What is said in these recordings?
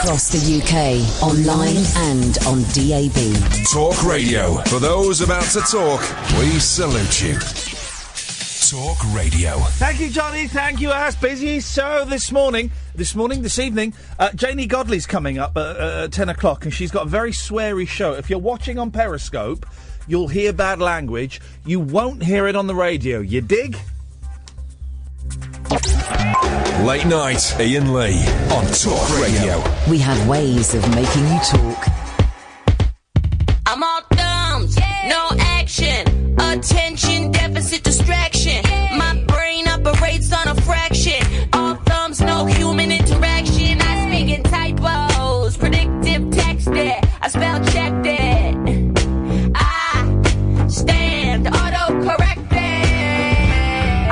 across the UK, online and on DAB. Talk Radio. For those about to talk, we salute you. Talk Radio. Thank you, Johnny. Thank you, Ass Busy. So this evening, Janey Godley's coming up at 10 o'clock, and she's got a very sweary show. If you're watching on Periscope, you'll hear bad language. You won't hear it on the radio. You dig? Late night, Iain Lee on Talk Radio. We have ways of making you talk. I'm all thumbs, no action, attention deficit distraction. My brain operates on a fraction. All thumbs, no human interaction. I speak in typos, predictive text it. I spell checked it. I stand autocorrected.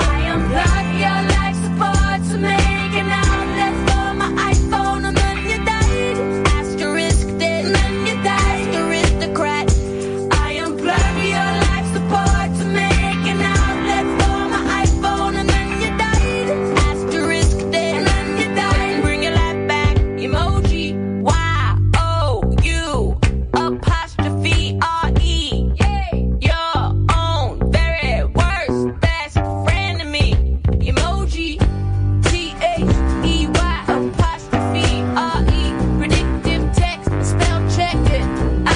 I unplug your life support to make an outlet for my iPhone, and then you died. Asterisk dead, and then you died. Aristocrat. I unplug your life support to make an outlet for my iPhone, and then you died. Asterisk dead, and then you died. Bring your life back. Emoji. Y-O-U apostrophe R-E. Your own very worst best friend to me. Emoji. T-H-E-Y apostrophe R-E. Predictive text, spell check it. I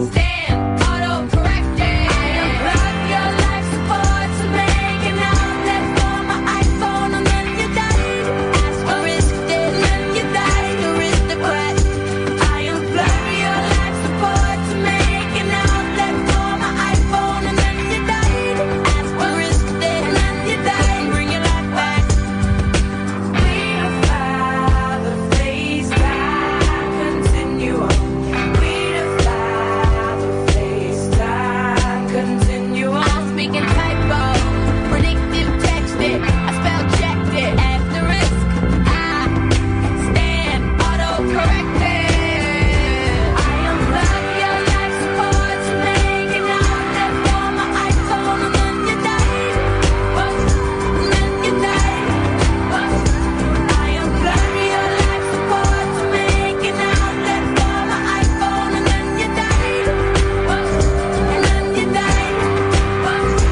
stand autocorrected. I unplug your life support to make an outlet for my iPhone, and then you died. Asterisk dead, and then you died. Aristocrat. I unplug your life support to make an outlet for my iPhone, and then you died. Asterisk dead, and then you died. Bring your life back. We defy the FaceTime continuum. We defy the FaceTime continuum. I'm speaking typo, predictive text it. I spell checked it. Asterisk. I stand autocorrected. I unplug your life support to make an outlet for my iPhone, and then you died. And then you died. I unplug your life support to make an outlet for my iPhone, and then you died. And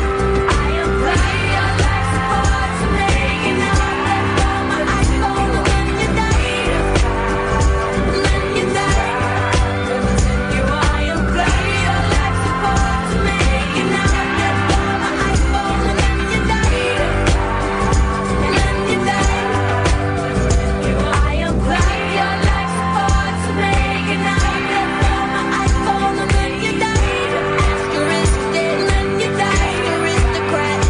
then you died. I unplug your life support to make an outlet for my iPhone, and then you died. And then you died. I unplug your life support to make an outlet for my iPhone, and then you died. And then you died. I unplug your life support to make an outlet for my iPhone, and then you died. Asterisk dead, and then you died. Aristocrat.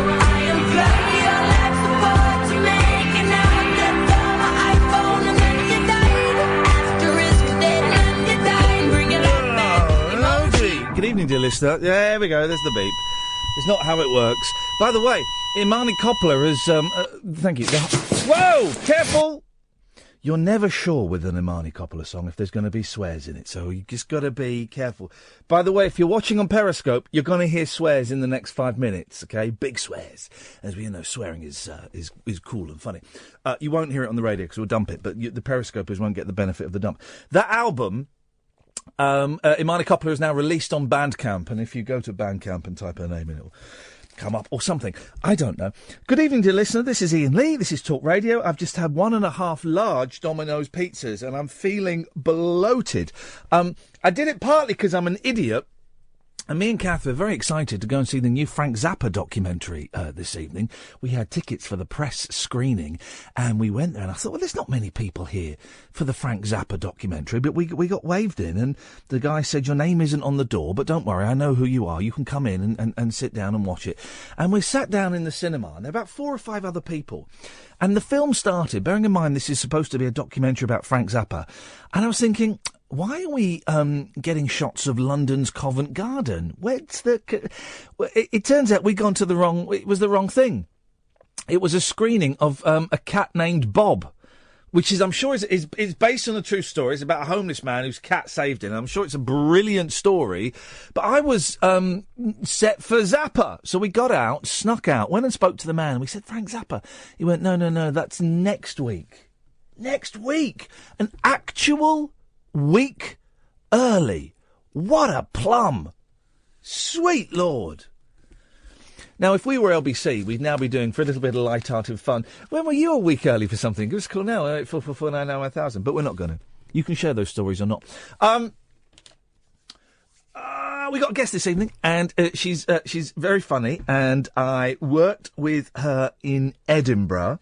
I unplug your life support to make an outlet for my iPhone, and then you died. Asterisk dead, and then you died. Bring it on back. Emoji. Good evening, dear listener. There we go. There's the beep. It's not how it works. By the way, Imani Coppola has... thank you. Whoa! Careful! You're never sure with an Imani Coppola song if there's going to be swears in it, so you just got to be careful. By the way, if you're watching on Periscope, you're going to hear swears in the next 5 minutes, okay? Big swears. As we know, swearing is cool and funny. You won't hear it on the radio because we'll dump it, but the Periscopers won't get the benefit of the dump. That album... Imani Coppola is now released on Bandcamp, and if you go to Bandcamp and type her name in, it'll come up or something. I don't know. Good evening, dear listener. This is Iain Lee. This is Talk Radio. I've just had 1.5 large Domino's pizzas, and I'm feeling bloated. I did it partly because I'm an idiot. And me and Kath were very excited to go and see the new Frank Zappa documentary this evening. We had tickets for the press screening, and we went there, and I thought, well, there's not many people here for the Frank Zappa documentary, but we got waved in, and the guy said, your name isn't on the door, but don't worry, I know who you are. You can come in and sit down and watch it. And we sat down in the cinema, and there were about 4 or 5 other people. And the film started, bearing in mind this is supposed to be a documentary about Frank Zappa, and I was thinking... why are we getting shots of London's Covent Garden? Where's the... It turns out we'd gone to the wrong... It was the wrong thing. It was a screening of a cat named Bob, which is, I'm sure, is based on a true story. It's about a homeless man whose cat saved him. I'm sure it's a brilliant story. But I was set for Zappa. So we got out, snuck out, went and spoke to the man. We said, Frank Zappa. He went, no, that's next week. Next week. An actual week early. What a plum. Sweet Lord. Now, if we were LBC, we'd now be doing, for a little bit of light-hearted fun, when were you a week early for something? Give us a call now, 8444991,000. But we're not going to. You can share those stories or not. We got a guest this evening, and she's very funny, and I worked with her in Edinburgh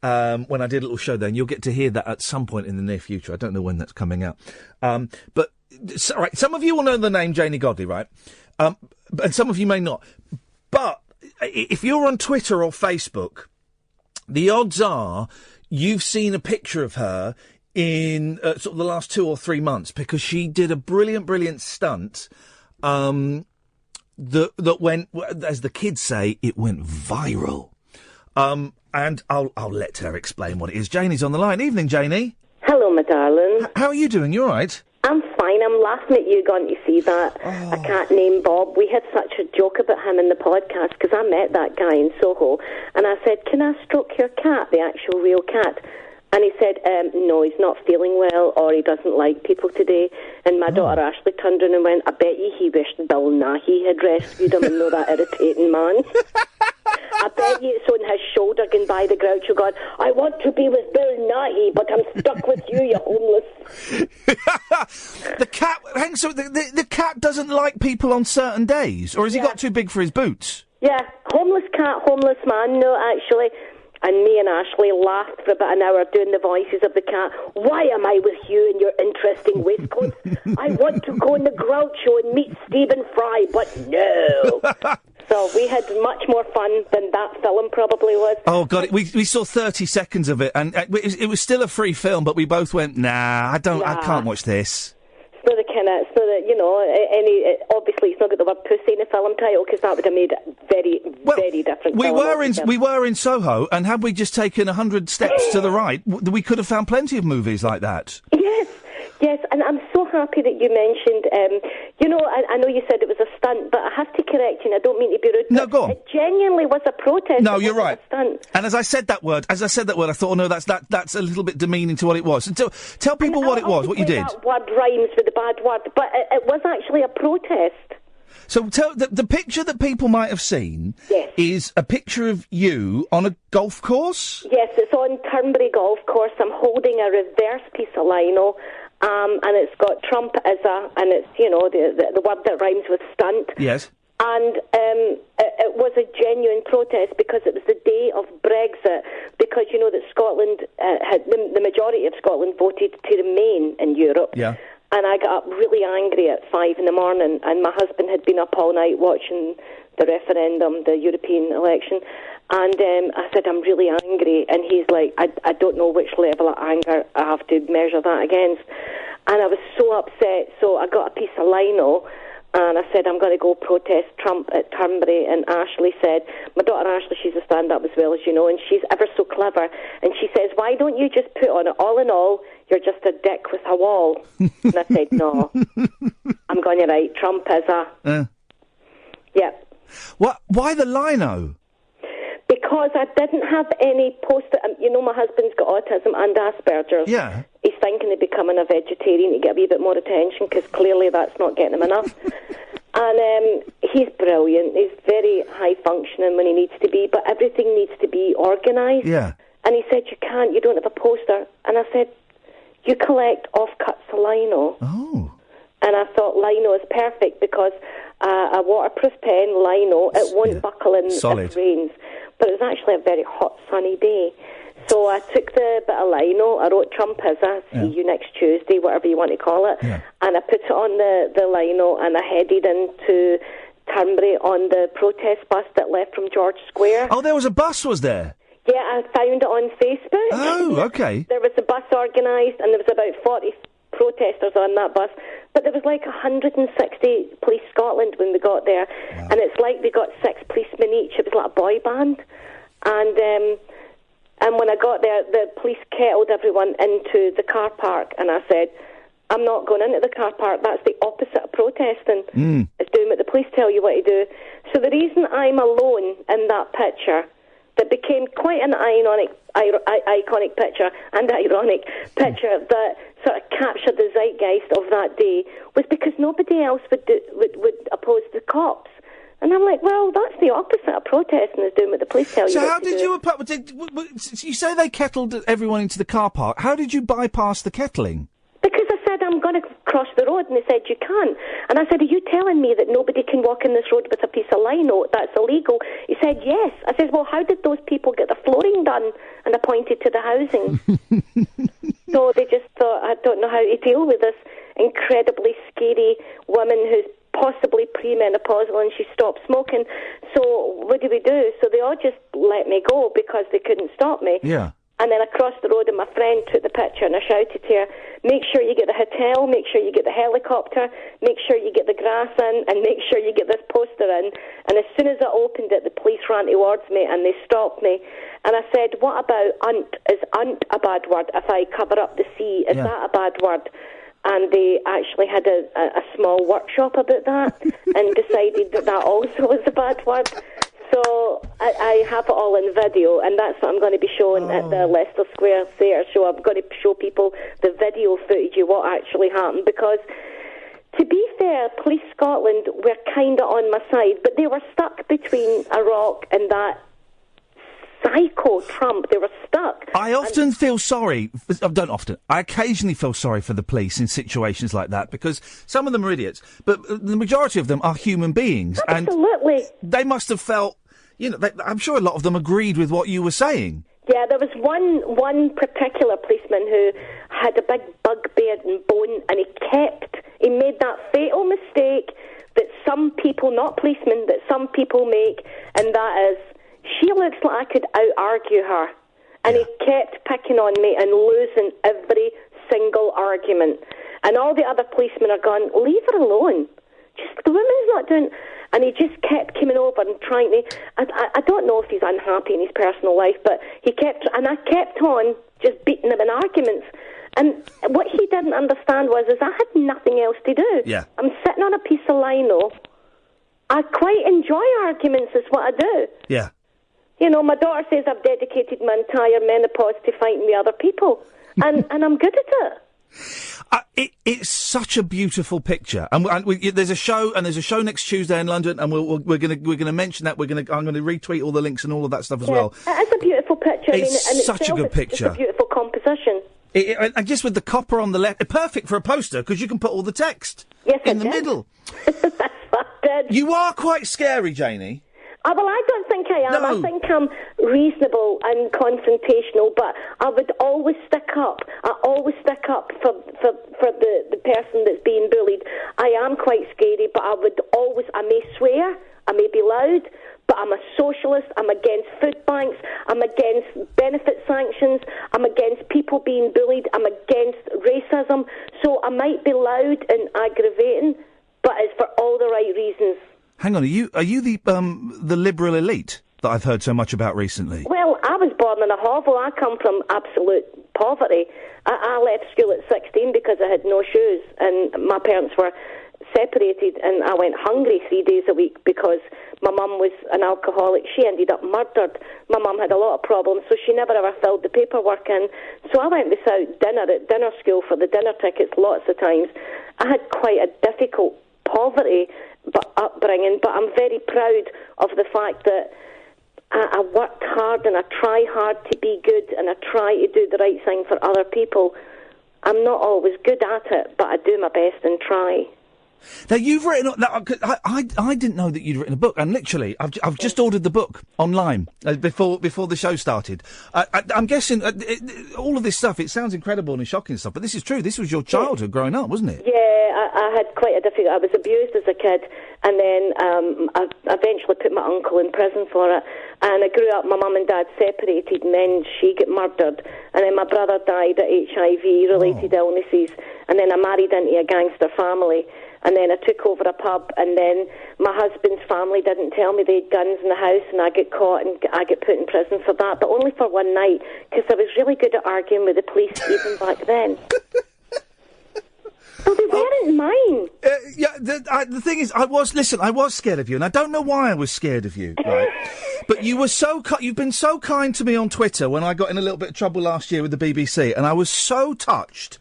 when I did a little show there, and you'll get to hear that at some point in the near future. I don't know when that's coming out. But, right, some of you will know the name Janey Godley, right? And some of you may not. But if you're on Twitter or Facebook, the odds are you've seen a picture of her in sort of the last 2 or 3 months, because she did a brilliant stunt that went, as the kids say, it went viral. And I'll let her explain what it is. Janey's on the line. Evening, Janey. Hello, my darling. How are you doing? You all right? I'm fine. I'm laughing at you going to see that. A cat named Bob. We had such a joke about him in the podcast, because I met that guy in Soho, and I said, can I stroke your cat, the actual real cat? And he said, no, he's not feeling well, or he doesn't like people today. And my daughter Ashley turned around and went, I bet you he wished Bill Nighy had rescued him, and know that irritating man. I bet you it's on his shoulder going by the Groucho God, I want to be with Bill Nighy, but I'm stuck with you, you homeless. The cat, so the cat doesn't like people on certain days, or has he got too big for his boots? Yeah, homeless cat, homeless man, no, actually. And me and Ashley laughed for about an hour doing the voices of the cat. Why am I with you in your interesting waistcoats? I want to go on the Groucho and meet Stephen Fry, but no. So we had much more fun than that film probably was. Oh, God, we saw 30 seconds of it, and it was still a free film, but we both went, I can't watch this. It's not the kind of, it's not the, you know, obviously it's not got the word pussy in the film title, because that would have made it very different. We were in Soho, and had we just taken 100 steps to the right, we could have found plenty of movies like that. Yes, and I'm so happy that you mentioned, I know you said it was a stunt, but I have to correct you, and I don't mean to be rude. No, go on. It genuinely was a protest. No, you're right. A stunt. And as I said that word, I thought, oh no, that's a little bit demeaning to what it was. So tell people what it was, what you did. That word rhymes with the bad word, but it was actually a protest. So the picture that people might have seen is a picture of you on a golf course? Yes, it's on Turnberry Golf Course. I'm holding a reverse piece of lino, and it's got Trump as and it's, you know, the word that rhymes with stunt. Yes. And it was a genuine protest, because it was the day of Brexit, because you know that Scotland the majority of Scotland voted to remain in Europe. Yeah. And I got up really angry at 5 a.m, and my husband had been up all night watching the referendum, the European election, and I said, I'm really angry, and he's like, I don't know which level of anger I have to measure that against. And I was so upset, so I got a piece of lino, and I said, I'm going to go protest Trump at Turnberry. And Ashley said, my daughter Ashley, she's a stand-up as well, as you know, and she's ever so clever. And she says, why don't you just put on it, all in all, you're just a dick with a wall. And I said, no, I'm going to write Trump as a... Yeah. What? Why the lino? Because I didn't have any poster. You know, my husband's got autism and Asperger's. Yeah. He's thinking of becoming a vegetarian to get a wee bit more attention, because clearly that's not getting him enough. And he's brilliant. He's very high functioning when he needs to be, but everything needs to be organised. Yeah. And he said, you don't have a poster. And I said, you collect offcuts of lino. Oh. And I thought lino is perfect, because a waterproof pen, lino, it won't buckle in if it rains. But it was actually a very hot, sunny day. So I took the bit of lino, I wrote Trump is see you next Tuesday, whatever you want to call it, and I put it on the lino, and I headed into Turnberry on the protest bus that left from George Square. Oh, there was a bus, was there? Yeah, I found it on Facebook. Oh, okay. There was a bus organised, and there was about 40 protesters on that bus, but there was like 160 Police Scotland when we got there. Wow. And it's like they got 6 policemen each. It was like a boy band, and when I got there, the police kettled everyone into the car park, and I said, I'm not going into the car park. That's the opposite of protesting. It's doing what the police tell you what to do. So the reason I'm alone in that picture that became quite an iconic picture and ironic picture that sort of captured the zeitgeist of that day was because nobody else would oppose the cops. And I'm like, well, that's the opposite of protesting is doing what the police tell you. So how to did do. you say they kettled everyone into the car park? How did you bypass the kettling? Because I said, I'm going to cross the road, and they said, you can't. And I said, are you telling me that nobody can walk in this road with a piece of lino? That's illegal. He said, yes. I said, well, how did those people get the flooring done and appointed to the housing? So they just thought, I don't know how to deal with this incredibly scary woman who's possibly premenopausal and she stopped smoking. So what do we do? So they all just let me go because they couldn't stop me. Yeah. And then I crossed the road and my friend took the picture and I shouted to her, make sure you get the hotel, make sure you get the helicopter, make sure you get the grass in, and make sure you get this poster in. And as soon as I opened it, the police ran towards me and they stopped me. And I said, what about unt? Is unt a bad word? If I cover up the C, is that a bad word? And they actually had a small workshop about that and decided that also was a bad word. So I have it all in video, and that's what I'm going to be showing at the Leicester Square Theatre show. I'm going to show people the video footage of what actually happened, because, to be fair, Police Scotland were kind of on my side, but they were stuck between a rock and that psycho Trump. They were stuck. I often feel sorry. I don't often. I occasionally feel sorry for the police in situations like that, because some of them are idiots, but the majority of them are human beings. Absolutely. And they must have felt, I'm sure a lot of them agreed with what you were saying. Yeah, there was one particular policeman who had a big bugbear and bone, and he made that fatal mistake that some people, not policemen, that some people make, and that is, she looks like I could out-argue her. And he kept picking on me and losing every single argument. And all the other policemen are going, leave her alone. Just, the woman's not doing... And he just kept coming over and trying to... I don't know if he's unhappy in his personal life, but he kept... And I kept on just beating him in arguments. And what he didn't understand was I had nothing else to do. Yeah. I'm sitting on a piece of lino. I quite enjoy arguments, is what I do. Yeah. You know, my daughter says I've dedicated my entire menopause to fighting with other people, and I'm good at it. It's such a beautiful picture, and there's a show next Tuesday in London, and we're gonna mention that. I'm gonna retweet all the links and all of that stuff as well. It is a beautiful picture. It's such a good picture. It's a beautiful composition. And just with the copper on the left, perfect for a poster, because you can put all the text in the middle. That's what I did. You are quite scary, Janey. Well, I don't think I am. No. I think I'm reasonable and confrontational, but I would always stick up. I always stick up for the person that's being bullied. I am quite scary, but I may swear, I may be loud, but I'm a socialist. I'm against food banks. I'm against benefit sanctions. I'm against people being bullied. I'm against racism. So I might be loud and aggravating, but it's for all the right reasons. Hang on, are you the liberal elite that I've heard so much about recently? Well, I was born in a hovel. I come from absolute poverty. I left school at 16 because I had no shoes, and my parents were separated, and I went hungry 3 days a week because my mum was an alcoholic. She ended up murdered. My mum had a lot of problems, so she never ever filled the paperwork in. So I went without dinner at dinner school for the dinner tickets lots of times. I had quite a difficult poverty upbringing, but I'm very proud of the fact that I worked hard and I try hard to be good and I try to do the right thing for other people. I'm not always good at it, but I do my best and try. Now, you've written... I didn't know that you'd written a book, and literally, I've just ordered the book online before the show started. I'm guessing all of this stuff, it sounds incredible and shocking stuff, but this is true. This was your childhood growing up, wasn't it? Yeah, I had quite a difficult... I was abused as a kid, and then I eventually put my uncle in prison for it, and I grew up, my mum and dad separated, and then she got murdered, and then my brother died of HIV-related illnesses, and then I married into a gangster family. And then I took over a pub, and then my husband's family didn't tell me they had guns in the house, and I got caught and I got put in prison for that, but only for one night, because I was really good at arguing with the police even back then. Well, they weren't mine. Yeah, the thing is, I was scared of you, and I don't know why I was scared of you, right? But you were you've been so kind to me on Twitter when I got in a little bit of trouble last year with the BBC, and I was so touched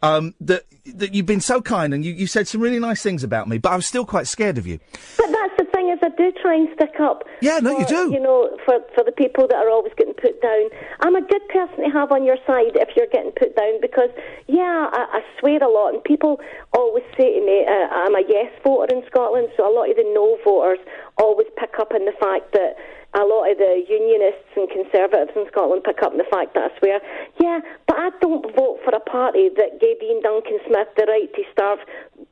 that you've been so kind, and you said some really nice things about me, but I was still quite scared of you. But that's the thing, is I do try and stick up. Yeah, no, you do. You know, for the people that are always getting put down. I'm a good person to have on your side if you're getting put down, because, I swear a lot, and people always say to me, I'm a yes voter in Scotland, so a lot of the no voters always pick up on the fact that a lot of the unionists and conservatives in Scotland pick up on the fact that I swear, but I don't vote for a party that gave Ian Duncan Smith the right to starve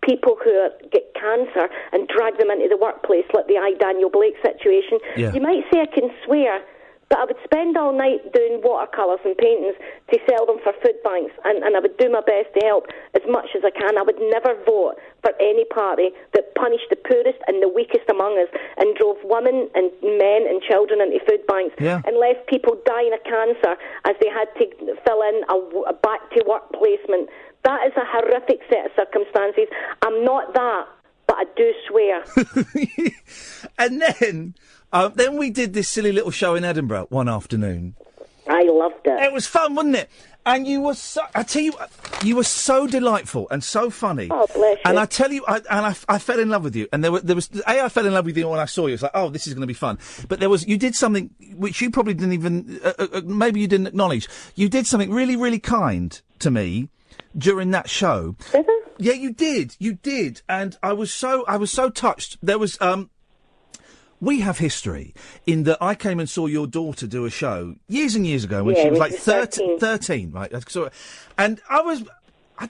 people who get cancer and drag them into the workplace, like the Daniel Blake situation. Yeah. You might say I can swear, but I would spend all night doing watercolours and paintings to sell them for food banks, and I would do my best to help as much as I can. I would never vote for any party that punished the poorest and the weakest among us and drove women and men and children into food banks and left people dying of cancer as they had to fill in a back-to-work placement. That is a horrific set of circumstances. I'm not that, but I do swear. And then we did this silly little show in Edinburgh one afternoon. I loved it. It was fun, wasn't it? And you were I tell you, you were so delightful and so funny. Oh, bless you. And I tell you, I fell in love with you. And there was, I fell in love with you when I saw you. It's like, oh, this is going to be fun. But you did something which you probably didn't even, maybe you didn't acknowledge. You did something really, really kind to me during that show. Did I? Yeah, you did. And I was so touched. There was, we have history in that I came and saw your daughter do a show years and years ago when she was like 13, right? And I don't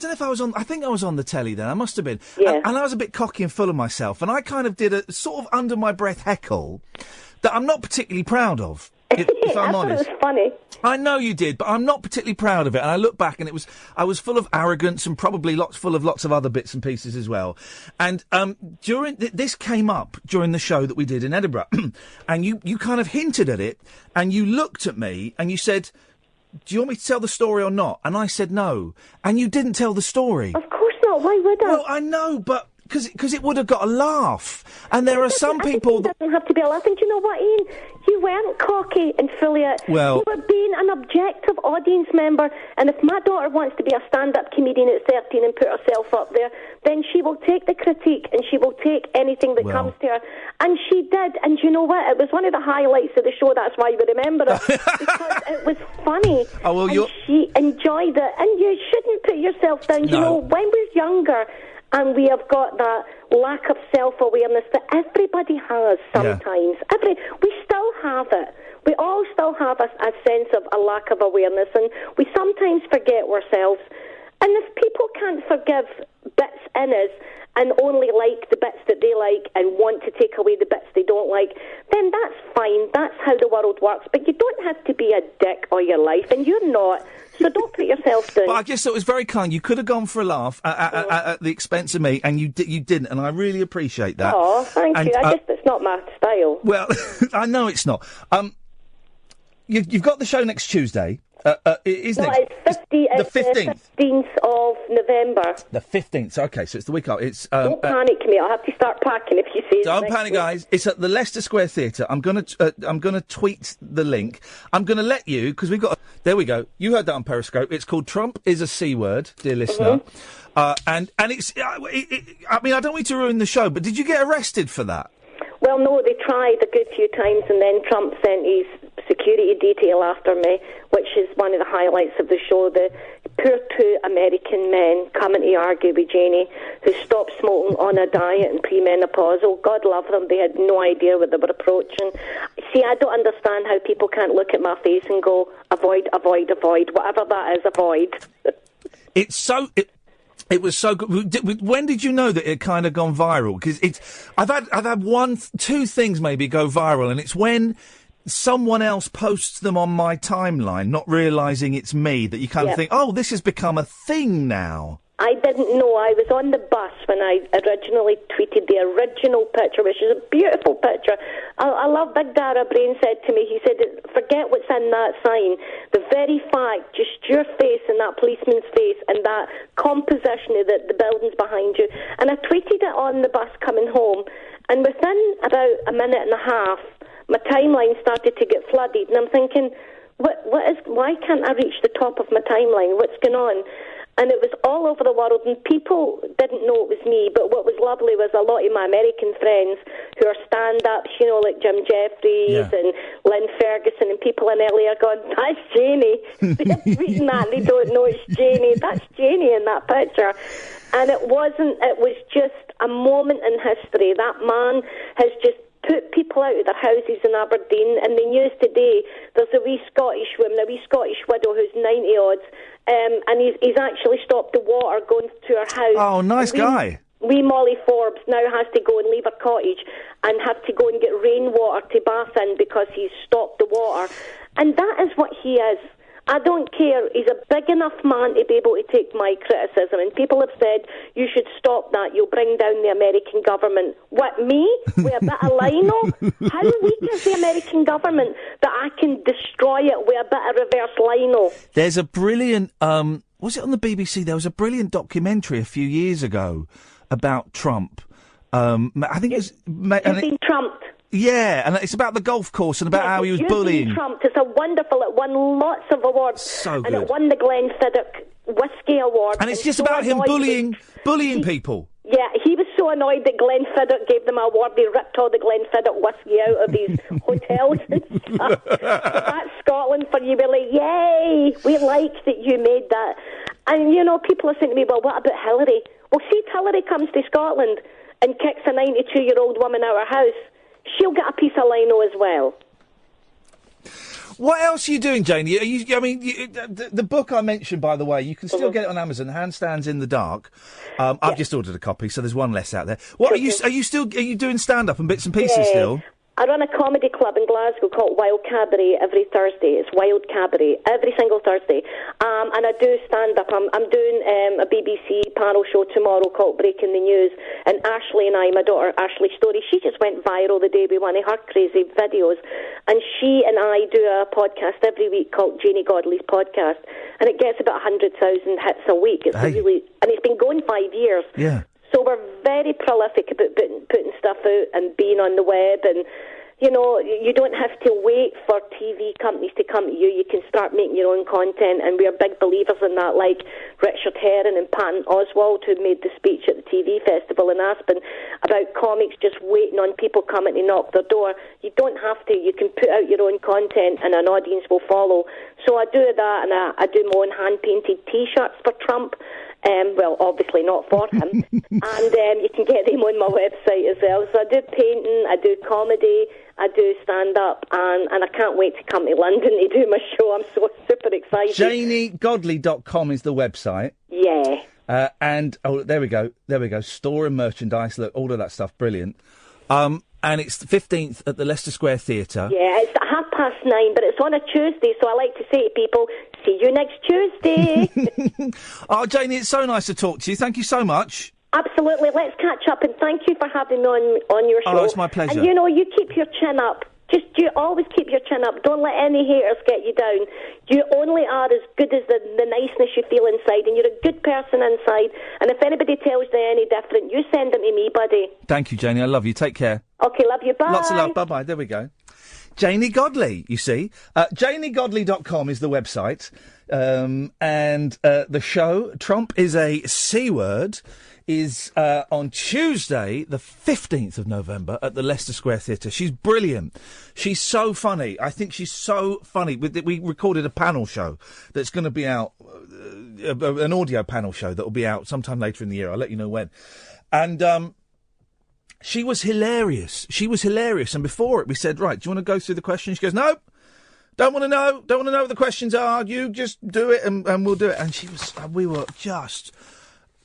know if I was on, I think I was on the telly then, I must have been. Yeah. And I was a bit cocky and full of myself, and I kind of did a sort of under my breath heckle that I'm not particularly proud of, if I'm honest. I thought it was funny. I know you did, but I'm not particularly proud of it. And I look back, and I was full of arrogance and probably full of lots of other bits and pieces as well. And during this came up during the show that we did in Edinburgh, and you kind of hinted at it, and you looked at me and you said, "Do you want me to tell the story or not?" And I said no, and you didn't tell the story. Of course not. Why would I? Well, I know, but. Because it would have got a laugh. And there are some people... It doesn't have to be a laugh. And do you know what, Ian? You weren't cocky and fully... Well... You were being an objective audience member. And if my daughter wants to be a stand-up comedian at 13 and put herself up there, then she will take the critique and she will take anything that comes to her. And she did. And you know what? It was one of the highlights of the show. That's why you remember it. Because it was funny. Oh, well, and she enjoyed it. And you shouldn't put yourself down. No. You know, when we're younger... And we have got that lack of self-awareness that everybody has sometimes. Yeah. We still have it. We all still have a sense of a lack of awareness, and we sometimes forget ourselves. And if people can't forgive bits in us and only like the bits that they like and want to take away the bits they don't like, then that's fine. That's how the world works. But you don't have to be a dick all your life, and you're not. So don't put yourself down. But I just thought it was very kind. You could have gone for a laugh at the expense of me, and you didn't, and I really appreciate that. Oh, thank you. It's not my style. Well, I know it's not. You've got the show next Tuesday. It's the 15th. 15th of November. The 15th. Okay, so it's the week after. It's don't panic, me. I'll have to start packing if you say. Don't panic, guys. It's at the Leicester Square Theatre. I'm gonna tweet the link. I'm gonna let you, because we've got. There we go. You heard that on Periscope. It's called "Trump is a C Word," dear listener. And it's. I mean, I don't want you to ruin the show, but did you get arrested for that? Well, no, they tried a good few times, and then Trump sent his security detail after me, which is one of the highlights of the show. The poor two American men coming to argue with Janey, who stopped smoking on a diet and premenopause. Oh, God love them. They had no idea what they were approaching. See, I don't understand how people can't look at my face and go, avoid, avoid, avoid. Whatever that is, avoid. It was so good. When did you know that it kind of gone viral? Because I've had two things maybe go viral, and it's when someone else posts them on my timeline, not realising it's me, that you kind of think, oh, this has become a thing now. I didn't know. I was on the bus when I originally tweeted the original picture, which is a beautiful picture. I love Big Dara Brain said to me, he said, forget what's in that sign. The very fact, just your face and that policeman's face and that composition of the buildings behind you. And I tweeted it on the bus coming home, and within about a minute and a half, my timeline started to get flooded, and I'm thinking, why can't I reach the top of my timeline? What's going on? And it was all over the world, and people didn't know it was me, but what was lovely was a lot of my American friends who are stand-ups, you know, like Jim Jeffries and Lynn Ferguson, and people in LA are going, that's Janey. They're tweeting that, and they don't know it's Janey. That's Janey in that picture. And it was just a moment in history. That man has just put people out of their houses in Aberdeen. And the news today, there's a wee Scottish woman, a wee Scottish widow who's 90-odds, and he's actually stopped the water going to her house. Oh, nice guy. Wee Molly Forbes now has to go and leave her cottage and have to go and get rainwater to bath in because he's stopped the water. And that is what he is. I don't care. He's a big enough man to be able to take my criticism. And people have said, you should stop that. You'll bring down the American government. What, me? With a bit of lino? How weak is the American government that I can destroy it with a bit of reverse lino? There's a brilliant, was it on the BBC? There was a brilliant documentary a few years ago about Trump. I think it's... He's been trumped. Yeah, and it's about the golf course and about how he was bullying. Trump. It's a wonderful. It won lots of awards. So good. And it won the Glenfiddich Whiskey Award. And it's just about him bullying people. Yeah, he was so annoyed that Glenfiddich gave them an award. They ripped all the Glenfiddich whiskey out of these hotels and stuff. So that's Scotland for you. We're like, yay, we like that you made that. And, you know, people are saying to me, well, what about Hillary? Well, see, if Hillary comes to Scotland and kicks a 92-year-old woman out of her house, she'll get a piece of lino as well. What else are you doing, Janey? The book I mentioned, by the way, you can still get it on Amazon. Handstands in the Dark. I've just ordered a copy, so there's one less out there. What are you doing stand-up and bits and pieces still? I run a comedy club in Glasgow called Wild Cabaret every Thursday. It's Wild Cabaret every single Thursday. And I do stand-up. I'm doing a BBC panel show tomorrow called Breaking the News. And Ashley and I, my daughter Ashley Story, she just went viral the day with one of her crazy videos. And she and I do a podcast every week called Janey Godley's Podcast. And it gets about 100,000 hits a week. And it's been going 5 years. Yeah. So we're very prolific about putting stuff out and being on the web, and, you know, you don't have to wait for TV companies to come to you. You can start making your own content, and we're big believers in that, like Richard Herring and Patton Oswalt, who made the speech at the TV festival in Aspen about comics just waiting on people coming to knock their door. You don't have to. You can put out your own content and an audience will follow. So I do that, and I do my own hand-painted T-shirts for Trump. Well, obviously not for him. And you can get them on my website as well. So I do painting, I do comedy, I do stand-up, and I can't wait to come to London to do my show. I'm so super excited. JaneyGodley.com is the website. Yeah. And, there we go. Store and merchandise, look, all of that stuff, brilliant. And it's the 15th at the Leicester Square Theatre. Yeah, it's at 9:30, but it's on a Tuesday, so I like to say to people, see you next Tuesday. Oh, Janey, it's so nice to talk to you. Thank you so much. Absolutely. Let's catch up, and thank you for having me on your show. Oh, it's my pleasure. And, you know, you keep your chin up. You always keep your chin up. Don't let any haters get you down. You only are as good as the niceness you feel inside, and you're a good person inside. And if anybody tells you any different, you send them to me, buddy. Thank you, Janey. I love you. Take care. Okay, love you. Bye. Lots of love. Bye-bye. There we go. Janey Godley, you see. JaneyGodley.com is the website. And the show, Trump is a C word, is on Tuesday, the 15th of November, at the Leicester Square Theatre. She's brilliant. She's so funny. I think she's so funny. We recorded a panel show that's going to be out, an audio panel show that will be out sometime later in the year. I'll let you know when. And she was hilarious. And before it, we said, right, do you want to go through the questions? She goes, no. Don't want to know what the questions are. You just do it and we'll do it. And we were just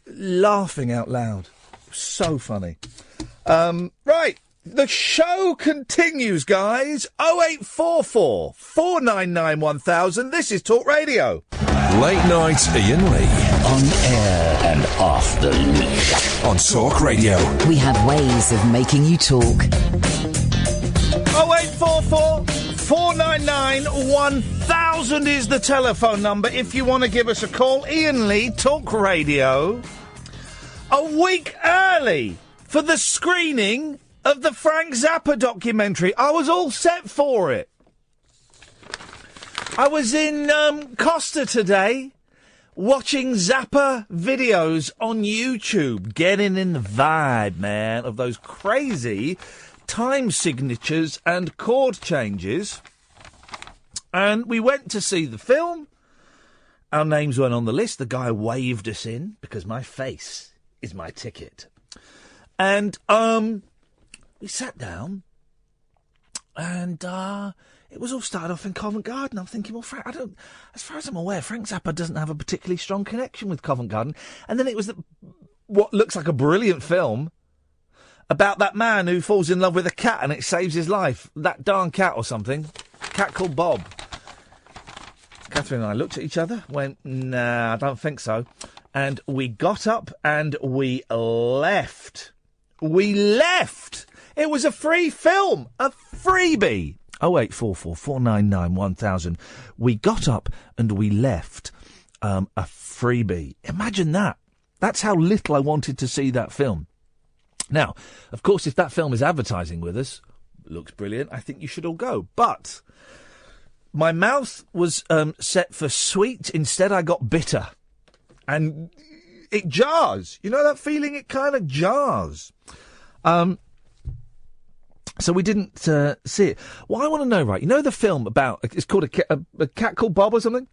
laughing out loud. So funny. Right. The show continues, guys. 0844 499 1000. This is Talk Radio. Late night Iain Lee. On air and off the leash. On Talk Radio. We have ways of making you talk. 0844 499 1000 is the telephone number if you want to give us a call. Iain Lee, Talk Radio. A week early for the screening of the Frank Zappa documentary. I was all set for it. I was in Costa today, watching Zappa videos on YouTube, getting in the vibe, man, of those crazy time signatures and chord changes. And we went to see the film. Our names weren't on the list. The guy waved us in because my face is my ticket. And we sat down, and it was all started off in Covent Garden. I'm thinking, well, Frank, as far as I'm aware, Frank Zappa doesn't have a particularly strong connection with Covent Garden. And then it was what looks like a brilliant film about that man who falls in love with a cat and it saves his life. That darn cat or something. Cat called Bob. Catherine and I looked at each other, went, nah, I don't think so. And we got up and we left. We left! It was a free film. A freebie. 0844 499 1000. We got up and we left a freebie. Imagine that. That's how little I wanted to see that film. Now, of course, if that film is advertising with us, looks brilliant, I think you should all go. But my mouth was set for sweet. Instead, I got bitter. And it jars. You know that feeling? It kind of jars. So we didn't see it. What I want to know, right, you know the film about, it's called a cat called Bob or something?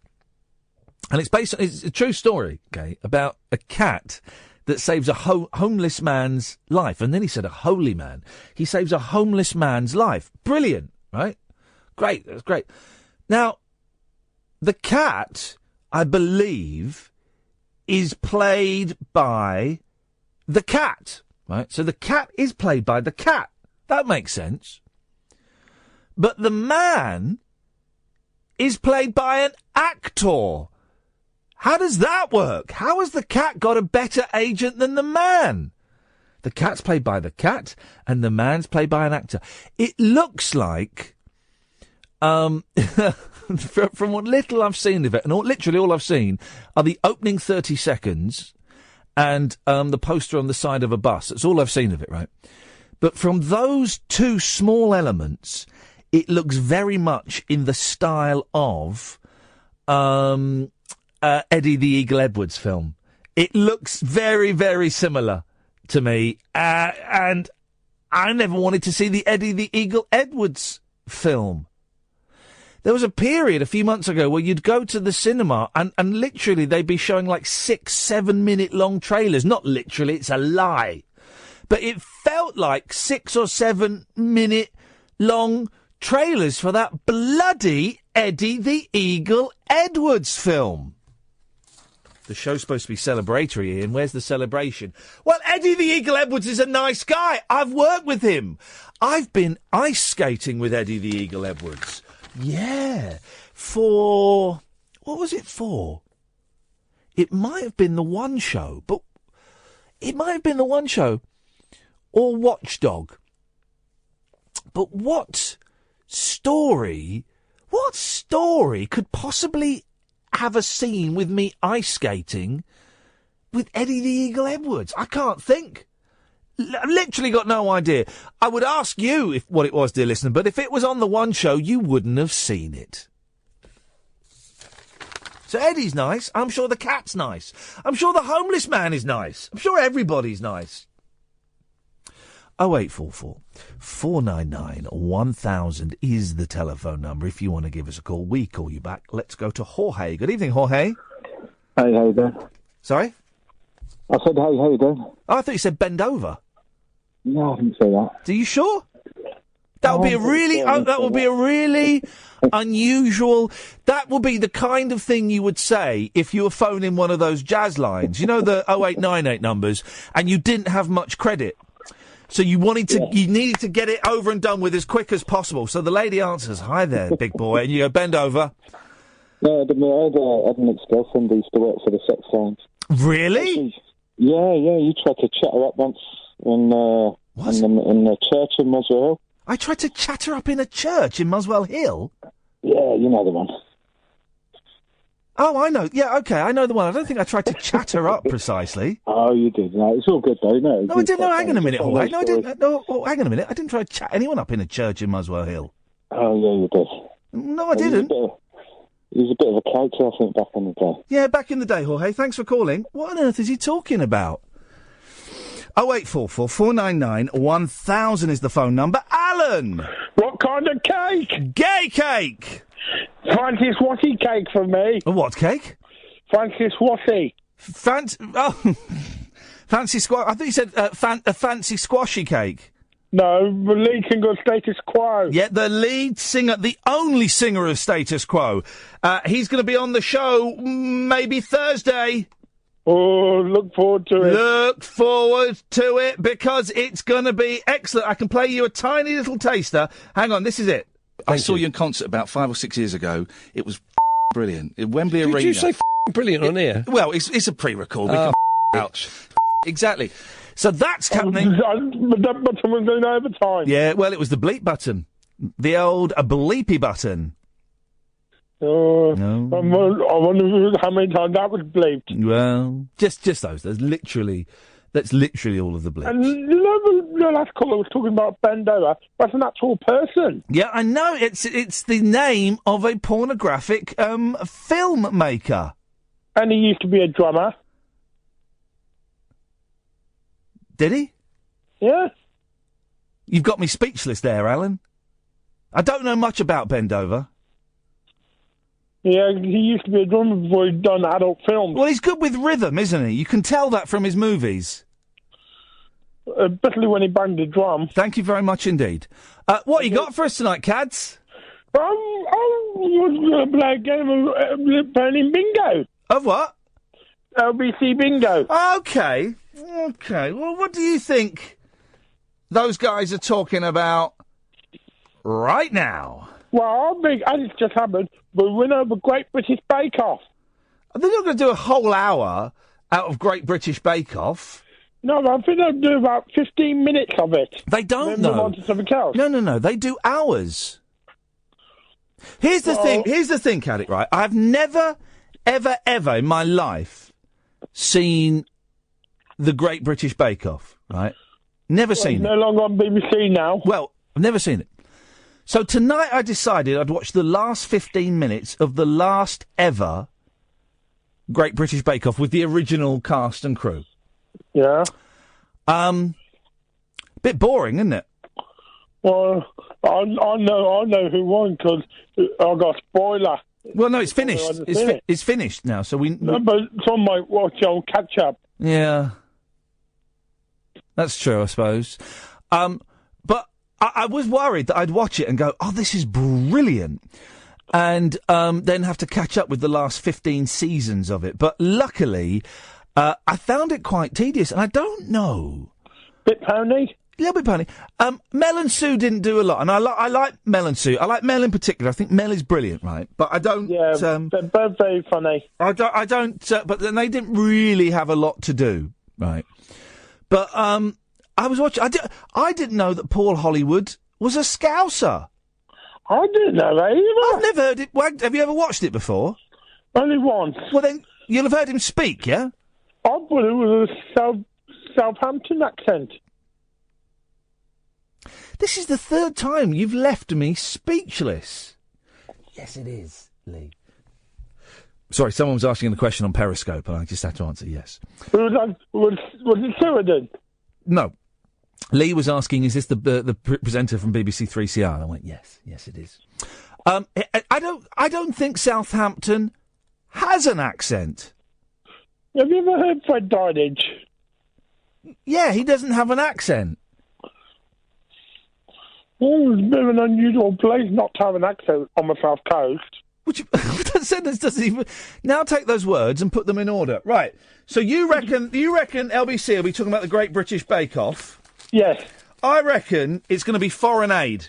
And it's a true story, okay, about a cat that saves a homeless man's life. And then he said a holy man. He saves a homeless man's life. Brilliant, right? Great, that's great. Now, the cat, I believe, is played by the cat, right? So the cat is played by the cat. That makes sense. But the man is played by an actor. How does that work? How has the cat got a better agent than the man? The cat's played by the cat, and the man's played by an actor. It looks like, from what little I've seen of it, and literally all I've seen are the opening 30 seconds and the poster on the side of a bus. That's all I've seen of it, right? But from those two small elements, it looks very much in the style of Eddie the Eagle Edwards film. It looks very, very similar to me. And I never wanted to see the Eddie the Eagle Edwards film. There was a period a few months ago where you'd go to the cinema and literally they'd be showing like 6-7 minute long trailers. Not literally, it's a lie. But it felt like 6 or 7 minute long trailers for that bloody Eddie the Eagle Edwards film. The show's supposed to be celebratory, Ian. Where's the celebration? Well, Eddie the Eagle Edwards is a nice guy. I've worked with him. I've been ice skating with Eddie the Eagle Edwards. Yeah. For... what was it for? It might have been the One Show, but... it might have been the One Show or Watchdog. But what story could possibly have a scene with me ice skating with Eddie the Eagle Edwards? I can't think. I've literally got no idea. I would ask you what it was, dear listener, but if it was on the One Show, you wouldn't have seen it. So Eddie's nice. I'm sure the cat's nice. I'm sure the homeless man is nice. I'm sure everybody's nice. 0844 499 1000 is the telephone number if you want to give us a call. We call you back. Let's go to Jorge. Good evening, Jorge. Hey, how you doing? Sorry? I said, hey, how you doing? Oh, I thought you said bend over. No, I didn't say that. Are you sure? That would be a really unusual. That would be the kind of thing you would say if you were phoning one of those jazz lines. You know, the 0898 numbers, and you didn't have much credit. So you needed to get it over and done with as quick as possible. So the lady answers, "Hi there, big boy," and you go, "Bend over." No, I had an ex-girlfriend who used to work for the sex lines. Really? Yeah, you tried to chat her up once in the church in Muswell Hill. I tried to chat her up in a church in Muswell Hill? Yeah, you know the one. Oh, I know. Yeah, okay, I know the one. I don't think I tried to chat her up precisely. Oh, you did. No, it's all good, though. No, I didn't. No, hang on a minute, Jorge. No, I didn't. No, hang on a minute. I didn't try to chat anyone up in a church in Muswell Hill. Oh, yeah, you did. No, I didn't. He was a bit of a character, I think, back in the day. Yeah, back in the day, Jorge. Thanks for calling. What on earth is he talking about? 0844 499 1000 is the phone number. Alan! What kind of cake? Gay cake! Francis Watty cake for me. A what cake? Francis Watty. Fancy squash. I thought you said a fancy squashy cake. No, the lead singer of Status Quo. Yeah, the lead singer, the only singer of Status Quo. He's going to be on the show maybe Thursday. Oh, look forward to it. Look forward to it because it's going to be excellent. I can play you a tiny little taster. Hang on, this is it. I saw you in concert about 5 or 6 years ago. It was brilliant. At Wembley Arena. Did you say brilliant on here? Well, it's a pre-record. We can out. Exactly. So that's happening. That button was doing overtime. Yeah, well, it was the bleep button. The old bleepy button. No. I wonder how many times that was bleeped. Well, just those. That's literally all of the bleeps. And the last caller was talking about Bendover. That's an actual person. Yeah, I know. It's the name of a pornographic filmmaker. And he used to be a drummer. Did he? Yeah. You've got me speechless there, Alan. I don't know much about Bendover. Yeah, he used to be a drummer before he'd done adult films. Well, he's good with rhythm, isn't he? You can tell that from his movies. Especially when he banged the drum. Thank you very much indeed. What you got for us tonight, Cads? I was going to play a game of playing bingo. Of what? LBC bingo. Okay. Well, what do you think those guys are talking about right now? Well, I think, as it's just happened, the winner of the Great British Bake Off. They're not going to do a whole hour out of Great British Bake Off. No, I think they'll do about 15 minutes of it. They don't, then move on to something else. No. They do hours. Here's the thing, Caddick, right? I've never, ever in my life seen the Great British Bake Off, right? Never seen it. No longer on BBC now. Well, I've never seen it. So tonight I decided I'd watch the last 15 minutes of the last ever Great British Bake Off with the original cast and crew. Yeah. Bit boring, isn't it? Well, I know who won because I got a spoiler. Well, no, it's finished. It's finished now, so we... No, but some might watch on catch-up. Yeah. That's true, I suppose. But I was worried that I'd watch it and go, oh, this is brilliant, and then have to catch up with the last 15 seasons of it. But luckily, I found it quite tedious, and I don't know. Bit pony? A little bit pony. Mel and Sue didn't do a lot, and I like Mel and Sue. I like Mel in particular. I think Mel is brilliant, right? But I don't... Yeah, they're both very funny. I don't... but then they didn't really have a lot to do, right? But I was watching... I didn't know that Paul Hollywood was a Scouser. I didn't know that either. I've never heard it... Have you ever watched it before? Only once. Well, then, you'll have heard him speak, yeah? I thought it was a Southampton accent. This is the third time you've left me speechless. Yes, it is, Lee. Sorry, someone was asking the question on Periscope, and I just had to answer yes. Was it Sheridan? No. Lee was asking, is this the presenter from BBC 3CR? And I went, yes, it is. I don't think Southampton has an accent. Have you ever heard Fred Dynage? Yeah, he doesn't have an accent. Well, it's a bit of an unusual place not to have an accent on the South Coast. That sentence doesn't even... Now take those words and put them in order. Right, so you reckon LBC will be talking about the Great British Bake Off? Yes. I reckon it's going to be foreign aid.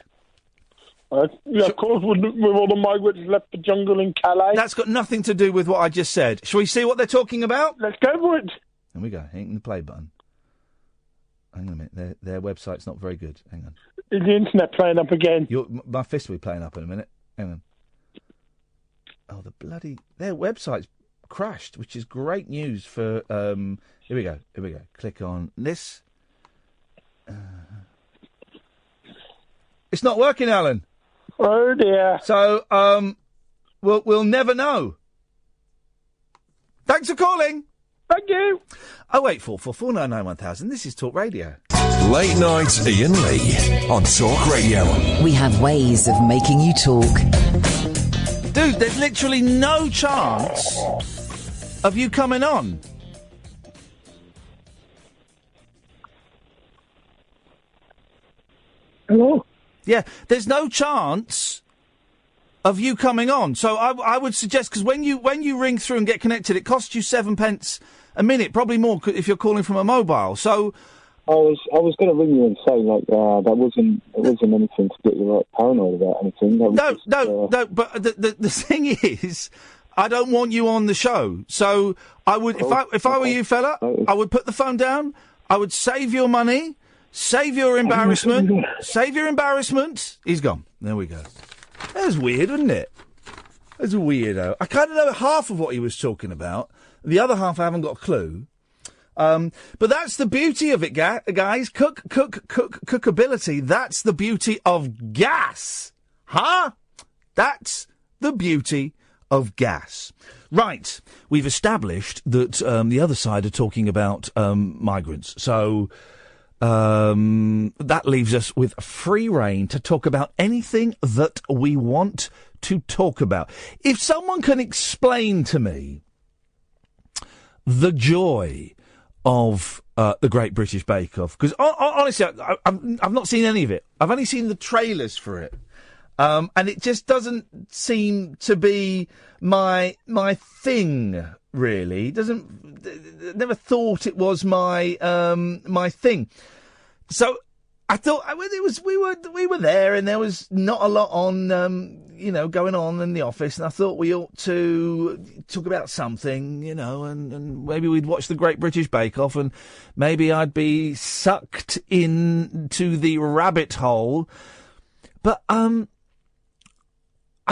Yeah, of course, with all the migrants left the jungle in Calais. That's got nothing to do with what I just said. Shall we see what they're talking about? Let's go for it. Here we go. Hitting the play button. Hang on a minute. Their website's not very good. Hang on. Is the internet playing up again? My fist will be playing up in a minute. Hang on. Oh, their website's crashed, which is great news for... Here we go. Click on this. It's not working, Alan. Oh, dear. So, we'll never know. Thanks for calling. Thank you. 0844 499 1000. This is Talk Radio. Late night Iain Lee on Talk Radio. We have ways of making you talk. Dude, there's literally no chance of you coming on. Hello? Yeah, there's no chance of you coming on. So I would suggest, because when you ring through and get connected, it costs you 7 pence a minute, probably more if you're calling from a mobile. So I was going to ring you and say that wasn't anything to get you like paranoid about anything. No. But the thing is, I don't want you on the show. So I would, if I were you, fella, I would put the phone down. I would save your money, save your embarrassment, He's gone. There we go. That was weird, wasn't it? That's a weirdo. I kind of know half of what he was talking about. The other half I haven't got a clue. But that's the beauty of it, guys. Cookability. That's the beauty of gas. Huh? That's the beauty of gas. Right. We've established that the other side are talking about migrants. So that leaves us with free rein to talk about anything that we want to talk about. If someone can explain to me the joy of the Great British Bake Off, because honestly, I've not seen any of it. I've only seen the trailers for it, and it just doesn't seem to be my thing. Really, never thought it was my thing. So I thought we were there, and there was not a lot on going on in the office, and I thought we ought to talk about something, and maybe we'd watch the Great British Bake Off, and maybe I'd be sucked into the rabbit hole. But I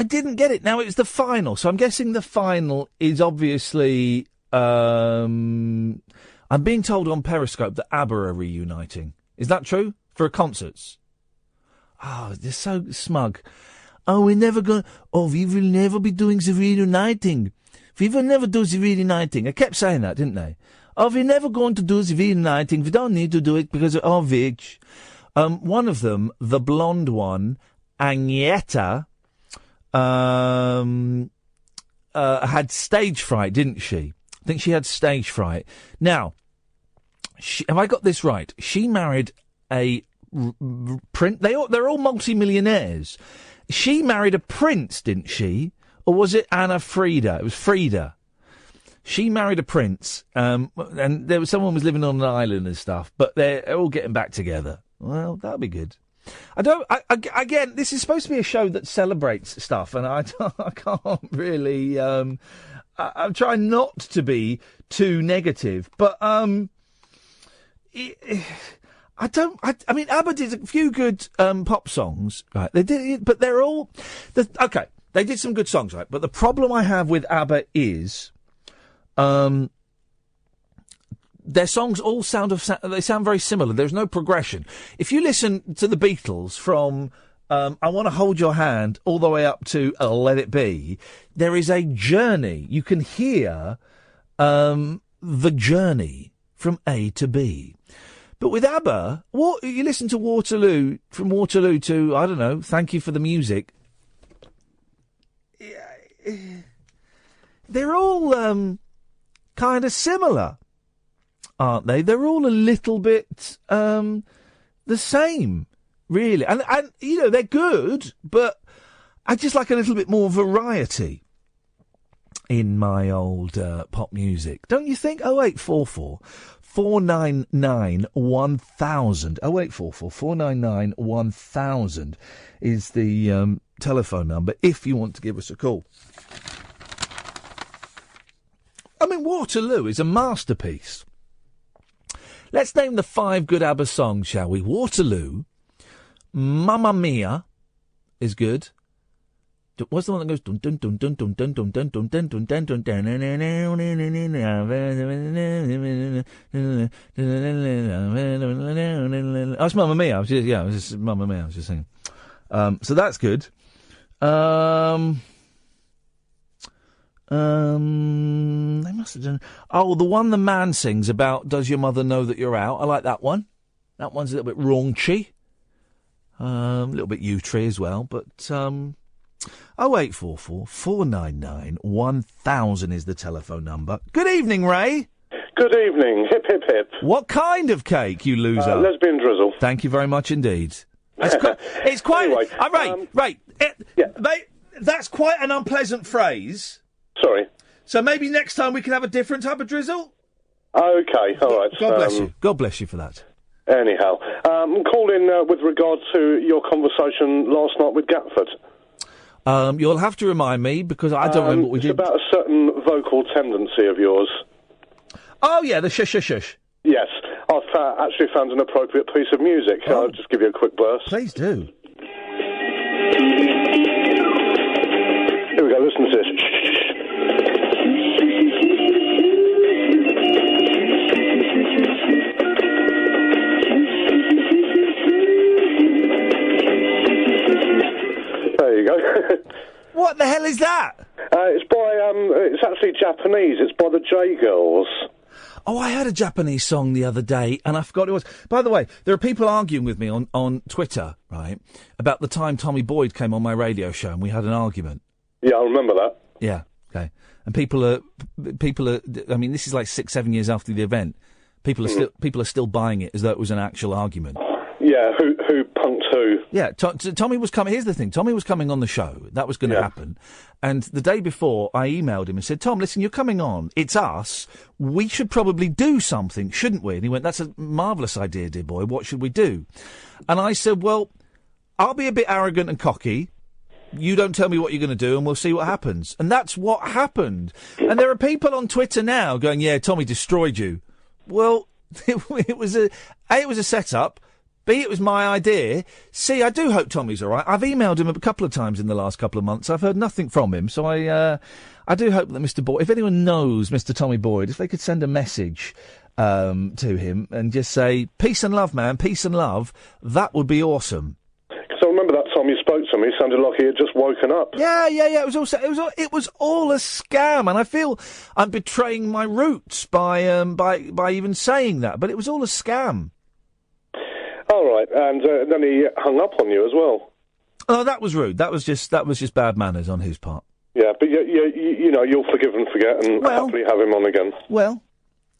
didn't get it. Now, it's the final, so I'm guessing the final is obviously... I'm being told on Periscope that ABBA are reuniting. Is that true? For concerts? Oh, they're so smug. Oh, we will never be doing the reuniting. We will never do the reuniting. I kept saying that, didn't they? Oh, we're never going to do the reuniting. We don't need to do it because of our Vig. One of them, the blonde one, Agneta, had stage fright, didn't she? I think she had stage fright. Now, have I got this right? She married a prince. They're all multi-millionaires. She married a prince, didn't she? Or was it Anna Frieda? It was Frieda. She married a prince, and someone was living on an island and stuff, but they're all getting back together. Well, that'll be good. Again, this is supposed to be a show that celebrates stuff, and I can't really, I'm trying not to be too negative, but, I mean, ABBA did a few good pop songs, right? They did, but they're all okay. They did some good songs, right? But the problem I have with ABBA is, their songs all sound very similar. There's no progression. If you listen to the Beatles from I Want to Hold Your Hand all the way up to Let It Be, there is a journey. You can hear the journey from A to B. But with ABBA, you listen to Waterloo, from Waterloo to, I don't know, Thank You for the Music. They're all kind of similar, aren't they? They're all a little bit the same, really. And they're good, but I just like a little bit more variety in my old pop music. Don't you think? 0844 499 1000. 0844 499 1000 is the telephone number if you want to give us a call. I mean, Waterloo is a masterpiece. Let's name the 5 good ABBA songs, shall we? Waterloo, Mamma Mia is good. What's the one that goes dun dun dun dun dun dun dun dun dun dun dun dun dun dun? Oh, it's Mamma Mia. I was just Mamma Mia. I was just singing. So that's good. They must have done. Oh, the one the man sings about. Does your mother know that you're out? I like that one. That one's a little bit raunchy. A little bit U-tree as well, but 0844 499 1000 is the telephone number. Good evening, Ray. Good evening. Hip, hip, hip. What kind of cake, you loser? Lesbian drizzle. Thank you very much indeed. It's quite... Anyway, Ray, that's quite an unpleasant phrase. Sorry. So maybe next time we can have a different type of drizzle? Okay, all right. God bless you. God bless you for that. Anyhow, I'm calling with regard to your conversation last night with Gatford. You'll have to remind me, because I don't remember what we did. It's about a certain vocal tendency of yours. Oh, yeah, the shush. Yes. I've actually found an appropriate piece of music. Oh. I'll just give you a quick burst. Please do. Here we go, listen to this. There you go. What the hell is that? It's actually Japanese. It's by the J Girls. Oh, I heard a Japanese song the other day, and I forgot it was. By the way, there are people arguing with me on Twitter, right, about the time Tommy Boyd came on my radio show, and we had an argument. Yeah, I remember that. Yeah, okay. And people are. I mean, this is like 6-7 years after the event. People are still buying it as though it was an actual argument. Yeah, who punked who? Yeah, Tommy was coming. Here's the thing: Tommy was coming on the show. That was going to happen. And the day before, I emailed him and said, "Tom, listen, you're coming on. It's us. We should probably do something, shouldn't we?" And he went, "That's a marvellous idea, dear boy. What should we do?" And I said, "Well, I'll be a bit arrogant and cocky. You don't tell me what you're going to do, and we'll see what happens." And that's what happened. And there are people on Twitter now going, "Yeah, Tommy destroyed you." Well, it was a setup. B, it was my idea. C, I do hope Tommy's all right. I've emailed him a couple of times in the last couple of months. I've heard nothing from him. So I do hope that Mr. Boyd, if anyone knows Mr. Tommy Boyd, if they could send a message to him and just say, peace and love, man, peace and love, that would be awesome. Because I remember that time you spoke to me, it sounded like he had just woken up. Yeah. It was all a scam, and I feel I'm betraying my roots by even saying that. But it was all a scam. All right, and then he hung up on you as well. Oh, that was rude. That was just bad manners on his part. Yeah, but you know, you'll forgive and forget, and happily have him on again. Well,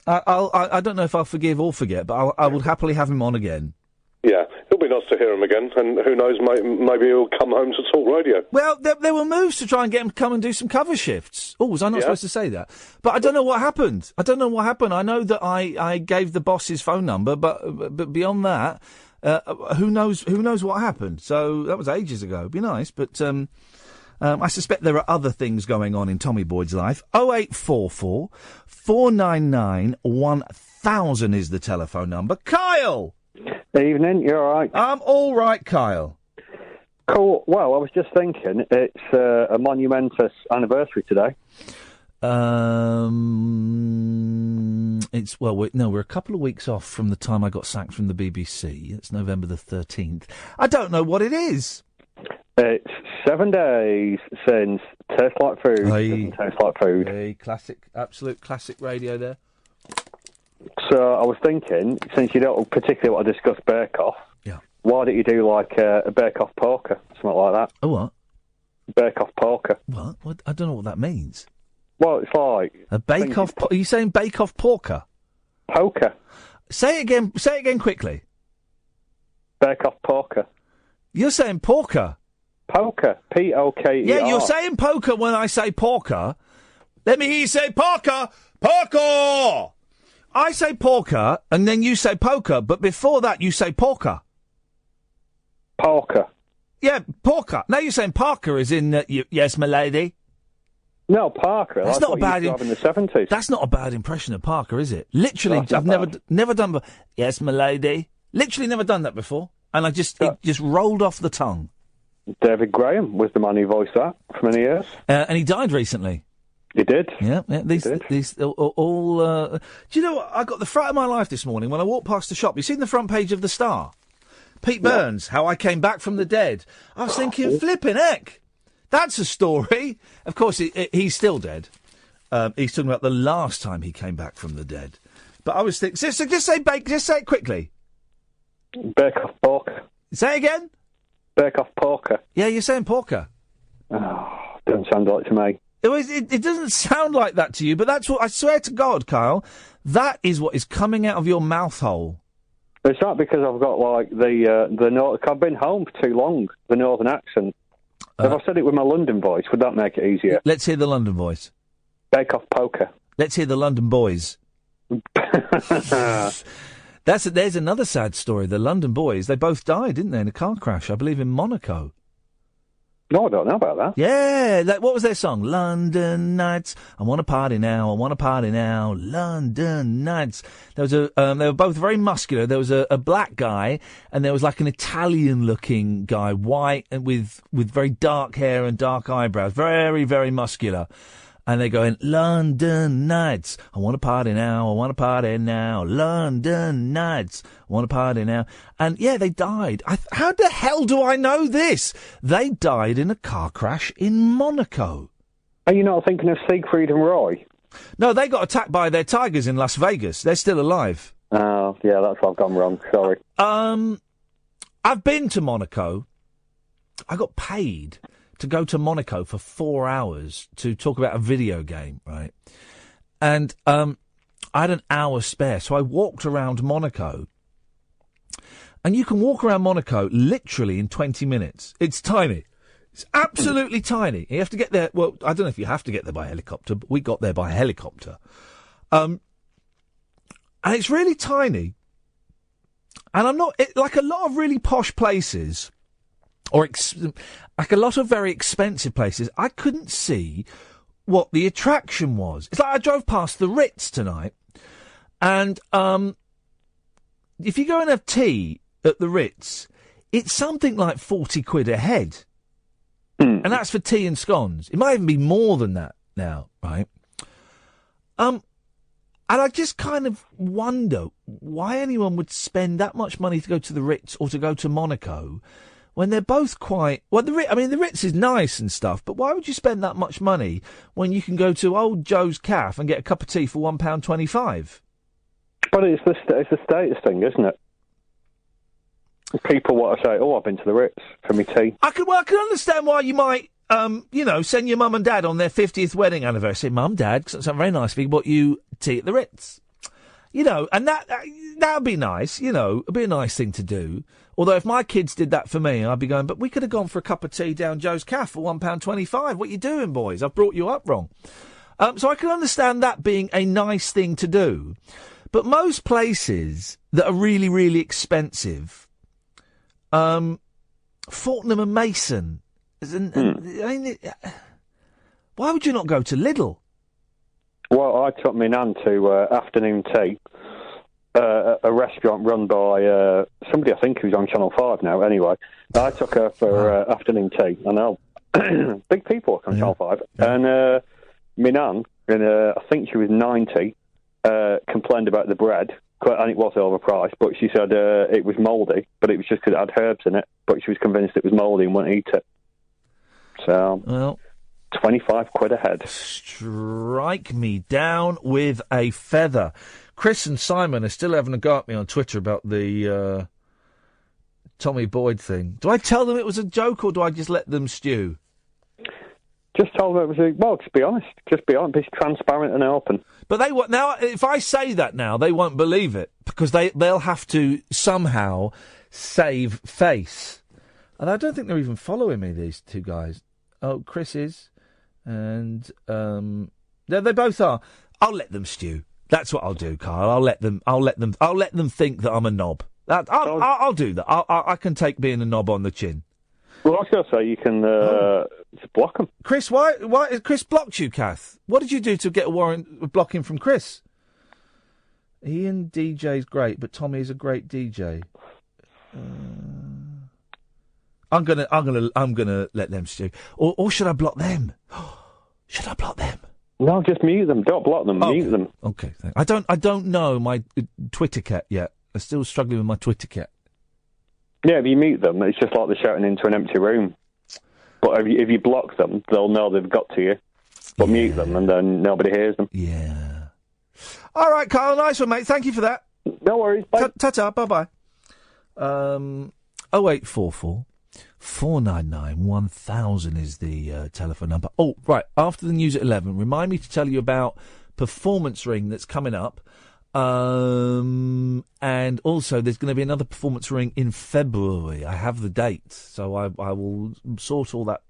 I don't know if I'll forgive or forget, but I would happily have him on again. Yeah, it'll be nice to hear him again, and who knows, maybe he'll come home to talk radio. Well, there were moves to try and get him to come and do some cover shifts. Oh, was I not supposed to say that? But I don't know what happened. I know that I gave the boss his phone number, but beyond that, who knows what happened? So that was ages ago. It'd be nice, but I suspect there are other things going on in Tommy Boyd's life. 0844 499 1000 is the telephone number. Kyle! Evening, you all right? I'm all right, Kyle. Cool. Well, I was just thinking, it's a monumentous anniversary today. We're a couple of weeks off from the time I got sacked from the BBC. It's November the 13th. I don't know what it is. It's 7 days since Tastes Like Food doesn't taste like food. Hey, classic, absolute classic radio there. So I was thinking, since you don't particularly want to discuss Bake Off, why don't you do like a Bake Off poker, something like that? A what? Bake Off poker. What? I don't know what that means. Well, it's like a Bake Off. Are you saying Bake Off porker? Poker. Say it again. Say it again quickly. Bake Off poker. You're saying porker. Poker. Poker. Yeah, you're saying poker when I say porker. Let me hear you say porker. Porker. I say porker, and then you say poker, but before that you say porker. Porker. Yeah, porker. Now you're saying Parker as in, yes, my lady. No, Parker. That's not a bad. In the 70s. That's not a bad impression of Parker, is it? Literally, I've never done. Yes, my lady. Literally, never done that before, and it just rolled off the tongue. David Graham was the man who voiced that for many years, and he died recently. He did. Yeah. These all. Do you know what? I got the fright of my life this morning when I walked past the shop. You seen the front page of the Star? Pete Burns, How I Came Back from the Dead. I was thinking, flipping heck. That's a story. Of course, he's still dead. He's talking about the last time he came back from the dead. But I was thinking... So just say it quickly. Bake-off porker. Say it again? Bake-off porker. Yeah, you're saying porker. Oh, doesn't sound like to me. It doesn't sound like that to you, but that's what... I swear to God, Kyle, that is what is coming out of your mouth hole. It's not because I've got, like, the I've been home for too long, the northern accent. If I said it with my London voice, would that make it easier? Let's hear the London voice. Bake-off poker. Let's hear the London boys. There's another sad story. The London boys, they both died, didn't they, in a car crash, I believe in Monaco. No, I don't know about that. Yeah, what was their song? London Nights. I want to party now. I want to party now. London Nights. There was they were both very muscular. There was a black guy, and there was like an Italian-looking guy, white and with very dark hair and dark eyebrows, very, very muscular. And they're going, London Nights. I want to party now. I want to party now. London Nights. I want to party now. And yeah, they died. How the hell do I know this? They died in a car crash in Monaco. Are you not thinking of Siegfried and Roy? No, they got attacked by their tigers in Las Vegas. They're still alive. Oh, yeah, that's what I've gone wrong. Sorry. I've been to Monaco. I got paid to go to Monaco for 4 hours to talk about a video game, right? And I had an hour spare, so I walked around Monaco. And you can walk around Monaco literally in 20 minutes. It's tiny. It's absolutely tiny. You have to get there... Well, I don't know if you have to get there by helicopter, but we got there by helicopter. And it's really tiny. And I'm not... like a lot of really posh places... or like a lot of very expensive places, I couldn't see what the attraction was. It's like I drove past the Ritz tonight, and if you go and have tea at the Ritz, it's something like 40 quid a head. And that's for tea and scones. It might even be more than that now, right? And I just kind of wonder why anyone would spend that much money to go to the Ritz or to go to Monaco when they're both quite... Well, the Ritz is nice and stuff, but why would you spend that much money when you can go to Old Joe's Caff and get a cup of tea for £1.25? But it's the status thing, isn't it? People want to say, I've been to the Ritz for me tea. I can understand why you might, send your mum and dad on their 50th wedding anniversary. Mum, Dad, because it's very nice of you, bought you tea at the Ritz. And that would be nice, it'd be a nice thing to do. Although if my kids did that for me, I'd be going, but we could have gone for a cup of tea down Joe's Caff for £1.25. What you doing, boys? I've brought you up wrong. So I can understand that being a nice thing to do. But most places that are really, really expensive, Fortnum and Mason, why would you not go to Lidl? Well, I took my nan to afternoon tea. A restaurant run by somebody I think who's on Channel 5 now. Anyway, I took her for afternoon tea. I know. Big people on Channel 5. Yeah. And my nan, I think she was 90, complained about the bread, and it was overpriced, but she said it was mouldy, but it was just because it had herbs in it, but she was convinced it was mouldy and wouldn't eat it. So... Well, 25 quid a head. Strike me down with a feather. Chris and Simon are still having a go at me on Twitter about the Tommy Boyd thing. Do I tell them it was a joke, or do I just let them stew? Just tell them it was just be honest. Just be honest. Be transparent and open. But now, if I say that now, they won't believe it, because they'll have to somehow save face. And I don't think they're even following me, these two guys. Oh, Chris is... And they both are. I'll let them stew. That's what I'll do, Kyle. I'll let them think that I'm a knob. I'll do that. I can take being a knob on the chin. Well, I was going to say you can just block them. Chris, why has Chris blocked you, Kath? What did you do to get a warrant of blocking from Chris? Ian DJ's great, but Tommy is a great DJ. I'm gonna let them stew. Or should I block them? Should I block them? No, just mute them. Don't block them. Mute them. Okay. I don't know my Twitter cat yet. I'm still struggling with my Twitter cat. Yeah, if you mute them, it's just like they're shouting into an empty room. But if you block them, they'll know they've got to you. But mute them, and then nobody hears them. Yeah. All right, Carl. Nice one, mate. Thank you for that. No worries. Bye. Ta-ta. Bye-bye. 0844 499 1000 is the telephone number. Oh, right. After the news at 11, remind me to tell you about Performance Ring that's coming up. And also, there's going to be another Performance Ring in February. I have the date, so I will sort all that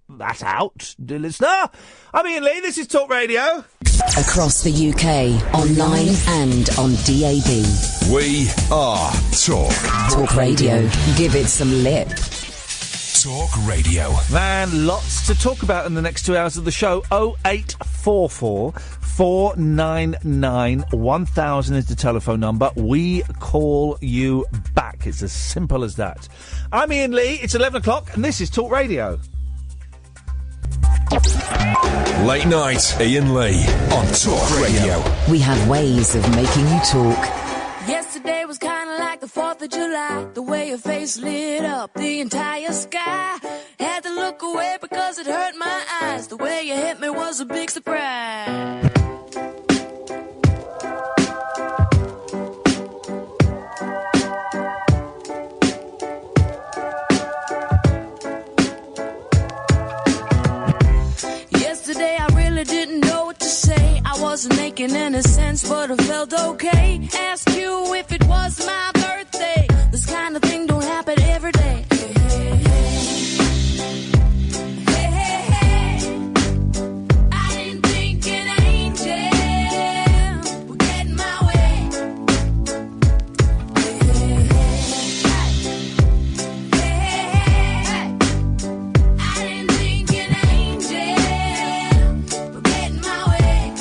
out, dear listener. I'm Iain Lee. This is Talk Radio. Across the UK, online and on DAB. We are Talk. Talk Radio. Give it some lip. Talk Radio. Man, lots to talk about in the next 2 hours of the show. 0844 499 1000 is the telephone number. We call you back. It's as simple as that. I'm Iain Lee. It's 11 o'clock, and this is Talk Radio. Late night, Iain Lee on Talk Radio. We have ways of making you talk. Yesterday was kind of like the 4th of July. The way your face lit up the entire sky. Had to look away because it hurt my eyes. The way you hit me was a big surprise. Yesterday I really didn't know what to say. I wasn't making any sense, but I felt okay. Asked you if it was my birthday. This kind of thing don't happen every day. Hey, hey, hey. Hey, hey, hey. I didn't think an angel would get in my way. Hey, hey, hey. Hey, hey, hey. I didn't think an angel would get in my way.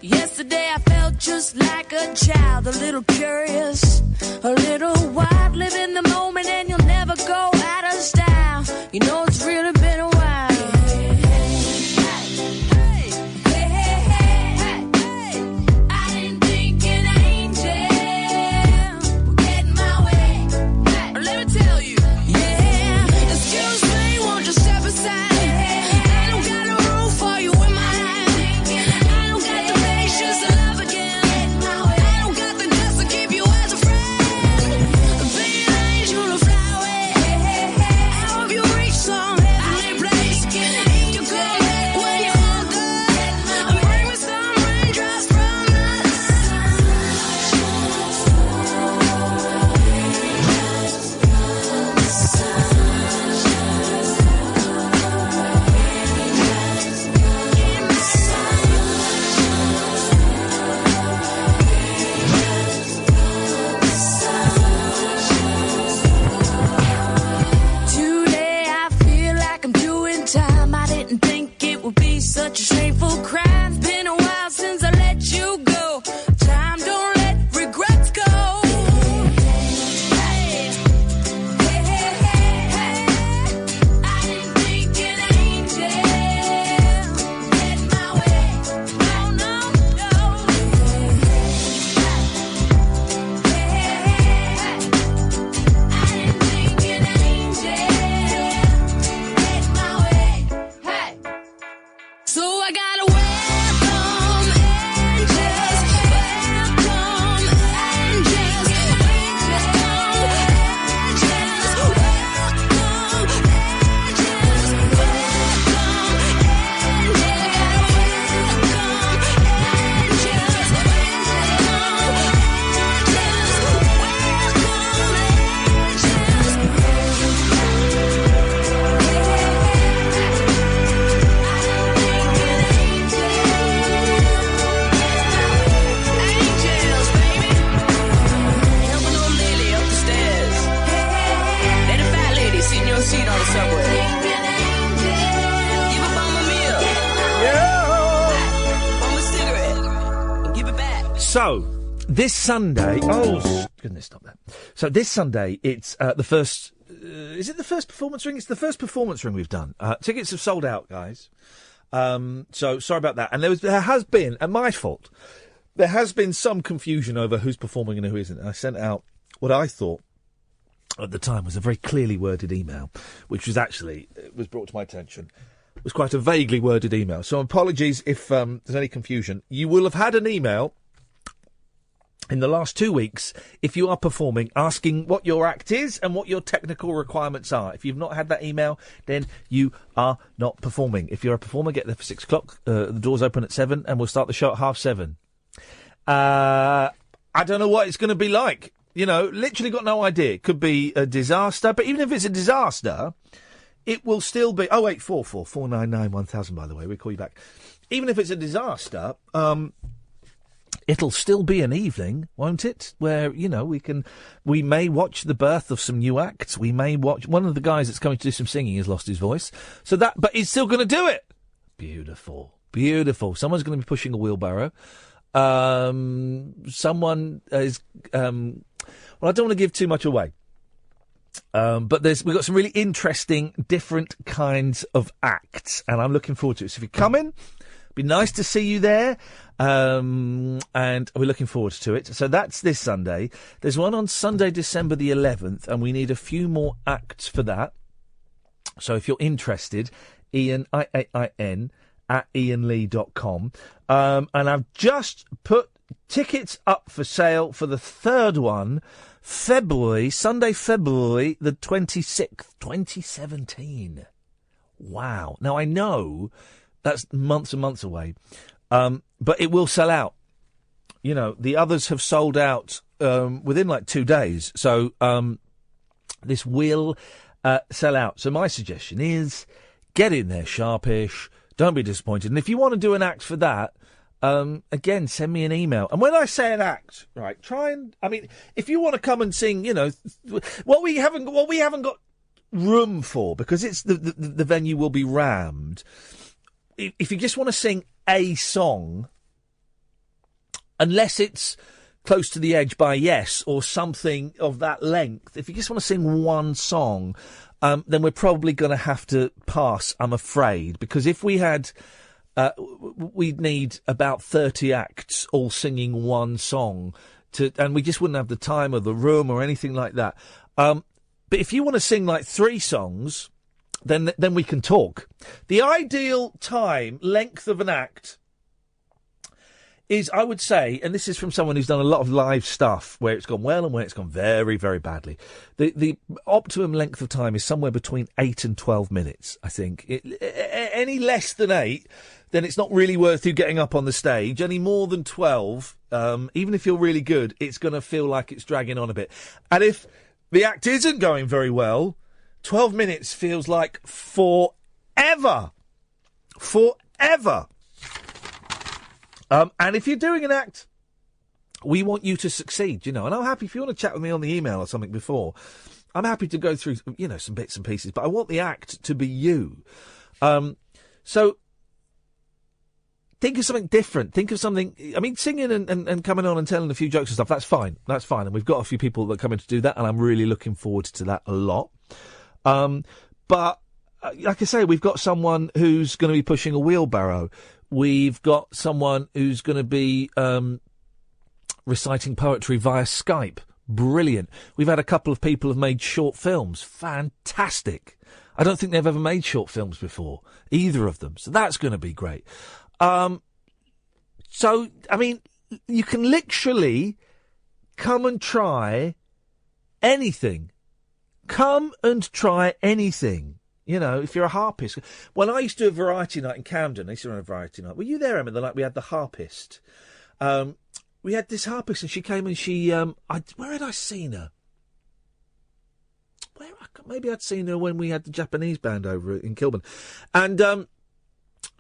Yesterday I felt just like a child, a little curious, a little wild, live in the moment and you'll never go out of style. You know it's really been a while. Hey, hey, hey, hey. I didn't think an angel would get in my way. Let me tell you, yeah. Excuse me, won't you step aside? I don't got no room for you in my life. I don't got the patience to love again. I don't got the guts to keep you as a friend. Be an angel to fly away. I hope you reach some. So, this Sunday... Oh, goodness, stop that. So, this Sunday, it's the first... is it the first performance ring? It's the first performance ring we've done. Tickets have sold out, guys. So, sorry about that. And there has been, and my fault, there has been some confusion over who's performing and who isn't. I sent out what I thought at the time was a very clearly worded email, which was actually, it was brought to my attention, was quite a vaguely worded email. So apologies if there's any confusion. You will have had an email in the last 2 weeks, if you are performing, asking what your act is and what your technical requirements are. If you've not had that email, then you are not performing. If you're a performer, get there for 6 o'clock. The doors open at 7 and we'll start the show at 7:30. I don't know what it's going to be like. You know, literally got no idea. It could be a disaster, but even if it's a disaster, it will still be... 0844 499 1000, by the way. We'll call you back. Even if it's a disaster, it'll still be an evening, won't it? Where, you know, we may watch the birth of some new acts. We may watch... One of the guys that's coming to do some singing has lost his voice. But he's still going to do it. Beautiful. Beautiful. Someone's going to be pushing a wheelbarrow. Someone is... well, I don't want to give too much away. But we've got some really interesting, different kinds of acts, and I'm looking forward to it. So if you come in, it'd be nice to see you there, and we're looking forward to it. So that's this Sunday. There's one on Sunday, December the 11th, and we need a few more acts for that. So if you're interested, Iain, I-A-I-N, at iainlee.com. And I've just put tickets up for sale for the third one, Sunday, February the 26th, 2017. Wow. Now, I know that's months and months away, but it will sell out. You know, the others have sold out within like 2 days. So this will sell out. So my suggestion is get in there sharpish. Don't be disappointed. And if you want to do an act for that, again, send me an email. And when I say an act, right, if you want to come and sing, you know, what we haven't got room for, because it's the venue will be rammed. If you just want to sing a song, unless it's Close to the Edge by Yes or something of that length, if you just want to sing one song, then we're probably going to have to pass, I'm afraid, because if we had... we'd need about 30 acts all singing one song, and we just wouldn't have the time or the room or anything like that. But if you want to sing like 3 songs, then we can talk. The ideal length of an act is, I would say, and this is from someone who's done a lot of live stuff where it's gone well and where it's gone very, very badly. The optimum length of time is somewhere between 8 and 12 minutes, I think. Any less than 8, then it's not really worth you getting up on the stage. Any more than 12, even if you're really good, it's going to feel like it's dragging on a bit. And if the act isn't going very well, 12 minutes feels like forever. Forever. And if you're doing an act, we want you to succeed, you know. And I'm happy if you want to chat with me on the email or something before. I'm happy to go through, you know, some bits and pieces, but I want the act to be you. So think of something different. Think of something, I mean, singing and coming on and telling a few jokes and stuff, that's fine. That's fine. And we've got a few people that come in to do that, and I'm really looking forward to that a lot. But like I say, we've got someone who's going to be pushing a wheelbarrow. We've got someone who's going to be reciting poetry via Skype. Brilliant. We've had a couple of people who've made short films. Fantastic. I don't think they've ever made short films before, either of them. So that's going to be great. So, I mean, you can literally come and try anything. Come and try anything. You know, if you're a harpist. When I used to do a variety night in Camden, I used to run a variety night. Were you there, Emma? The night we had the harpist. We had this harpist, and she came and she... where had I seen her? Maybe I'd seen her when we had the Japanese band over in Kilburn. And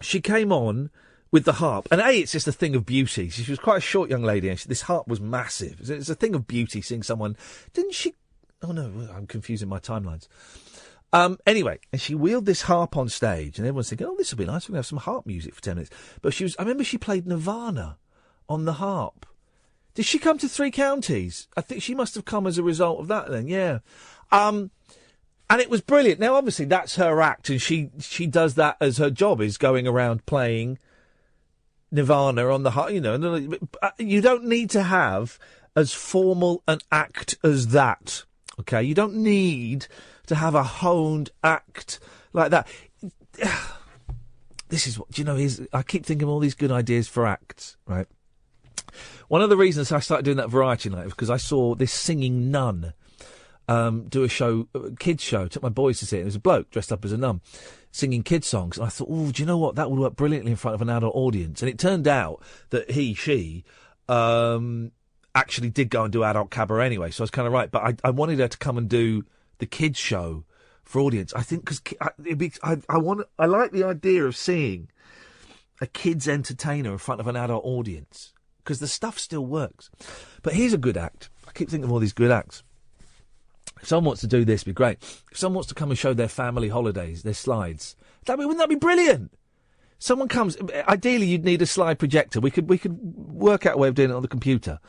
she came on with the harp. And it's just a thing of beauty. She was quite a short young lady, and this harp was massive. It's a thing of beauty seeing someone... Didn't she... Oh, no, I'm confusing my timelines. Anyway, and she wheeled this harp on stage, and everyone's thinking, oh, this will be nice. We're going to have some harp music for 10 minutes. But I remember she played Nirvana on the harp. Did she come to 3 Counties? I think she must have come as a result of that then, yeah. And it was brilliant. Now, obviously, that's her act, and she does that as her job, is going around playing Nirvana on the... You know, you don't need to have as formal an act as that, OK? You don't need to have a honed act like that. This is what... Do you know, I keep thinking of all these good ideas for acts, right? One of the reasons I started doing that variety night was because I saw this singing nun do a show, a kids show. Took my boys to see it. It was a bloke dressed up as a nun singing kids songs. And I thought, oh, do you know what? That would work brilliantly in front of an adult audience. And it turned out that she actually did go and do adult cabaret anyway. So I was kind of right. But I wanted her to come and do the kids show for audience. I think because I like the idea of seeing a kids entertainer in front of an adult audience, because the stuff still works. But here's a good act. I keep thinking of all these good acts. If someone wants to do this, it'd be great. If someone wants to come and show their family holidays, their slides, wouldn't that be brilliant? Someone comes, ideally you'd need a slide projector. We could work out a way of doing it on the computer.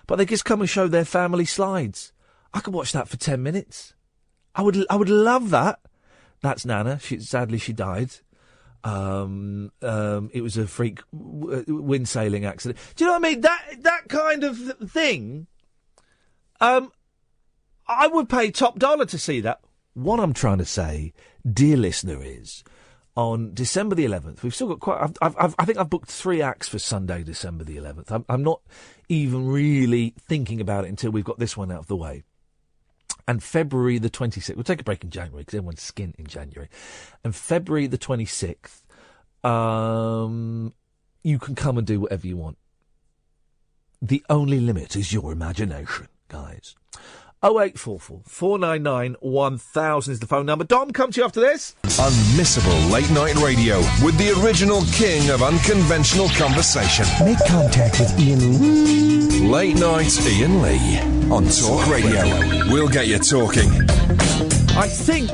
But they just come and show their family slides. I could watch that for 10 minutes. I would love that. That's Nana. Sadly, she died. It was a freak wind sailing accident. Do you know what I mean? That kind of thing. I would pay top dollar to see that. What I'm trying to say, dear listener, is on December the 11th, we've still got I think I've booked 3 acts for Sunday, December the 11th. I'm not even really thinking about it until we've got this one out of the way. And February the 26th, we'll take a break in January because everyone's skint in January. And February the 26th, you can come and do whatever you want. The only limit is your imagination, guys. 0844 499 1000 is the phone number. Dom, come to you after this. Unmissable late night radio with the original king of unconventional conversation. Make contact with Iain. Late night Iain Lee on Talk Radio. We'll get you talking. I think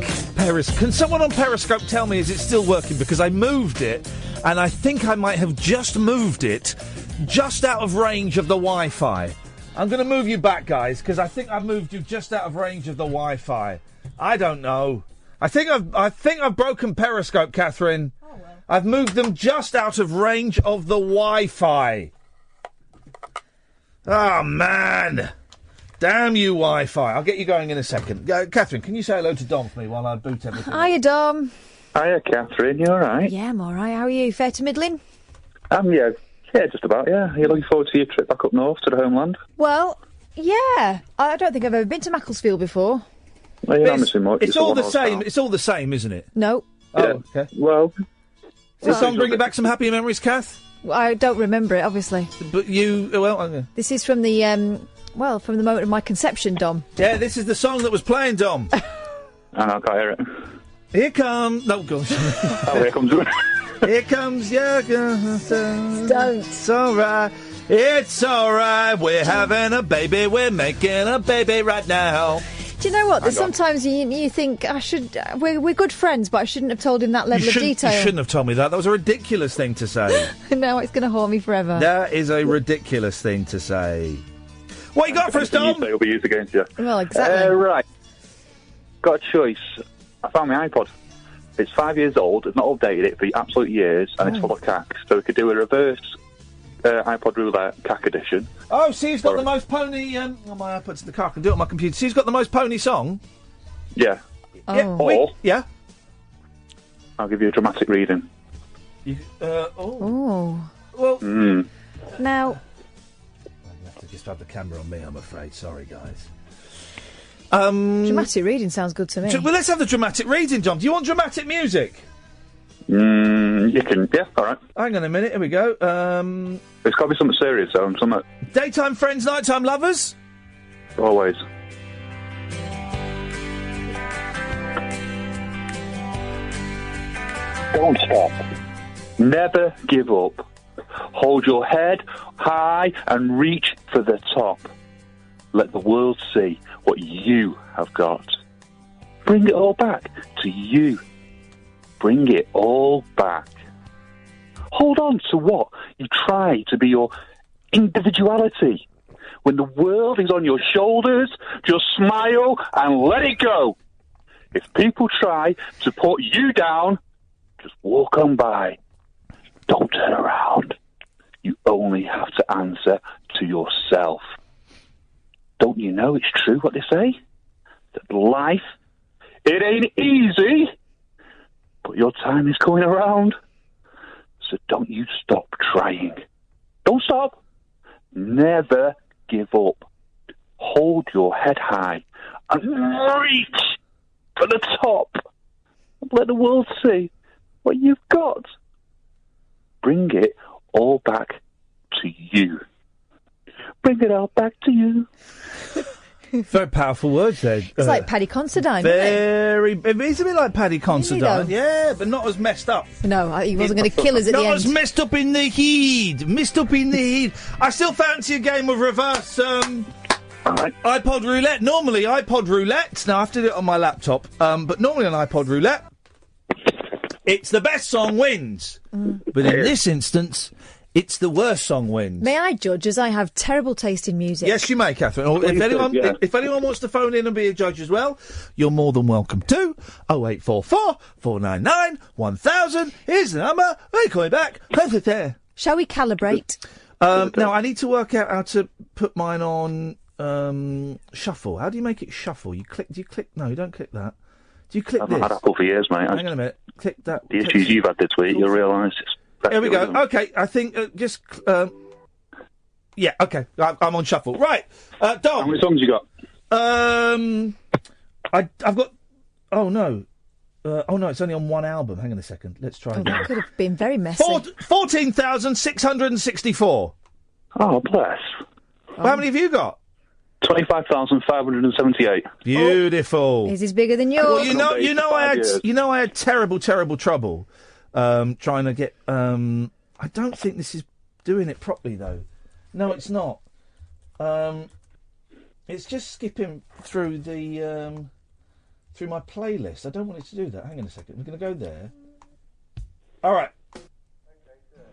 can someone on Periscope tell me, is it still working? Because I moved it, and I think I might have just moved it just out of range of the Wi-Fi. I'm going to move you back, guys, because I think I've moved you just out of range of the Wi-Fi. I don't know. I think I've broken Periscope, Catherine. Oh, well. I've moved them just out of range of the Wi-Fi. Oh, man. Damn you, Wi-Fi. I'll get you going in a second. Catherine, can you say hello to Dom for me while I boot everything? Hiya, Dom. Hiya, Catherine. You all right? Yeah, I'm all right. How are you? Fair to middling? Yeah, just about, yeah. Are you looking forward to your trip back up north to the homeland? Well, yeah. I don't think I've ever been to Macclesfield before. Well, you're not missing much. It's all the same. It's all the same, isn't it? No. Oh, okay. Well... Does this song bring you back some happy memories, Kath? I don't remember it, obviously. But you... Well... This is from the, from the moment of my conception, Dom. Yeah, this is the song that was playing, Dom. I can't hear it. Here comes... No, gosh. Here comes... Here comes your... Don't. It's alright. It's alright. We're having a baby. We're making a baby right now. Do you know what? There's sometimes you think I should. We're good friends, but I shouldn't have told him that level of detail. You shouldn't have told me that. That was a ridiculous thing to say. No, it's going to haunt me forever. That is a ridiculous thing to say. What you got for us, Dom? It'll be used against you. Well, exactly. Right. Got a choice. I found my iPod. It's 5 years old. It's not updated it for absolute years, and it's full of cack. So we could do a reverse iPod roulette cack edition. Oh, see, who's got the most pony... my iPod's in the car. I can do it on my computer. See who's got the most pony song? Yeah. Oh. Yeah. I'll give you a dramatic reading. Oh. Well... Now... I have to just have the camera on me, I'm afraid. Sorry, guys. Dramatic reading sounds good to me. Well, let's have the dramatic reading, John. Do you want dramatic music? You can, yeah, all right. Hang on a minute, here we go. It's got to be something serious, though. Something... Daytime friends, nighttime lovers? Always. Don't stop. Never give up. Hold your head high and reach for the top. Let the world see what you have got. Bring it all back to you. Bring it all back. Hold on to what you try to be your individuality. When the world is on your shoulders, just smile and let it go. If people try to put you down, just walk on by. Don't turn around. You only have to answer to yourself. Don't you know it's true what they say? That life, it ain't easy, but your time is coming around. So don't you stop trying. Don't stop. Never give up. Hold your head high and reach for the top. Let the world see what you've got. Bring it all back to you. Bring it all back to you. Very powerful words there. It's like Paddy Considine, Very. It is a bit like Paddy Considine. though? Yeah, but not as messed up. No, he wasn't going to kill us at the Not end. as messed up in the heat. Messed up in the heat. I still fancy a game of reverse iPod roulette. Normally iPod roulette. Now I have to do it on my laptop. But normally on iPod roulette, it's the best song wins. But in this instance, it's the worst song wins. May I judge, as I have terrible taste in music? Yes, you may, Catherine. Or if anyone wants to phone in and be a judge as well, you're more than welcome to 0844 499 1000. Here's the number. We're calling back. Shall we calibrate? Now, I need to work out how to put mine on shuffle. How do you make it shuffle? Do you click? No, you don't click that. Do you click I've this? had Apple for years, mate. Hang on a minute. Click that. The issues you've had this week, you'll realise it's better. Here we go. Okay, I think yeah, okay. I'm on shuffle. Right, Dom. How many songs you got? I've got. Oh no. It's only on one album. Hang on a second. Let's try again. That could have been very messy. 14,664. Oh, bless. How many have you got? 25,578. Beautiful. His is bigger than yours. Well, I had terrible trouble trying to get. I don't think this is doing it properly though. No, it's not. It's just skipping through the through my playlist. I don't want it to do that. Hang on a second. We're going to go there. All right.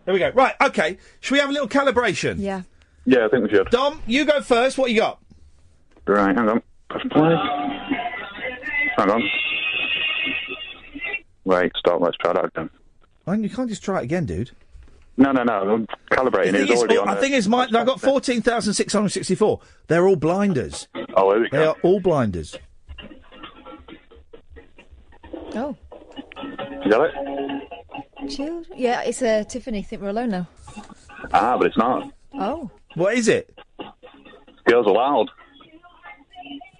There we go. Right. Okay. Should we have a little calibration? Yeah. Yeah, I think we should. Dom, you go first. What you got? Right, hang on. Press play. Hang on. Wait, stop. Let's try that again. You can't just try it again, dude. No. I'm calibrating. It's already on. I think it's mine. I've got 14,664. They're all blinders. Oh, here we go. They are all blinders. Oh. You got it? Chill. Yeah, it's Tiffany. Think we're alone now. But it's not. Oh. What is it? Girls Aloud.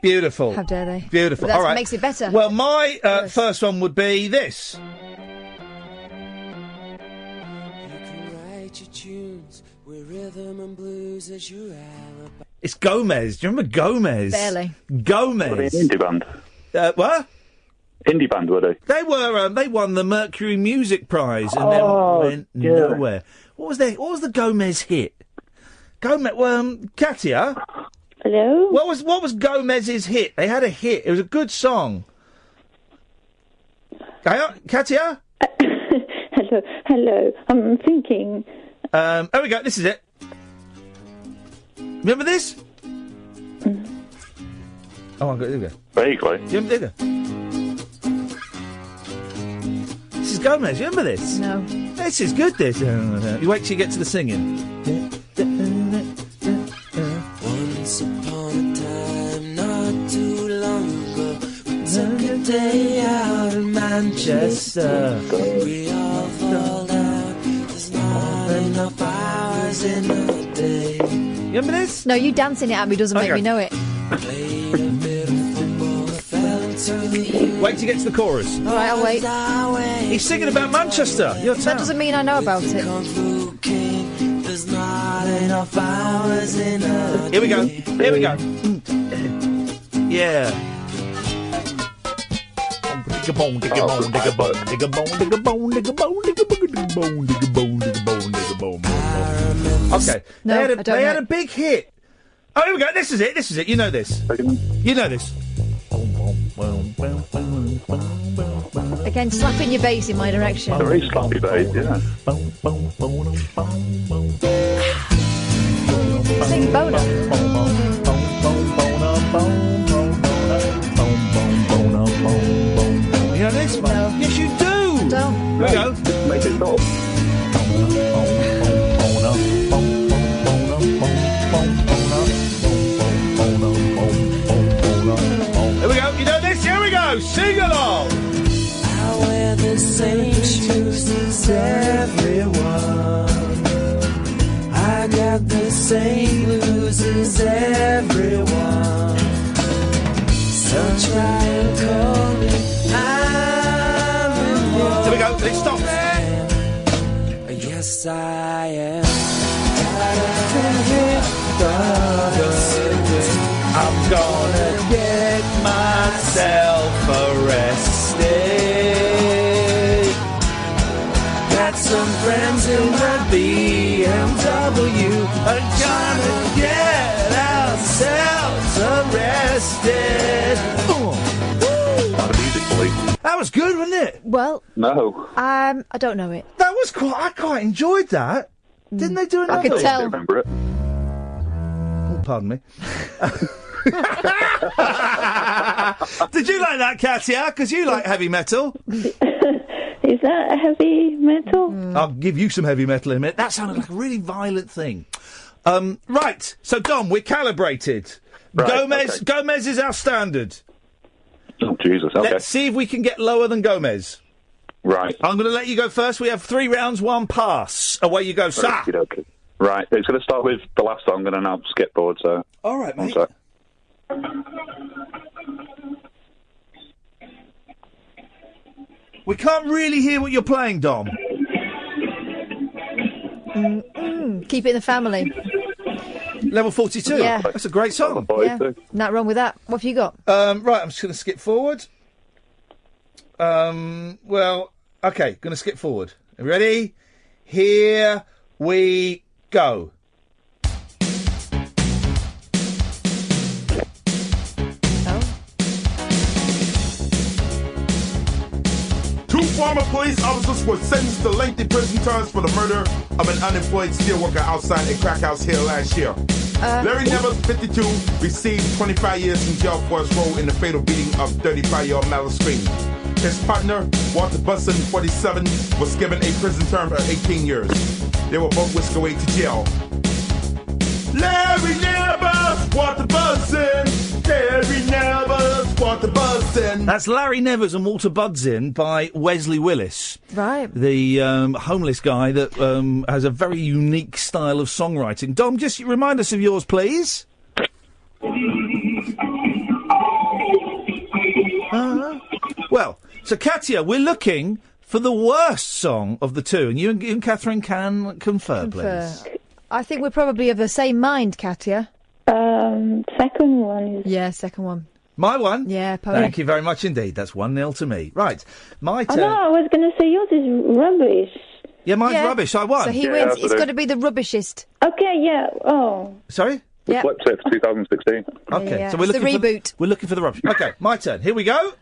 Beautiful. How dare they? Beautiful. But that's all right. what makes it better. Well, my first one would be this. It's Gomez. Do you remember Gomez? Barely. Gomez. Were they an indie band? What? Indie band, were they? They were. They won the Mercury Music Prize and then went nowhere. What was the Gomez hit? Katia. Hello. What was Gomez's hit? They had a hit. It was a good song. Katia. Hello. I'm thinking. There we go. This is it. Remember this? Oh, there we go. Vaguely. There we go. This is Gomez. You remember this? No. This is good. This. You wait till you get to the singing. Once upon a time, not too long ago, we took a day out in Manchester. We all fall out. There's not enough hours in a day. You remember this? No, you dancing it at me doesn't make me know it. Played a bit of football, fell into the Wait till you get to the chorus. All right, I'll wait. He's singing about Manchester. Your town. That doesn't mean I know about it. There's not enough hours in a Here we go. Here we go. Yeah. Dig a bone, dig a bone, dig a bone, dig a bone, dig a bone, dig a bone, dig a bone, dig a bone, dig a bone, dig a bone, dig a bone. Okay. No, they had a big hit. Oh, here we go. This is it. This is it. You know this. You know this. Again, slapping your bass in my direction. Very sloppy bass, yeah. Sing boner. You know this? No. Yes, you do. Don't. Here we go. Make it stop. Here we go. You know this? Here we go. Sing along. I wear the same shoes as everyone. I got the same blues as everyone. So try and call me. I'm in love. Here we go. It stops. Yes, I am. I'm gonna get myself arrested. Got some friends in my BMW. Are gonna get ourselves arrested. That was good, wasn't it? Well, No. I don't know it. That was quite. I quite enjoyed that. Didn't they do another? I could tell. Remember it. Oh, pardon me. Did you like that, Katia? Because you like heavy metal. Is that heavy metal? I'll give you some heavy metal in a minute. That sounded like a really violent thing. Right. So, Dom, we're calibrated. Right, Gomez. okay. Gomez is our standard. Oh, Jesus, okay. Let's see if we can get lower than Gomez. Right. I'm going to let you go first. We have 3 rounds, 1 pass. Away you go, sir. Okey-dokey. Right, it's going to start with the last song and then I'll skip forward, so... All right, mate. So. We can't really hear what you're playing, Dom. Keep it in the family. Level 42. Yeah. That's a great song. Yeah, not wrong with that. What have you got? Right, I'm just going to skip forward. Well, okay, going to skip forward. Ready? Here we go. Two former police officers were sentenced to lengthy prison terms for the murder of an unemployed steelworker outside a crack house here last year. Larry Neville, 52, received 25 years in jail for his role in the fatal beating of 35-year-old Mallory Green. His partner, Walter Busson, 47, was given a prison term of 18 years. They were both whisked away to jail. Larry Neville, Walter Busson. Larry Neville, Walter Busson. That's Larry Nevers and Walter Budzin by Wesley Willis. Right. The homeless guy that has a very unique style of songwriting. Dom, just remind us of yours, please. Well, so Katia, we're looking for the worst song of the two, and you and Catherine can confer, please. I think we're probably of the same mind, Katia. Second one is... Yeah, second one. My one? Yeah, Poet. Thank you very much indeed. That's 1-0 to me. Right, my Oh, turn. no, I was going to say yours is rubbish. Yeah, mine's rubbish. I won. So he wins. It's got to be the rubbishest. Okay, yeah. Oh. Sorry? We Yeah. flipped it for 2016. Okay, Yeah, so we're it's the looking reboot. we're looking for the rubbish. Okay, my turn. Here we go.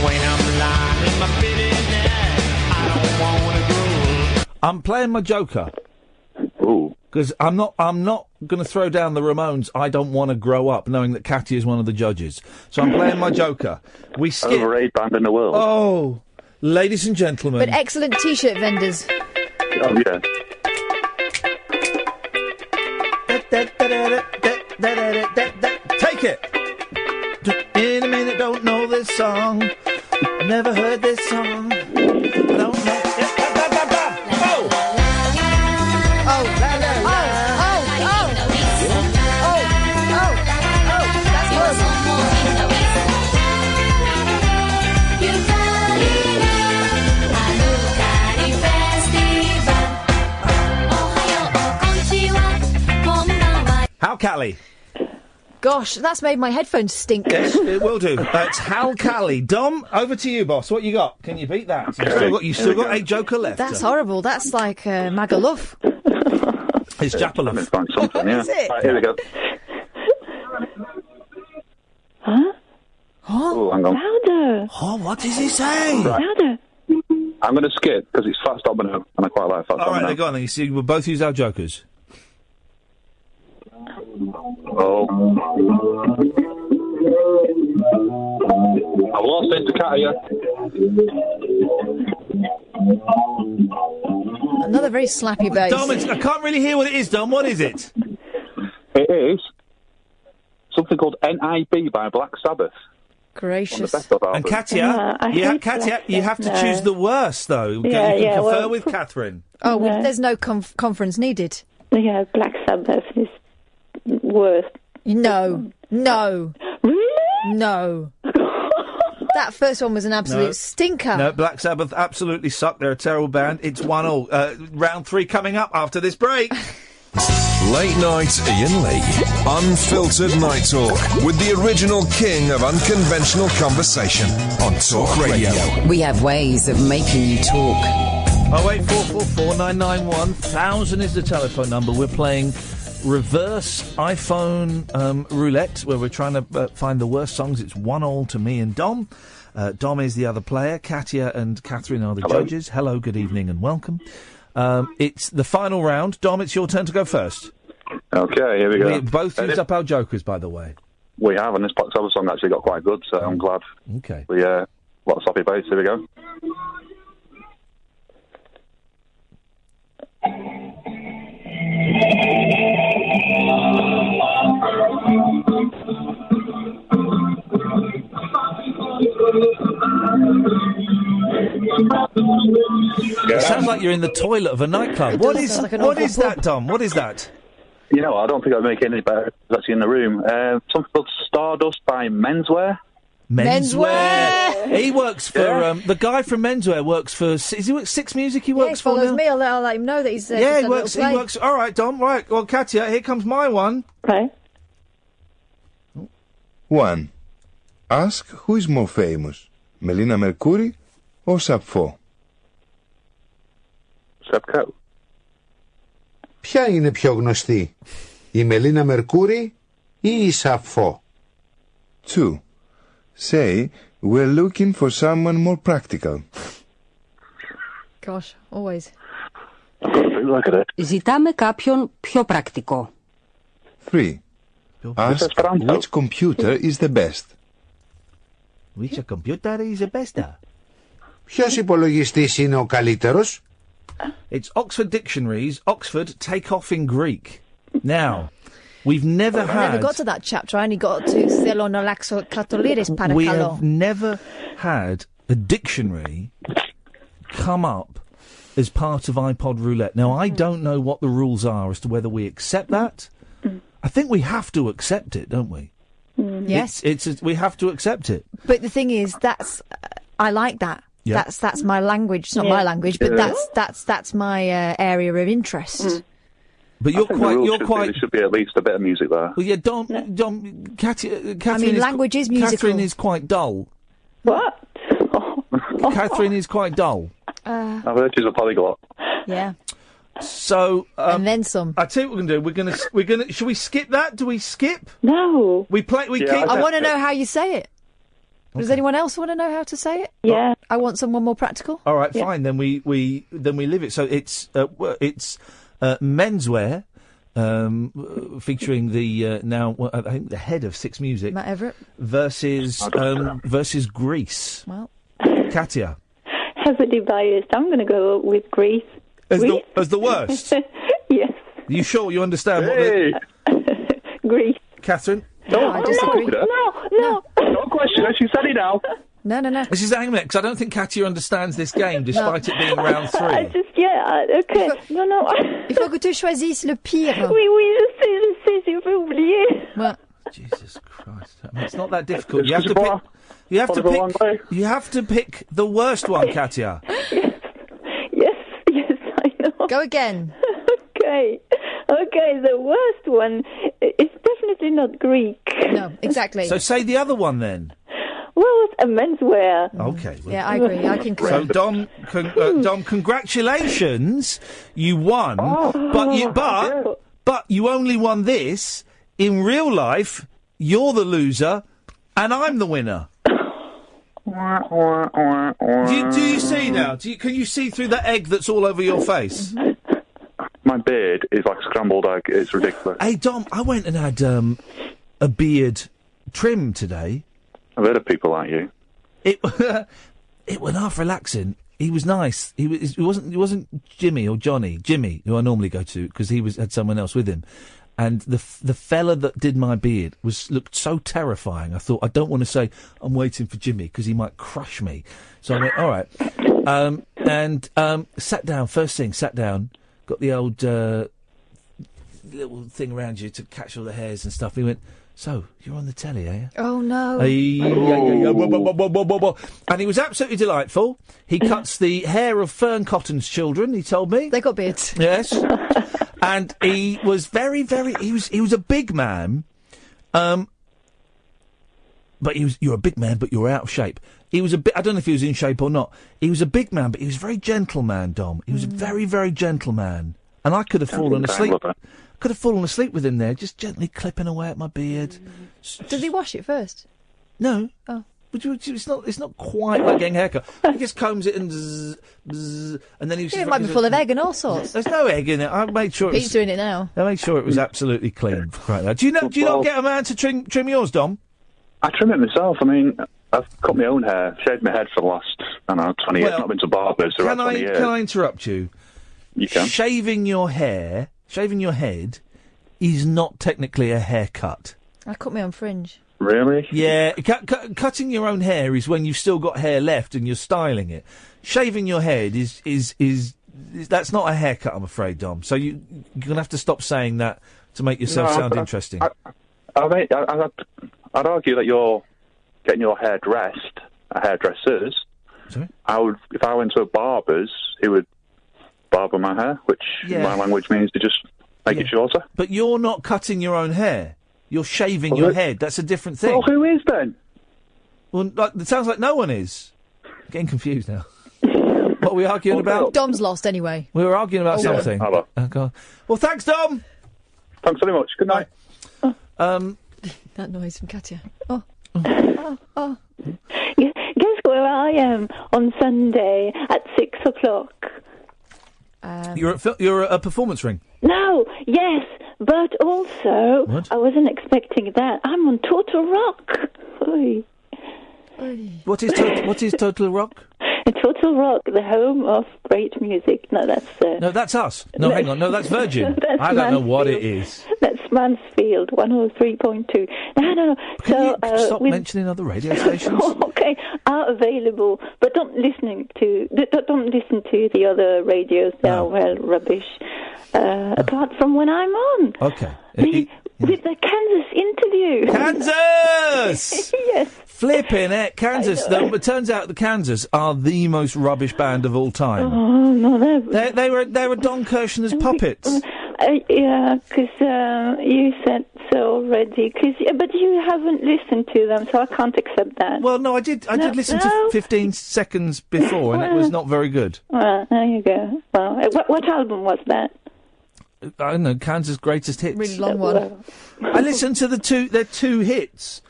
When I'm lying in my bed at night, I don't wanna grow. I'm playing my Joker. Ooh. Because I'm not going to throw down the Ramones. I don't want to grow up, knowing that Katia is one of the judges. So I'm playing my Joker. We skip. Overrated band in the world. Oh, ladies and gentlemen. But excellent T-shirt vendors. Oh, yeah. Take it. In a minute, don't know this song. I've never heard this song. I don't know. How Cali? Gosh, that's made my headphones stink. Yes, it will do. It's Hal Cali. Dom, over to you, boss. What you got? Can you beat that? You've still got a Joker left. That's horrible. That's like Magaluf. It's Japaluf. Find something, yeah. Is it? Right, here we go. Huh? Oh, Oh, hang on. Louder. Oh, what is he saying? Louder. I'm going to skip because it's Fats Domino, and I quite like Fats Domino. All right, then go on then. You see, we'll both use our jokers. Oh. I've lost it to Katia. Another very slappy bass. Dom, I can't really hear what it is, Dom. What is it? It is something called N.I.B. by Black Sabbath. Gracious. And Katia, you have to choose the worst, though. You can confer with Catherine. Oh, well, there's no conference needed. Yeah, Black Sabbath is worse. No. Really? No. That first one was an absolute stinker. No, Black Sabbath absolutely suck. They're a terrible band. It's 1-1. Round 3 coming up after this break. Late night Iain Lee. Unfiltered night talk with the original king of unconventional conversation on Talk Radio. We have ways of making you talk. 08444 991 1000 is the telephone number. We're playing reverse iPhone roulette, where we're trying to find the worst songs. It's 1-1 to me and Dom. Dom is the other player. Katia and Catherine are the judges. Hello, good evening and welcome. It's the final round. Dom, it's your turn to go first. Okay, here we go. We both used up our jokers, by the way. We have, and this Black Sabbath song actually got quite good, so I'm glad. Okay. We, lot of sloppy bass, here we go. It sounds like you're in the toilet of a nightclub. What is that, Dom? What is that? You know, I don't think I'd make it any better. It's actually in the room. Something called Stardust by Menswear. Menswear. He works for the guy from Menswear works for. Is he Six Music? He works for follows now? me. I'll let him know that he's. Yeah, he works. He works. All right, Dom. Right. Well, Katia, here comes my one. Right. 1. Ask who is more famous, Melina Mercouri or Sappho. Sappho. Ποια είναι πιο γνωστή, η Μελίνα Μερκούρη ή η Σαπφό? 2. Say, we're looking for someone more practical. Gosh, always. Ζητάμε κάποιον πιο πρακτικό. 3. Ask which computer is the best. Which computer is the best? Ποιος υπολογιστής είναι ο καλύτερος? It's Oxford Dictionaries. Oxford, take off in Greek. Now, we've never I had... never got to that chapter. I only got to Thelonolaxo Katoliris Parakalo. We have never had a dictionary come up as part of iPod Roulette. Now, I don't know what the rules are as to whether we accept that. I think we have to accept it, don't we? Yes. We have to accept it. But the thing is, I like that. Yeah. That's my language. It's not my language, but that's my area of interest. But you're quite. There should be at least a bit of music there. Well, yeah, Catherine. I mean, language is musical. Catherine is quite dull. What? Catherine is quite dull. I've heard she's a polyglot. Yeah. So and then some. I tell you what we're gonna do. We're gonna. Should we skip that? Do we skip? No. We play. We keep. I want to know how you say it. Does anyone else want to know how to say it? Yeah. I want someone more practical. All right, fine. Then we leave it. So it's Menswear, featuring the I think the head of Six Music, Matt Everett, versus Greece. Well, Katia. Heavily biased. I'm going to go with Greece. As the worst. Yes. You sure you understand Greece. Catherine? No, I disagree. No. No question. She said it now. No. This is hang a minute, because I don't think Katia understands this game, despite it being round 3. Okay. Non. Il faut que tu choisisses le pire. Oui, je sais, j'ai oublié. Well, Jesus Christ. I mean, it's not that difficult. You have to pick the worst one, Katia. Yes, I know. Go again. Okay, the worst one is definitely not Greek. No, exactly. So say the other one then. Well, it's a menswear. Okay. Well, yeah, I agree. I concur. So Dom, congratulations, you won. But you only won this. In real life, you're the loser, and I'm the winner. Do you see now? Can you see through that egg that's all over your face? My beard is like scrambled egg. It's ridiculous. Hey, Dom, I went and had a beard trim today. I've heard of people like you. It was half relaxing. He was nice. He wasn't Jimmy or Johnny. Jimmy, who I normally go to, because he had someone else with him. And the fella that did my beard looked so terrifying. I thought, I don't want to say I'm waiting for Jimmy because he might crush me. So I went, all right, and sat down. First thing, sat down. Got the old little thing around you to catch all the hairs and stuff. He went, so you're on the telly, are you? Oh no! And he was absolutely delightful. He cuts the hair of Fern Cotton's children. He told me they got beards. Yes. And he was very, very. He was a big man, but you're a big man, but you're out of shape. He was a bit. I don't know if he was in shape or not. He was a big man, but he was a very gentle man, Dom. He was a very, very gentle man, and I could have fallen asleep. Could have fallen asleep with him there, just gently clipping away at my beard. Did he wash it first? No. Oh. It's not quite like getting a haircut. He just combs it and zzz, and then he was. Yeah, it might be full of egg and all sorts. There's no egg in it. I made sure. Pete's doing it now. I made sure it was absolutely clean. Right now. Do you not get a man to trim yours, Dom? I trim it myself. I mean, I've cut my own hair, shaved my head for the last 20 years. Not been to barbers for about 20 years. Can I interrupt you? You can. Shaving your head is not technically a haircut. I cut my own fringe. Really? Yeah, cutting your own hair is when you've still got hair left and you're styling it. Shaving your head is that's not a haircut, I'm afraid, Dom. So you're gonna have to stop saying that to make yourself sound interesting. I'd argue that you're getting your hair dressed at hairdressers. Sorry? If I went to a barber's, he would barber my hair, which in my language means to just make it shorter. But you're not cutting your own hair. You're shaving your head. That's a different thing. Well, who is then? Well, it sounds like no one is. I'm getting confused now. What are we arguing about? Dom's lost anyway. We were arguing about something. Hello. Oh, God. Well, thanks, Dom. Thanks very much. Good night. That noise from Katya. Guess where I am on Sunday at 6 o'clock? You're at a performance ring. No, yes, but also I wasn't expecting that. I'm on Total Rock. Oy. What is Total Rock? Total Rock, the home of great music. No, that's no, that's us. No, hang on. No, that's Virgin. I don't know what it is. That's Mansfield 103.2. No. Can you stop mentioning other radio stations? Okay, are available, but don't listen to the other radios. They're well rubbish. Apart from when I'm on. Okay. With the Kansas interview. Kansas! Yes. Flipping it, Kansas. It turns out the Kansas are the most rubbish band of all time. Oh no, they were Don Kirshner's puppets. Yeah, because you said so already. But you haven't listened to them, so I can't accept that. Well, no, I did. I did listen to 15 seconds before, and it was not very good. Well, there you go. Well, what album was that? I don't know, Kansas' greatest hits. Really long one. I listened to their two hits,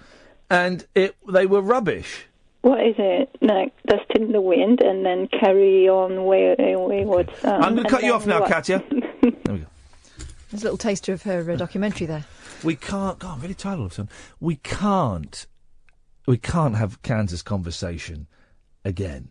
and they were rubbish. What is it? Like Dust in the Wind, and then Carry On Wayward Son. I'm going to cut you off now, Katya. There we go. There's a little taster of her documentary there. We can't. God, I'm really tired of something. We can't have Kansas conversation again.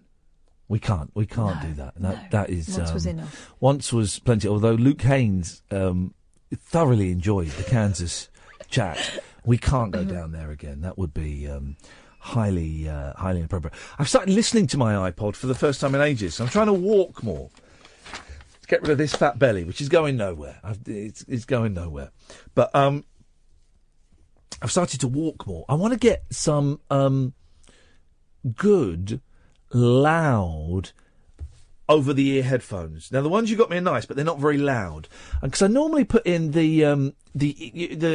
We can't do that. That is once was enough. Once was plenty. Although Luke Haynes thoroughly enjoyed the Kansas chat, we can't go down there again. That would be highly inappropriate. I've started listening to my iPod for the first time in ages. I'm trying to walk more to get rid of this fat belly, which is going nowhere. It's going nowhere. But I've started to walk more. I want to get some good, loud, over-the-ear headphones. Now, the ones you got me are nice, but they're not very loud. Because I normally put in the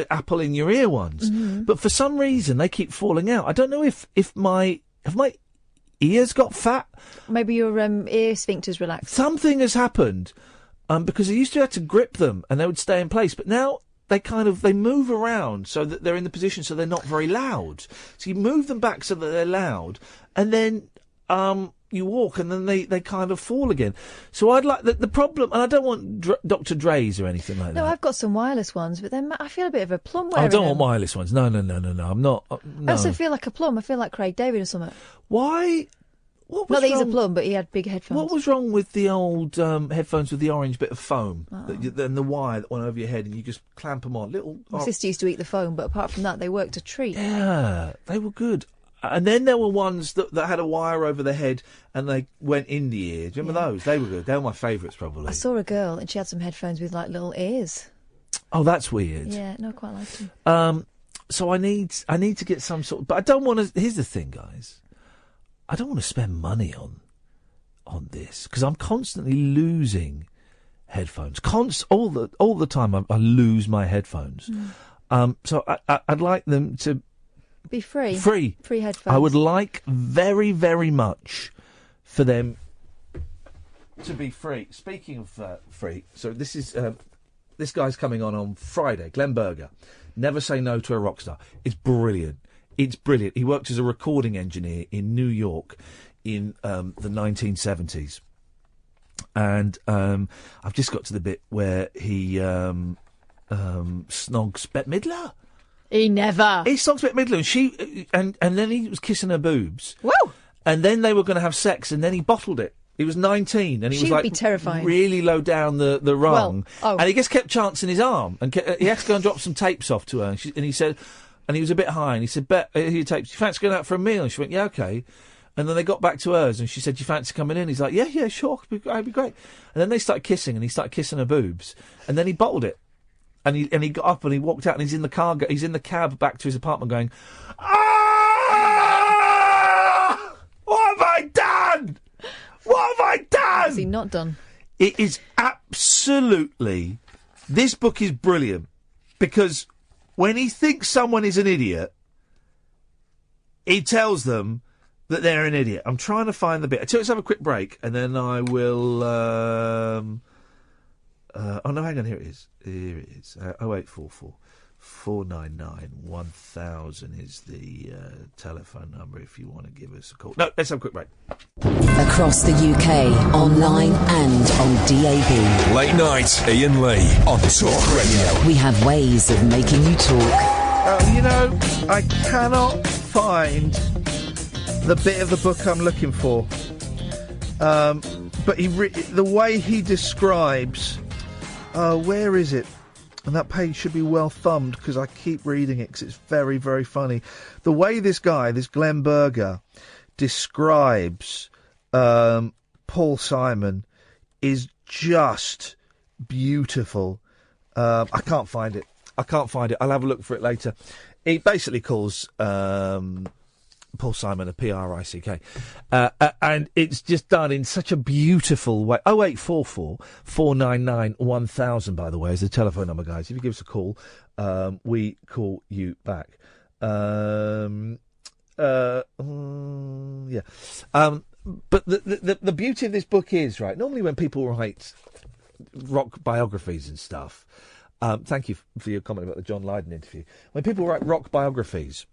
Apple in your ear ones, but for some reason they keep falling out. I don't know if my ears got fat. Maybe your ear sphincter's relaxed. Something has happened because I used to have to grip them and they would stay in place, but now they move around so that they're in the position so they're not very loud. So you move them back so that they're loud, and then you walk, and then they kind of fall again. So I'd like the problem, and I don't want Dr. Dre's or anything like that. No, I've got some wireless ones, but then I feel a bit of a plum I wearing don't them. want wireless ones. No. I'm not. No. I also feel like a plum. I feel like Craig David or something. Why? What was Not that he's a wrong- plum, but he had big headphones. What was wrong with the old headphones with the orange bit of foam Oh. and the wire that went over your head, and you just clamp them on? My sister used to eat the foam, but apart from that, they worked a treat. Yeah, they were good. And then there were ones that had a wire over the head and they went in the ear. Do you remember those? They were good. They were my favourites, probably. I saw a girl and she had some headphones with like little ears. Oh, that's weird. Yeah, no, I quite liked them. So I need to get some sort of... But I don't want to... Here's the thing, guys. I don't want to spend money on this because I'm constantly losing headphones. All the time I lose my headphones. So I'd like them to... Be free. Free headphones. I would like very, very much for them to be free. Speaking of free, so this is this guy's coming on Friday. Glenn Berger, Never Say No to a Rock Star. It's brilliant. It's brilliant. He worked as a recording engineer in New York in the 1970s, and I've just got to the bit where he snogs Bette Midler. He never. He snogs Bette Midler, and she and then he was kissing her boobs. Woo! And then they were going to have sex, and then he bottled it. He was 19, and he She was would like be terrifying. really low down the rung, Well, and he just kept chancing his arm, and he had to go and drop some tapes off to her, and he said, and he was a bit high, and he said, "Bet here are your tapes. You fancy going out for a meal?" And she went, "Yeah, okay." And then they got back to hers, and she said, "You fancy coming in?" He's like, "Yeah, sure, it'd be great." And then they started kissing, and he started kissing her boobs, and then he bottled it. And he got up and he walked out and he's in the car. He's in the cab back to his apartment, going, "Ah! What have I done? What have I done?" What's he not done? It is absolutely. This book is brilliant because when he thinks someone is an idiot, he tells them that they're an idiot. I'm trying to find the bit. So let's have a quick break and then I will. Oh no, hang on. Here it is. 0844 499 1000 is the telephone number if you want to give us a call. No, let's have a quick break. Across the UK, online and on DAB. Late night, Iain Lee on Talk Radio. We have ways of making you talk. I cannot find the bit of the book I'm looking for. But the way he describes... where is it? And that page should be well thumbed because I keep reading it because it's very, very funny. The way this guy, this Glenn Berger, describes Paul Simon is just beautiful. I can't find it. I'll have a look for it later. He basically calls Paul Simon a Prick. And it's just done in such a beautiful way. 0844 499 1000, by the way, is the telephone number, guys. If you give us a call, we call you back. Yeah. But the beauty of this book is, right, normally when people write rock biographies and stuff, thank you for your comment about the John Lydon interview. When people write rock biographies,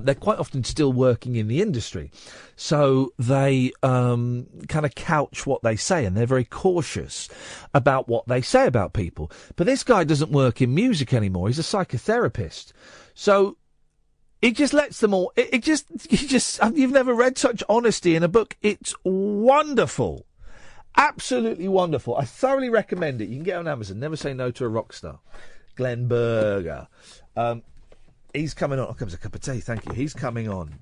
they're quite often still working in the industry. So they kind of couch what they say, and they're very cautious about what they say about people. But this guy doesn't work in music anymore. He's a psychotherapist. So it just lets them all... You've never read such honesty in a book. It's wonderful. Absolutely wonderful. I thoroughly recommend it. You can get it on Amazon. Never Say No to a Rock Star. Glenn Berger. He's coming on. Oh, comes a cup of tea. Thank you. He's coming on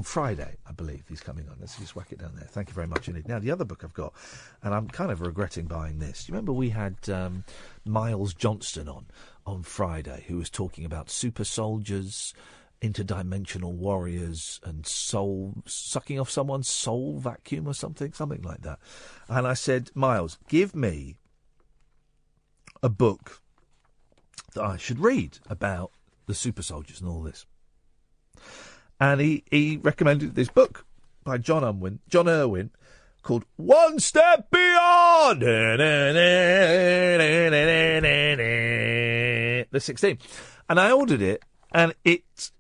Friday, I believe. He's coming on. Let's just whack it down there. Thank you very much indeed. Now, the other book I've got, and I'm kind of regretting buying this. Do you remember we had Miles Johnston on Friday, who was talking about super soldiers, interdimensional warriors, and sucking off someone's soul vacuum or something like that. And I said, Miles, give me a book that I should read about the super soldiers and all this. And he recommended this book by John Irwin, called One Step Beyond the 16. And I ordered it, and it's...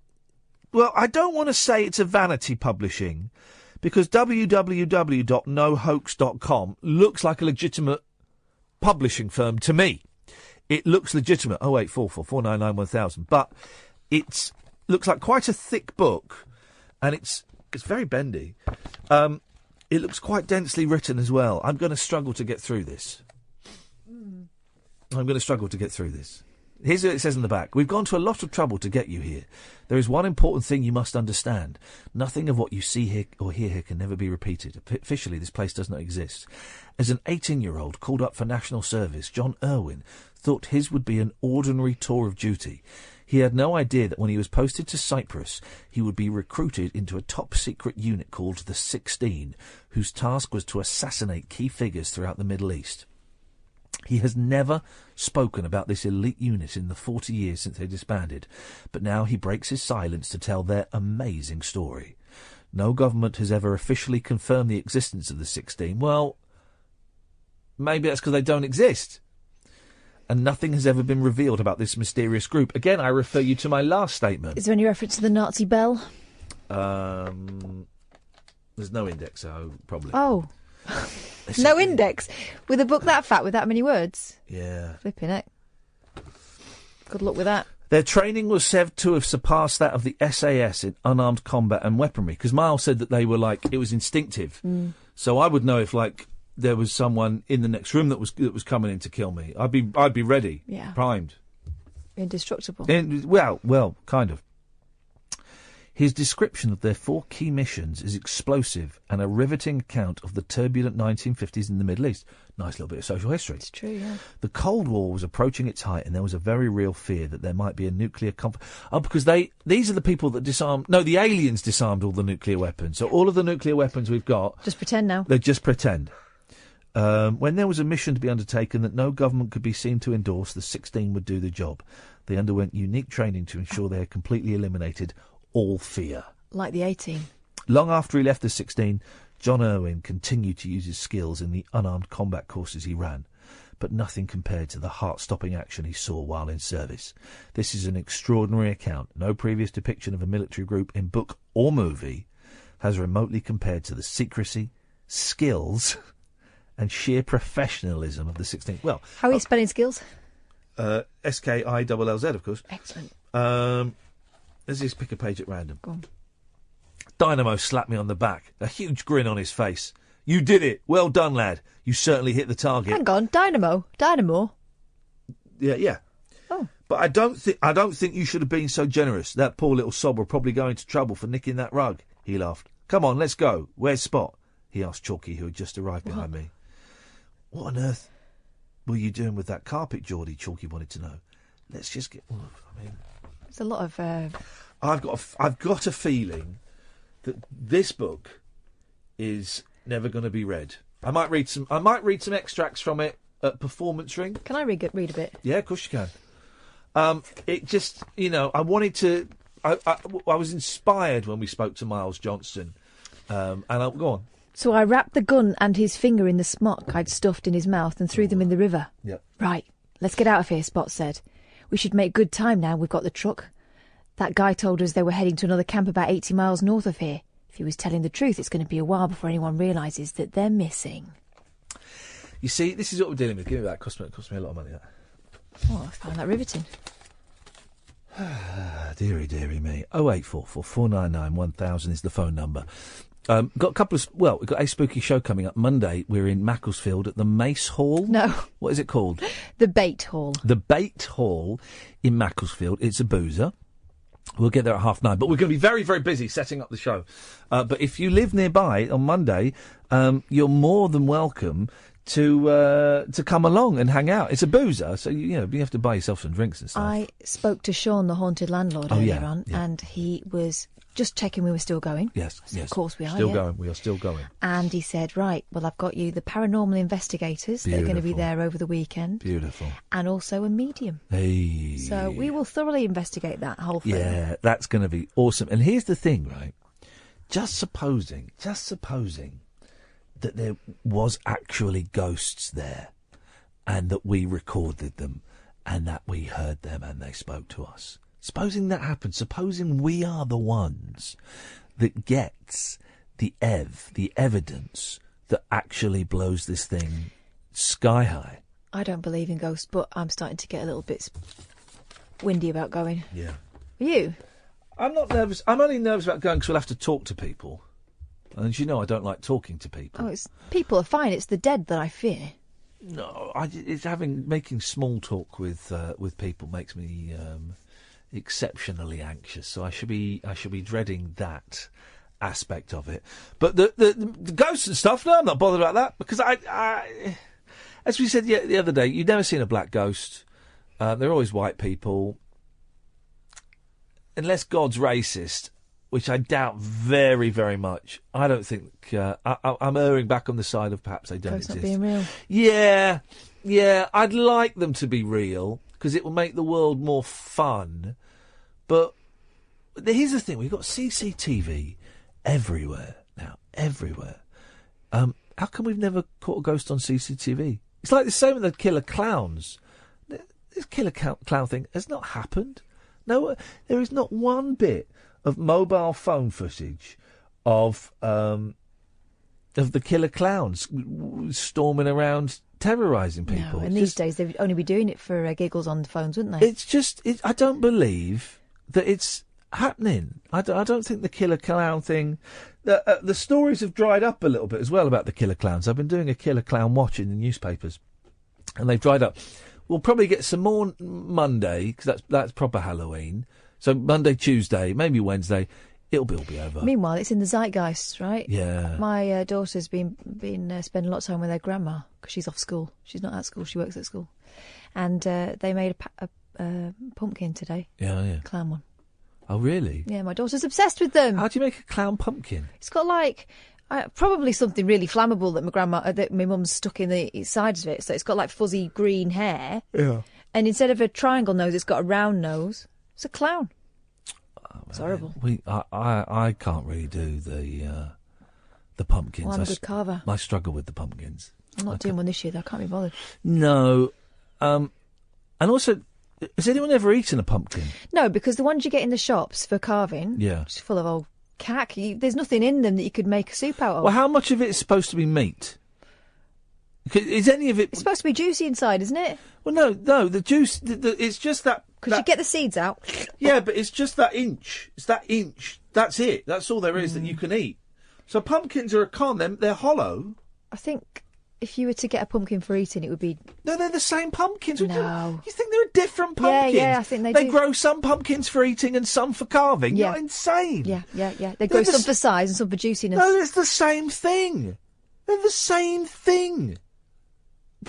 Well, I don't want to say it's a vanity publishing, because www.nohoax.com looks like a legitimate publishing firm to me. It looks legitimate. 0844 499 1000. But it looks like quite a thick book, and it's very bendy. It looks quite densely written as well. I'm going to struggle to get through this. Here's what it says in the back. We've gone to a lot of trouble to get you here. There is one important thing you must understand. Nothing of what you see here or hear here can never be repeated. Officially, this place does not exist. As an 18-year-old called up for national service, John Irwin thought his would be an ordinary tour of duty. He had no idea that when he was posted to Cyprus, he would be recruited into a top-secret unit called the 16, whose task was to assassinate key figures throughout the Middle East. He has never spoken about this elite unit in the 40 years since they disbanded, but now he breaks his silence to tell their amazing story. No government has ever officially confirmed the existence of the 16. Well, maybe that's because they don't exist. And nothing has ever been revealed about this mysterious group. Again, I refer you to my last statement. Is there any reference to the Nazi bell? There's no index, so probably. Oh. No index? With a book that fat with that many words? Yeah. Flipping it. Good luck with that. Their training was said to have surpassed that of the SAS in unarmed combat and weaponry, because Miles said that they were it was instinctive. So I would know if, there was someone in the next room that was coming in to kill me. I'd be ready. Yeah. Primed. Indestructible. Well, kind of. His description of their 4 key missions is explosive and a riveting account of the turbulent 1950s in the Middle East. Nice little bit of social history. It's true, yeah. The Cold War was approaching its height, and there was a very real fear that there might be a nuclear conflict. Oh, because these are the people that disarmed... No, the aliens disarmed all the nuclear weapons. So all of the nuclear weapons we've got... Just pretend now. They just pretend. When there was a mission to be undertaken that no government could be seen to endorse, the 16 would do the job. They underwent unique training to ensure they had completely eliminated all fear. Like the 18. Long after he left the 16, John Irwin continued to use his skills in the unarmed combat courses he ran, but nothing compared to the heart-stopping action he saw while in service. This is an extraordinary account. No previous depiction of a military group in book or movie has remotely compared to the secrecy, skills, and sheer professionalism of the 16th. Well, how are you spelling skills? SKILLZ, of course. Excellent. Let's just pick a page at random. Go on. Dynamo slapped me on the back, a huge grin on his face. You did it. Well done, lad. You certainly hit the target. Hang on, Dynamo. Yeah. Oh. But I don't think you should have been so generous. That poor little sob will probably go into trouble for nicking that rug. He laughed. Come on, let's go. Where's Spot? He asked Chalky, who had just arrived behind me. What on earth were you doing with that carpet, Geordie? Chalky wanted to know. Let's just get... There's a lot of... I've got a feeling that this book is never going to be read. I might read some extracts from it at Performance Ring. Can I read a bit? Yeah, of course you can. It just, I wanted to... I was inspired when we spoke to Miles Johnston. And I'll go on. So I wrapped the gun and his finger in the smock I'd stuffed in his mouth and threw them in the river. Yep. Right, let's get out of here, Spot said. We should make good time now we've got the truck. That guy told us they were heading to another camp about 80 miles north of here. If he was telling the truth, it's going to be a while before anyone realises that they're missing. You see, this is what we're dealing with. Give me that. It cost me a lot of money, that. Oh, I found that riveting. Deary me. 0844 499 1000 is the phone number. Got a couple of... Well, we've got a spooky show coming up. Monday, we're in Macclesfield at the Mace Hall. No. What is it called? The Bait Hall. The Bait Hall in Macclesfield. It's a boozer. We'll get there at 9:30. But we're going to be very, very busy setting up the show. But if you live nearby on Monday, you're more than welcome to come along and hang out. It's a boozer, so you have to buy yourself some drinks and stuff. I spoke to Sean, the haunted landlord, earlier on, and he was just checking we were still going. Yes. Of course we are. Still going. We are still going. And he said, right, well, I've got you the paranormal investigators that are going to be there over the weekend. Beautiful. And also a medium. Hey. So we will thoroughly investigate that whole thing. Yeah, that's going to be awesome. And here's the thing, right? Just supposing that there was actually ghosts there, and that we recorded them, and that we heard them and they spoke to us. Supposing that happened, supposing we are the ones that gets the evidence that actually blows this thing sky high. I don't believe in ghosts, but I'm starting to get a little bit windy about going. Yeah. Are you? I'm not nervous. I'm only nervous about going because we'll have to talk to people. And as you know, I don't like talking to people. Oh, people are fine. It's the dead that I fear. No, it's making small talk with people makes me exceptionally anxious. So I should be dreading that aspect of it. But the ghosts and stuff, no, I'm not bothered about that because I as we said the other day, you've never seen a black ghost. They're always white people, unless God's racist, which I doubt very, very much. I don't think I'm erring back on the side of perhaps they don't exist. Not being real. Yeah. I'd like them to be real because it will make the world more fun. But here's the thing: we've got CCTV everywhere now, everywhere. How come we've never caught a ghost on CCTV? It's like the same with the killer clowns. This killer clown thing has not happened. No, there is not one bit of mobile phone footage of the killer clowns storming around, terrorising people. No, and these days they'd only be doing it for giggles on the phones, wouldn't they? It's just, I don't believe that it's happening. I don't think the killer clown thing... The stories have dried up a little bit as well about the killer clowns. I've been doing a killer clown watch in the newspapers, and they've dried up. We'll probably get some more Monday, because that's proper Halloween. So Monday, Tuesday, maybe Wednesday, it'll all be over. Meanwhile, it's in the zeitgeist, right? Yeah. My daughter's been spending a lot of time with her grandma, because she's off school. She's not at school, she works at school. And they made a pumpkin today. Yeah. Clown one. Oh, really? Yeah, my daughter's obsessed with them. How do you make a clown pumpkin? It's got probably something really flammable that my mum's stuck in the sides of it. So it's got fuzzy green hair. Yeah. And instead of a triangle nose, it's got a round nose. It's a clown. It's horrible. I can't really do the pumpkins. Well, I'm a good carver. I struggle with the pumpkins. I'm not doing one this year, though. I can't be bothered. No. And also, has anyone ever eaten a pumpkin? No, because the ones you get in the shops for carving, just full of old cack, there's nothing in them that you could make a soup out of. Well, how much of it is supposed to be meat? Is any of it... It's supposed to be juicy inside, isn't it? Well, no, the juice, it's just that... Because you get the seeds out. Yeah, but it's just that inch. It's that inch. That's it. That's all there is that you can eat. So pumpkins are a con. They're hollow. I think if you were to get a pumpkin for eating, it would be... No, they're the same pumpkins. No. You think they're different pumpkins? Yeah, I think they do. They grow some pumpkins for eating and some for carving. Yeah. You're insane. Yeah. They grow some for size and some for juiciness. No, it's the same thing. They're the same thing.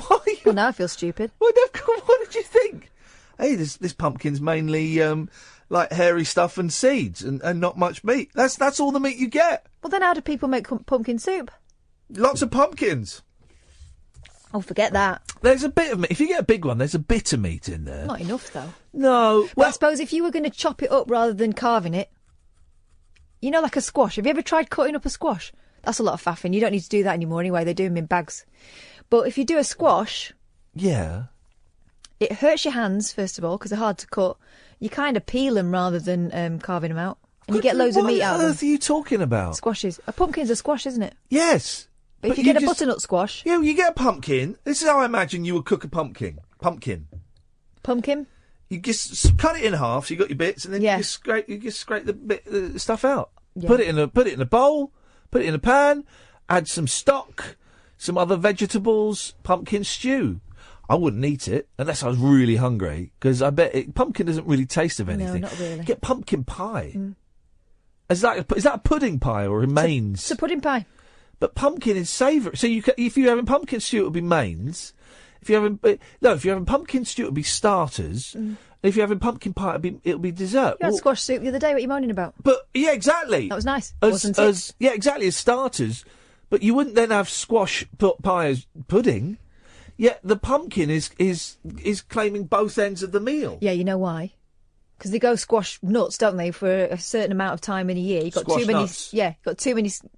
Why? Well, now I feel stupid. What did you think? Hey, this pumpkin's mainly hairy stuff and seeds and not much meat. That's all the meat you get. Well, then how do people make pumpkin soup? Lots of pumpkins. Oh, forget that. There's a bit of meat. If you get a big one, there's a bit of meat in there. Not enough, though. No. Well, I suppose if you were going to chop it up rather than carving it, like a squash. Have you ever tried cutting up a squash? That's a lot of faffing. You don't need to do that anymore anyway. They do them in bags. But if you do a squash... Yeah. It hurts your hands, first of all, because they're hard to cut. You kind of peel them rather than carving them out. And you get loads of meat out of them. What on earth are you talking about? Squashes. A pumpkin's a squash, isn't it? Yes. But if you get a butternut squash... Yeah, you get a pumpkin. This is how I imagine you would cook a pumpkin. Pumpkin. You just cut it in half, so you got your bits, and then you just scrape the stuff out. Yeah. Put it in a bowl, put it in a pan, add some stock, some other vegetables, pumpkin stew. I wouldn't eat it unless I was really hungry, because I bet pumpkin doesn't really taste of anything. No, not really. Get pumpkin pie. Mm. Is that a pudding pie or a mains? It's a pudding pie. But pumpkin is savoury. So if you're having pumpkin stew, it would be mains. If you're having pumpkin stew, it would be starters. Mm. If you're having pumpkin pie, it'll be dessert. You had squash soup the other day. What are you moaning about? But yeah, exactly. That was nice, wasn't it? Yeah, exactly, as starters. But you wouldn't then have squash pie as pudding. Yet the pumpkin is claiming both ends of the meal. Yeah, you know why? Because they go squash nuts, don't they, for a certain amount of time in a year. You've got squash too many. Nuts. Yeah, you've got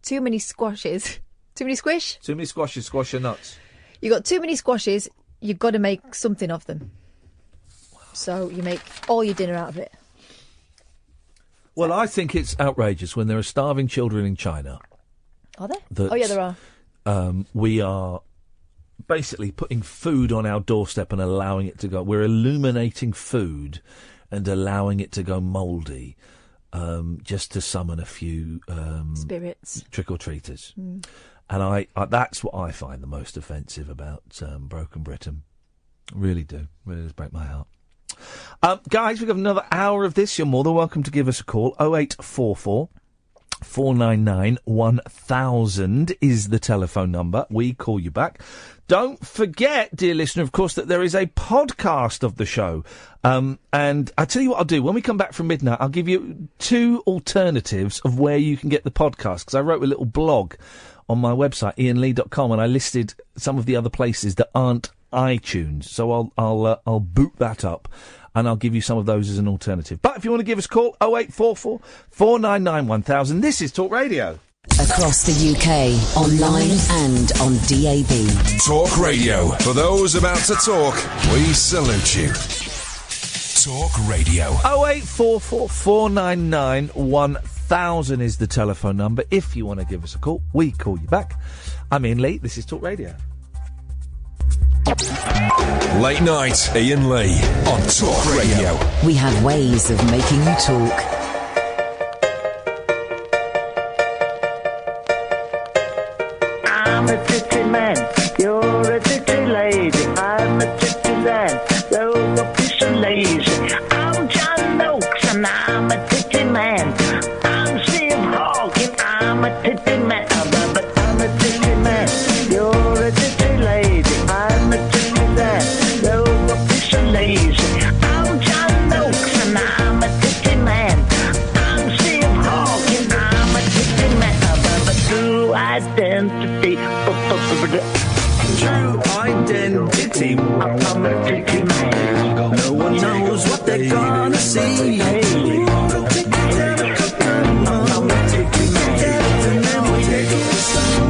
too many squashes. Too many squish? Too many squashes, squash your nuts. You got too many squashes, you've got to make something of them. So you make all your dinner out of it. Well, I think it's outrageous when there are starving children in China. Are there? Oh, yeah, there are. We are basically putting food on our doorstep and allowing it to go. We're illuminating food and allowing it to go mouldy, just to summon a few spirits, trick-or-treaters. Mm. And I that's what I find the most offensive about Broken Britain. Really do. Really does break my heart. Guys, we've got another hour of this. You're more than welcome to give us a call. 0844 499 1000 is the telephone number. We call you back. Don't forget, dear listener, of course, that there is a podcast of the show. And I tell you what I'll do. When we come back from midnight, I'll give you 2 alternatives of where you can get the podcast, because I wrote a little blog on my website, iainlee.com, and I listed some of the other places that aren't iTunes. So I'll boot that up, and I'll give you some of those as an alternative. But if you want to give us a call, 0844 499 1000. This is Talk Radio. Across the UK, online and on DAB. Talk Radio. For those about to talk, we salute you. Talk Radio. 0844 499 1000 is the telephone number. If you want to give us a call, we call you back. I'm Iain Lee. This is Talk Radio. Late night, Iain Lee on Talk Radio. We have ways of making you talk. I'm a titty man, you're a titty lady. I'm a titty man, you're a piece of lazy. I'm John Noakes and I'm a titty man. I'm Steve Hawking, I'm a titty man. But I'm a titty man, you're a titty lady. I'm a titty man, you're a piece of lazy. I'm John Noakes and I'm a titty man. I'm Steve Hawking, I'm a titty man. But true identity. True identity. I'm a titty man. No one knows what they're gonna see.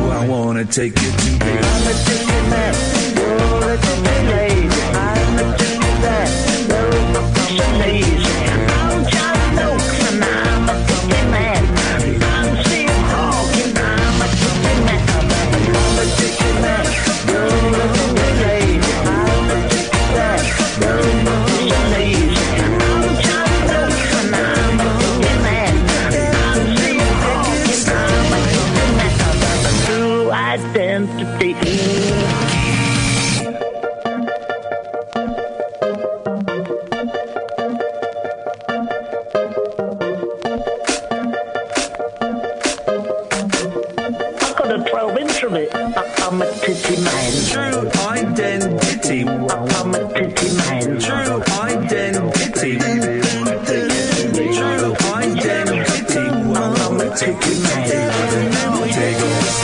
I wanna take you to be. I'm a titty man. You're a titty lady. I'm a titty man. You're a piece of lazy. I'm John Noakes and I'm a titty man. I'm Steve Hawking. I'm a titty man. I'm a titty man. You're a titty lady. I'm a titty man. You're a piece of lazy. I'm John Noakes and I'm a titty man. I'm Steve Hawking. I'm a titty man. True identity. I'm a titty man. True identity. I'm a titty man. True identity. True identity. I'm a titty man. Take off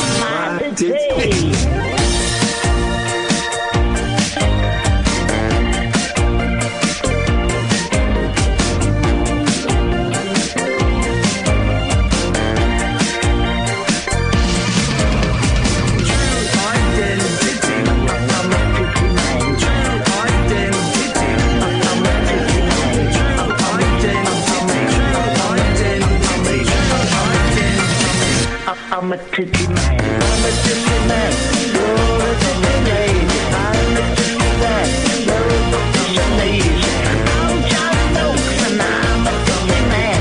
My titty. I'm a titty man. I'm a titty man. You're a titty lady. I'm a titty man. You're a piece of lazy. I'm John Noakes and I'm a titty man.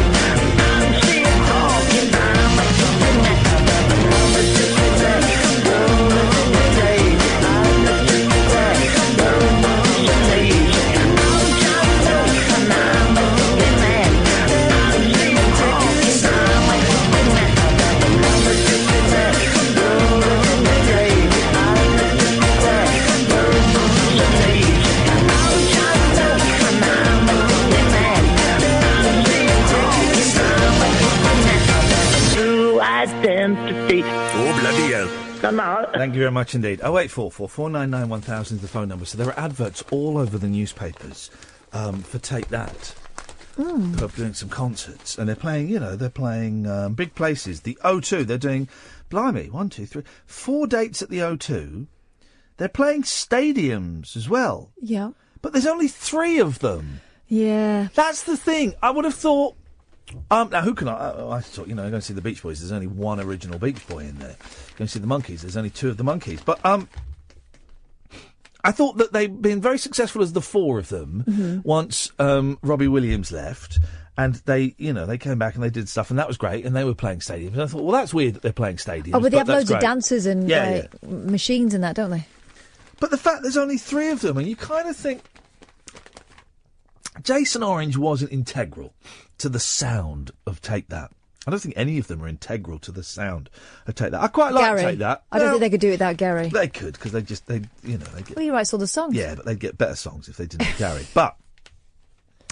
I'm Steve Hawking. I'm a titty man. I'm a titty man. You're a titty lady. I'm a titty man. You're a piece of lazy. I'm John Noakes and I'm a titty man. I'm Steve Hawking. I'm a titty man. Identity. Oh, bloody hell. No. Thank you very much indeed. 0844 499 1000 is the phone number. So there are adverts all over the newspapers for Take That. Who are doing some concerts, and they're playing, big places. The O2, they're doing blimey, 1, 2, 3, 4 dates at the O2. They're playing stadiums as well. Yeah. But there's only 3 of them. Yeah. That's the thing. I would have thought... now, who can I thought, you know, going to see the Beach Boys, there's only 1 original Beach Boy in there. Going to see the Monkees, there's only 2 of the Monkees. But I thought that they'd been very successful as the 4 of them once Robbie Williams left. And they came back and they did stuff, and that was great, and they were playing stadiums. And I thought, well, that's weird that they're playing stadiums. Oh, but they have that's loads of great. dancers and machines and that, don't they? But the fact there's only 3 of them, and you kind of think... Jason Orange wasn't integral to the sound of Take That. I don't think any of them are integral to the sound of Take That. I quite like Gary. Take That. I don't think they could do it without Gary. They could, because they get... Well, he writes all the songs. Yeah, but they'd get better songs if they didn't have Gary. But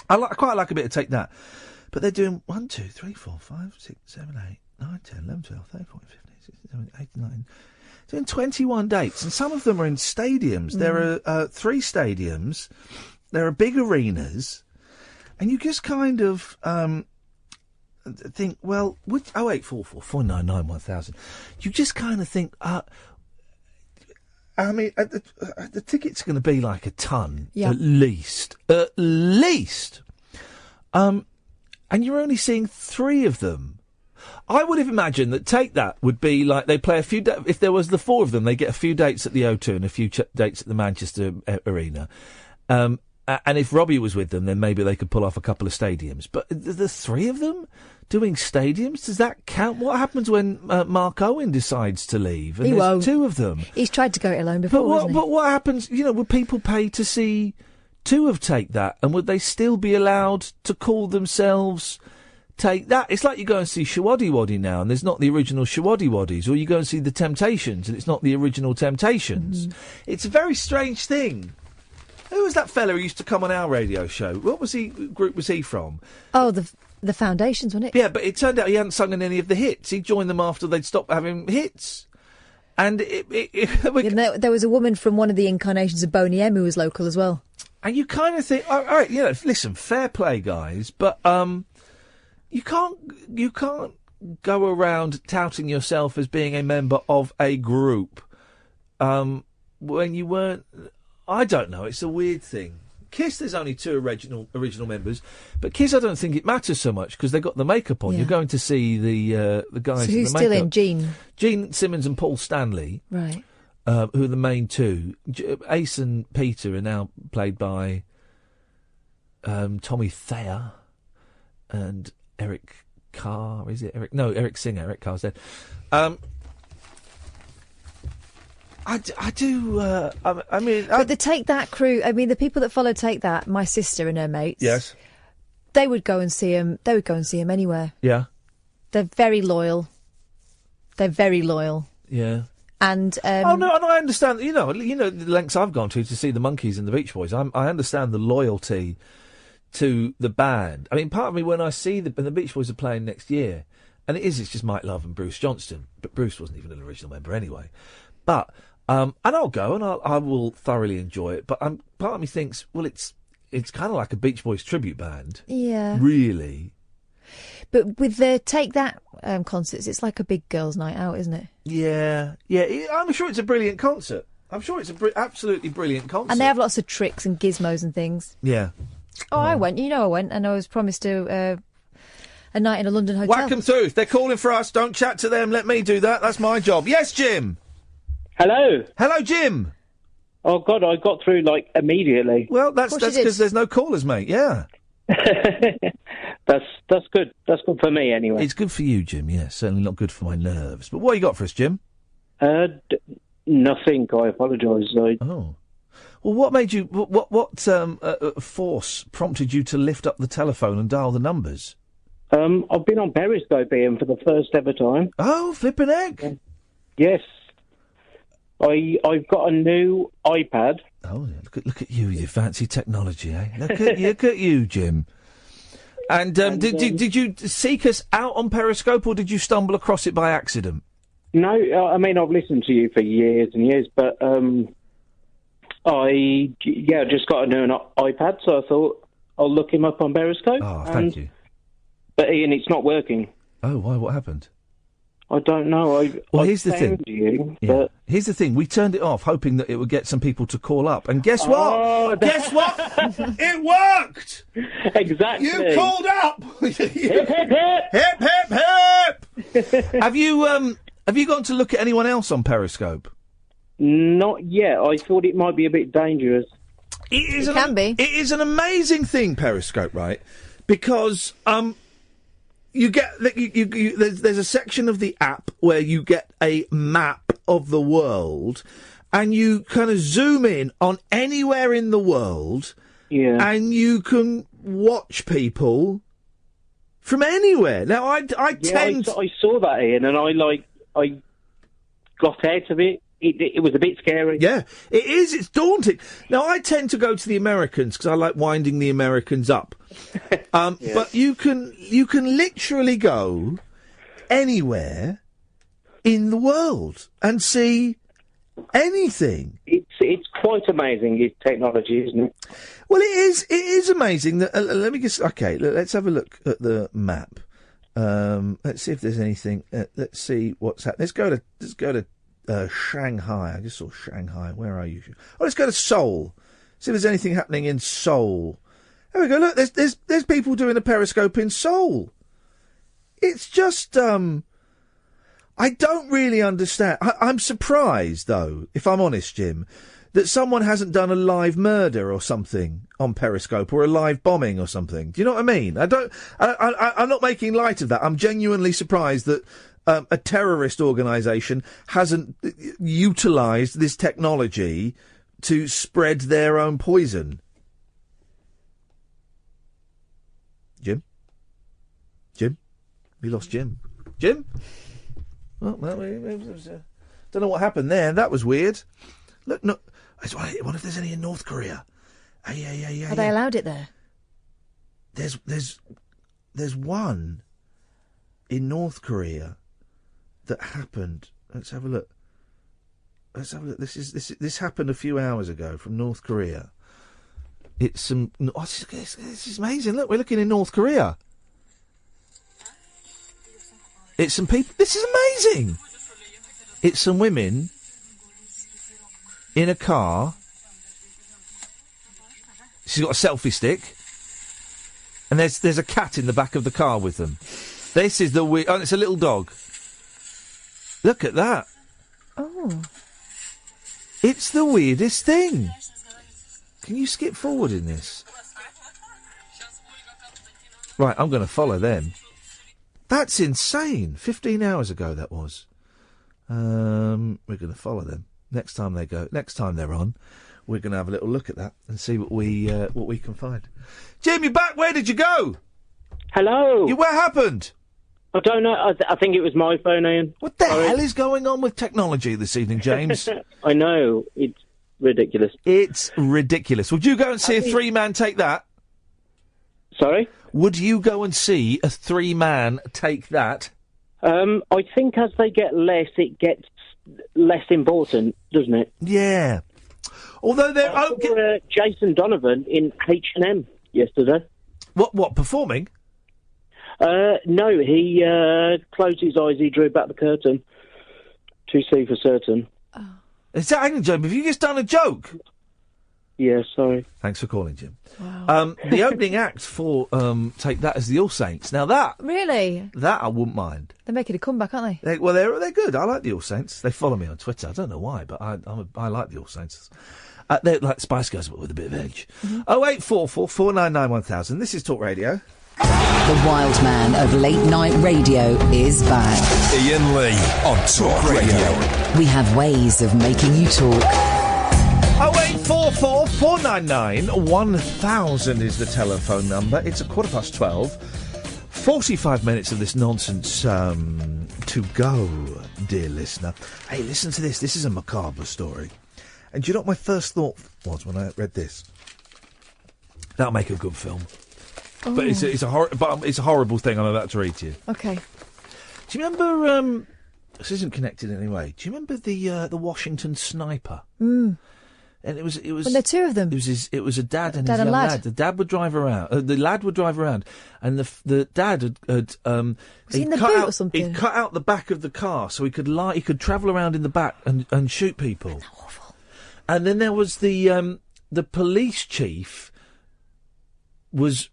I quite like a bit of Take That. But they're doing 1, 2, 3, 4, 5, 6, 7, 8, 9, 10, 11, 12, 13, 14, 15, 16, 17, 18, 19... Doing 21 dates, and some of them are in stadiums. There are 3 stadiums. There are big arenas, and you just kind of think, well, 0844 499 1000. You just kind of think, I mean, the tickets are going to be like a ton, at least. At least. And you're only seeing 3 of them. I would have imagined that Take That would be like they play a few... if there was the 4 of them, they get a few dates at the O2 and a few dates at the Manchester Arena. And if Robbie was with them, then maybe they could pull off a couple of stadiums. But the 3 of them doing stadiums, does that count? What happens when Mark Owen decides to leave? And He there's won't. 2 of them. He's tried to go it alone before, hasn't he? But what happens, would people pay to see 2 of Take That? And would they still be allowed to call themselves... Take That? It's like you go and see Shawaddy Waddy now, and there's not the original Shawaddy Waddies, or you go and see The Temptations, and it's not the original Temptations. It's a very strange thing. Who was that fella who used to come on our radio show? What group was he from? Oh, the Foundations, wasn't it? Yeah, but it turned out he hadn't sung in any of the hits. He joined them after they'd stopped having hits. And there was a woman from one of the incarnations of Boney M who was local as well. And you kind of think, all right, listen, fair play, guys, but you can't go around touting yourself as being a member of a group when you weren't. I don't know. It's a weird thing. Kiss, there's only 2 original members, but Kiss, I don't think it matters so much because they got the makeup on. Yeah. You're going to see the guys. So who's in the still makeup. in? Gene Simmons and Paul Stanley, right? Who are the main 2. Ace and Peter are now played by Tommy Thayer and Eric Carr, is it? Eric Singer. Eric Carr's dead. I do. I mean, but the Take That crew. I mean, the people that follow Take That, my sister and her mates. Yes. They would go and see him. They would go and see him anywhere. Yeah. They're very loyal. Yeah. And oh no, and I understand. You know the lengths I've gone to see the Monkees and the Beach Boys. I understand the loyalty to the band. I mean, part of me when I see the Beach Boys are playing next year, and it's just Mike Love and Bruce Johnston, but Bruce wasn't even an original member anyway. But and I'll go and I will thoroughly enjoy it. But part of me thinks, well, it's kind of like a Beach Boys tribute band. Yeah. Really. But with the Take That concerts, it's like a big girls' night out, isn't it? Yeah. I'm sure it's a brilliant concert. I'm sure it's absolutely brilliant concert. And they have lots of tricks and gizmos and things. Yeah. Oh, I went, and I was promised a night in a London hotel. Whack 'em through. If they're calling for us, don't chat to them. Let me do that. That's my job. Yes, Jim. Hello. Hello, Jim. Oh, God, I got through, immediately. Well, that's because there's no callers, mate. Yeah. That's good. That's good for me, anyway. It's good for you, Jim, yes. Certainly not good for my nerves. But what you got for us, Jim? Nothing. I apologise. Oh. Well, what made you... What force prompted you to lift up the telephone and dial the numbers? I've been on Periscope, Ian, for the first ever time. Oh, flippin' heck. Yes. I've got a new iPad. Oh, yeah. Look at you, your fancy technology, eh? Look at you, Jim. And did you seek us out on Periscope, or did you stumble across it by accident? No, I mean, I've listened to you for years and years, but I just got a new iPad, so I thought I'll look him up on Periscope. Oh, thank you. But Ian, it's not working. Oh, why? What happened? I don't know. Here's the thing. But Here's the thing. We turned it off, hoping that it would get some people to call up. And guess what? Oh, Guess what? It worked! Exactly. You called up! Hip, hip, hip! Hip, hip, hip! Have you gone to look at anyone else on Periscope? Not yet. I thought it might be a bit dangerous. It can be. It is an amazing thing, Periscope, right? Because you get there's a section of the app where you get a map of the world, and you kind of zoom in on anywhere in the world, and you can watch people from anywhere. Now, I saw that, Ian, and I got out of it. It was a bit scary. Yeah, it is. It's daunting. Now, I tend to go to the Americans because I like winding the Americans up. But you can literally go anywhere in the world and see anything. It's quite amazing, his technology, isn't it? Well, it is. It is amazing. That, let me just. Okay, let's have a look at the map. Let's see if there's anything. Let's see what's happening. Let's go to. Shanghai. I just saw Shanghai. Where are you? Oh, let's go to Seoul. See if there's anything happening in Seoul. There we go. Look, there's people doing a Periscope in Seoul. It's just I don't really understand. I'm surprised, though, if I'm honest, Jim, that someone hasn't done a live murder or something on Periscope, or a live bombing or something. Do you know what I mean? I'm not making light of that. I'm genuinely surprised that a terrorist organisation hasn't utilised this technology to spread their own poison. Jim? We lost Jim. Jim? Well, don't know what happened there. That was weird. Look, no, I wonder if there's any in North Korea. Yeah. Are they allowed it there? There's one in North Korea that happened. Let's have a look. This happened a few hours ago from North Korea. It's some. Oh, this is amazing. Look, we're looking in North Korea. It's some people. This is amazing. It's some women in a car. She's got a selfie stick, and there's a cat in the back of the car with them. This is the oh, it's a little dog. Look at that. Oh. It's the weirdest thing. Can you skip forward in this? Right, I'm going to follow them. That's insane. 15 hours ago that was. We're going to follow them. Next time they're on, we're going to have a little look at that and see what we can find. Jim, you're back. Where did you go? Hello. What happened? I don't know. I think it was my phone, Ian. What the hell is going on with technology this evening, James? I know. It's ridiculous. It's ridiculous. Would you go and see a three-man take that? Sorry? Would you go and see a three-man take that? I think as they get less, it gets less important, doesn't it? Yeah. Although they're... I saw, Jason Donovan in H&M yesterday. What, performing? No, he closed his eyes, he drew back the curtain to see for certain. Oh. Is that a joke? Have you just done a joke? Yeah, sorry. Thanks for calling, Jim. Wow. The opening act for Take That is the All Saints. Now that... Really? That I wouldn't mind. They're making a comeback, aren't they? They're good. I like the All Saints. They follow me on Twitter. I don't know why, but I like the All Saints. They're like Spice Girls, but with a bit of edge. 0844 499 1000. This is Talk Radio. The wild man of late night radio is back. Iain Lee on Talk Radio. We have ways of making you talk. 0844 499 1000 is the telephone number. It's 12:15. 45 minutes of this nonsense to go, dear listener. Hey, listen to this. This is a macabre story. And do you know what my first thought was when I read this? That'll make a good film. Oh. But it's a horrible thing I'm about to read to you. Okay. Do you remember? This isn't connected in any way. Do you remember the Washington sniper? Mm. And it was. When there are two of them. It was a dad and Dad his and young lad. lad. The dad would drive around. The lad would drive around, and the dad had Was he in the cut boot out, or something? He'd cut out the back of the car so he could travel around in the back and shoot people. That's awful. And then there was the police chief was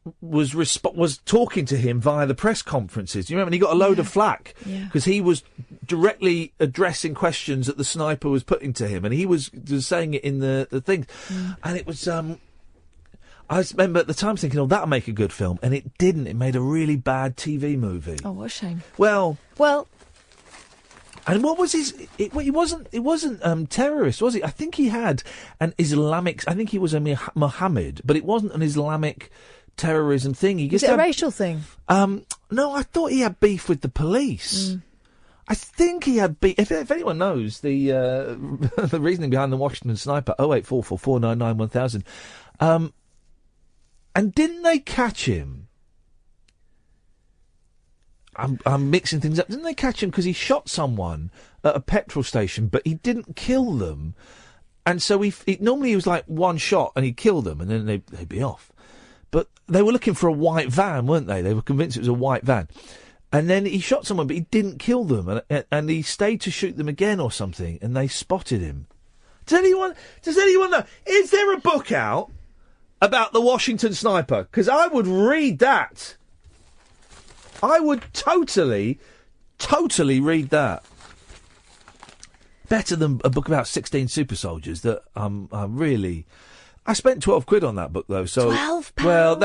talking to him via the press conferences. You remember? And he got a load of flack because he was directly addressing questions that the sniper was putting to him, and he was saying it in the thing. And it was. I remember at the time thinking, "Oh, that'll make a good film," and it didn't. It made a really bad TV movie. Oh, what a shame. Well. And what was his? He wasn't terrorist, was he? I think he had an Islamic. I think he was a Mohammed, but it wasn't an Islamic terrorism thing. Is it a racial thing? No, I thought he had beef with the police. I think he had beef. If anyone knows the the reasoning behind the Washington Sniper, 08444991000. And didn't they catch him? I'm mixing things up. Didn't they catch him because he shot someone at a petrol station, but he didn't kill them? And so normally he was like one shot and he killed them, and then they'd be off. But they were looking for a white van, weren't they? They were convinced it was a white van. And then he shot someone, but he didn't kill them, and he stayed to shoot them again or something, and they spotted him. Does anyone know? Is there a book out about the Washington Sniper? Because I would read that. I would totally read that. Better than a book about 16 super soldiers that I spent £12 on that book though. So £12? Well,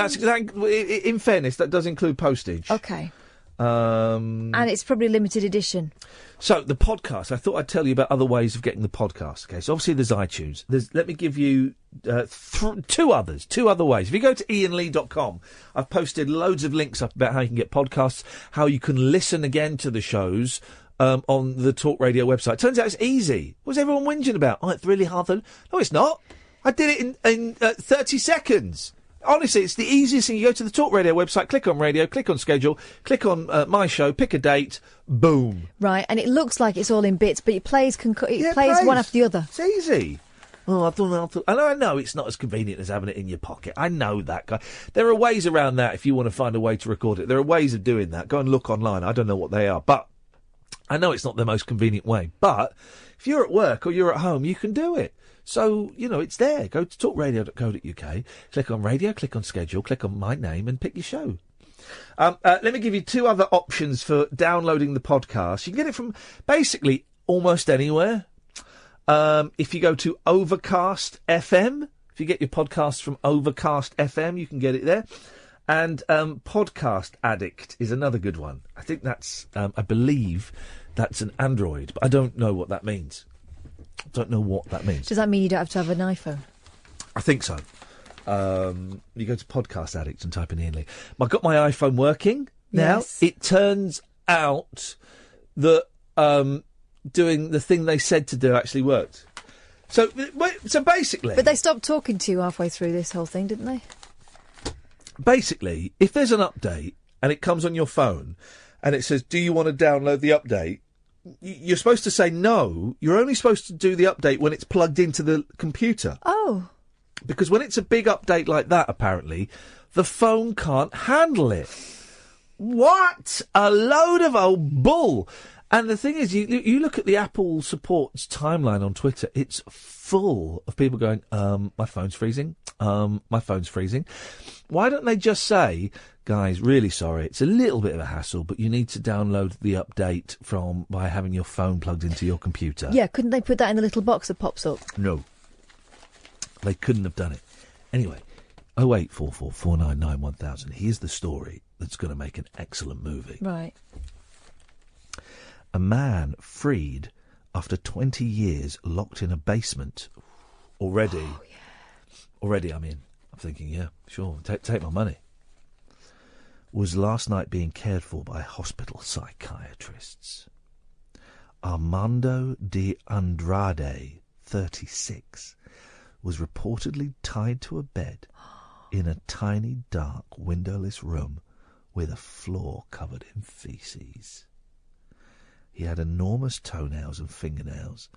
in fairness, that does include postage. Okay. And it's probably limited edition. So the podcast, I thought I'd tell you about other ways of getting the podcast. Okay, so obviously there's iTunes. Let me give you two other ways. If you go to iainlee.com, I've posted loads of links up about how you can get podcasts, how you can listen again to the shows on the Talk Radio website. Turns out it's easy. What's everyone whinging about? Oh, it's really hard. No, it's not. I did it in 30 seconds. Honestly, it's the easiest thing. You go to the Talk Radio website, click on radio, click on schedule, click on my show, pick a date, boom. Right, and it looks like it's all in bits, but it plays one after the other. It's easy. Oh, I don't know. I know it's not as convenient as having it in your pocket. I know that, guy. There are ways around that if you want to find a way to record it. There are ways of doing that. Go and look online. I don't know what they are, but I know it's not the most convenient way. But if you're at work or you're at home, you can do it. So, it's there. Go to talkradio.co.uk, click on radio, click on schedule, click on my name and pick your show. Let me give you two other options for downloading the podcast. You can get it from basically almost anywhere. If you go to Overcast FM, if you get your podcasts from Overcast FM, you can get it there. And Podcast Addict is another good one. I think that's, I believe that's an Android, but I don't know what that means. Don't know what that means. Does that mean you don't have to have an iPhone? I think so. You go to Podcast Addict and type in Iain Lee. I got my iPhone working now. Yes. It turns out that doing the thing they said to do actually worked. So basically... But they stopped talking to you halfway through this whole thing, didn't they? Basically, if there's an update and it comes on your phone and it says, do you want to download the update? You're supposed to say no. You're only supposed to do the update when it's plugged into the computer. Oh. Because when it's a big update like that, apparently, the phone can't handle it. What a load of old bull. And the thing is, you look at the Apple supports timeline on Twitter, it's full of people going, my phone's freezing, my phone's freezing. Why don't they just say, guys, really sorry, it's a little bit of a hassle, but you need to download the update by having your phone plugged into your computer. Yeah, couldn't they put that in the little box that pops up? No. They couldn't have done it. Anyway, 08444991000. Here's the story that's going to make an excellent movie. Right. A man freed after 20 years locked in a basement. Already. Oh, yeah. Already I'm in. I'm thinking, yeah, sure, take my money. Was last night being cared for by hospital psychiatrists. Armando de Andrade, 36, was reportedly tied to a bed in a tiny, dark, windowless room with a floor covered in feces. He had enormous toenails and fingernails,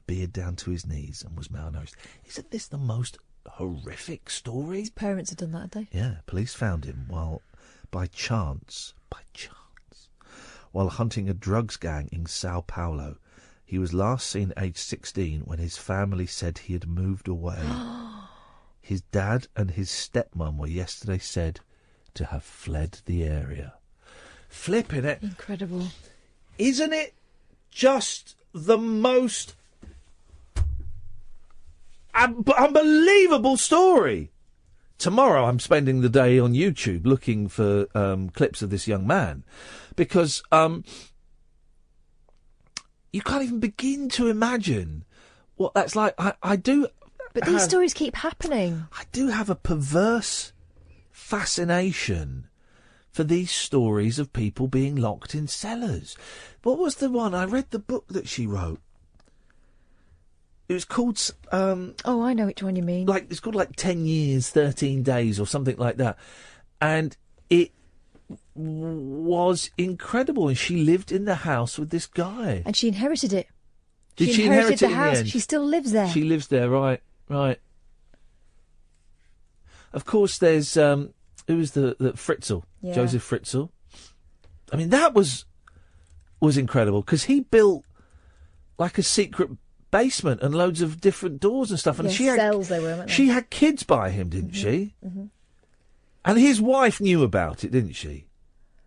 beard down to his knees and was malnourished. Isn't this the most horrific story? His parents had done that, had they? Yeah, police found him by chance, while hunting a drugs gang in Sao Paulo. He was last seen aged 16 when his family said he had moved away. His dad and his stepmom were yesterday said to have fled the area. Flipping it. Incredible. Isn't it just the most unbelievable story? Tomorrow I'm spending the day on YouTube looking for clips of this young man because you can't even begin to imagine what that's like. I do... But these stories keep happening. I do have a perverse fascination for these stories of people being locked in cellars. What was the one? I read the book that she wrote. It was called... oh, I know which one you mean. It's called 10 Years, 13 Days or something like that. And it was incredible. And she lived in the house with this guy. And she inherited it. Did she inherit the it in house. the end? She still lives there. She lives there, right. Of course, there's... who was the Fritzl? Yeah. Joseph Fritzl. I mean, that was incredible, because he built like a secret basement and loads of different doors and stuff. And Yeah, she had cells they were, weren't they? She had kids by him, didn't she? Mm-hmm. And his wife knew about it, didn't she?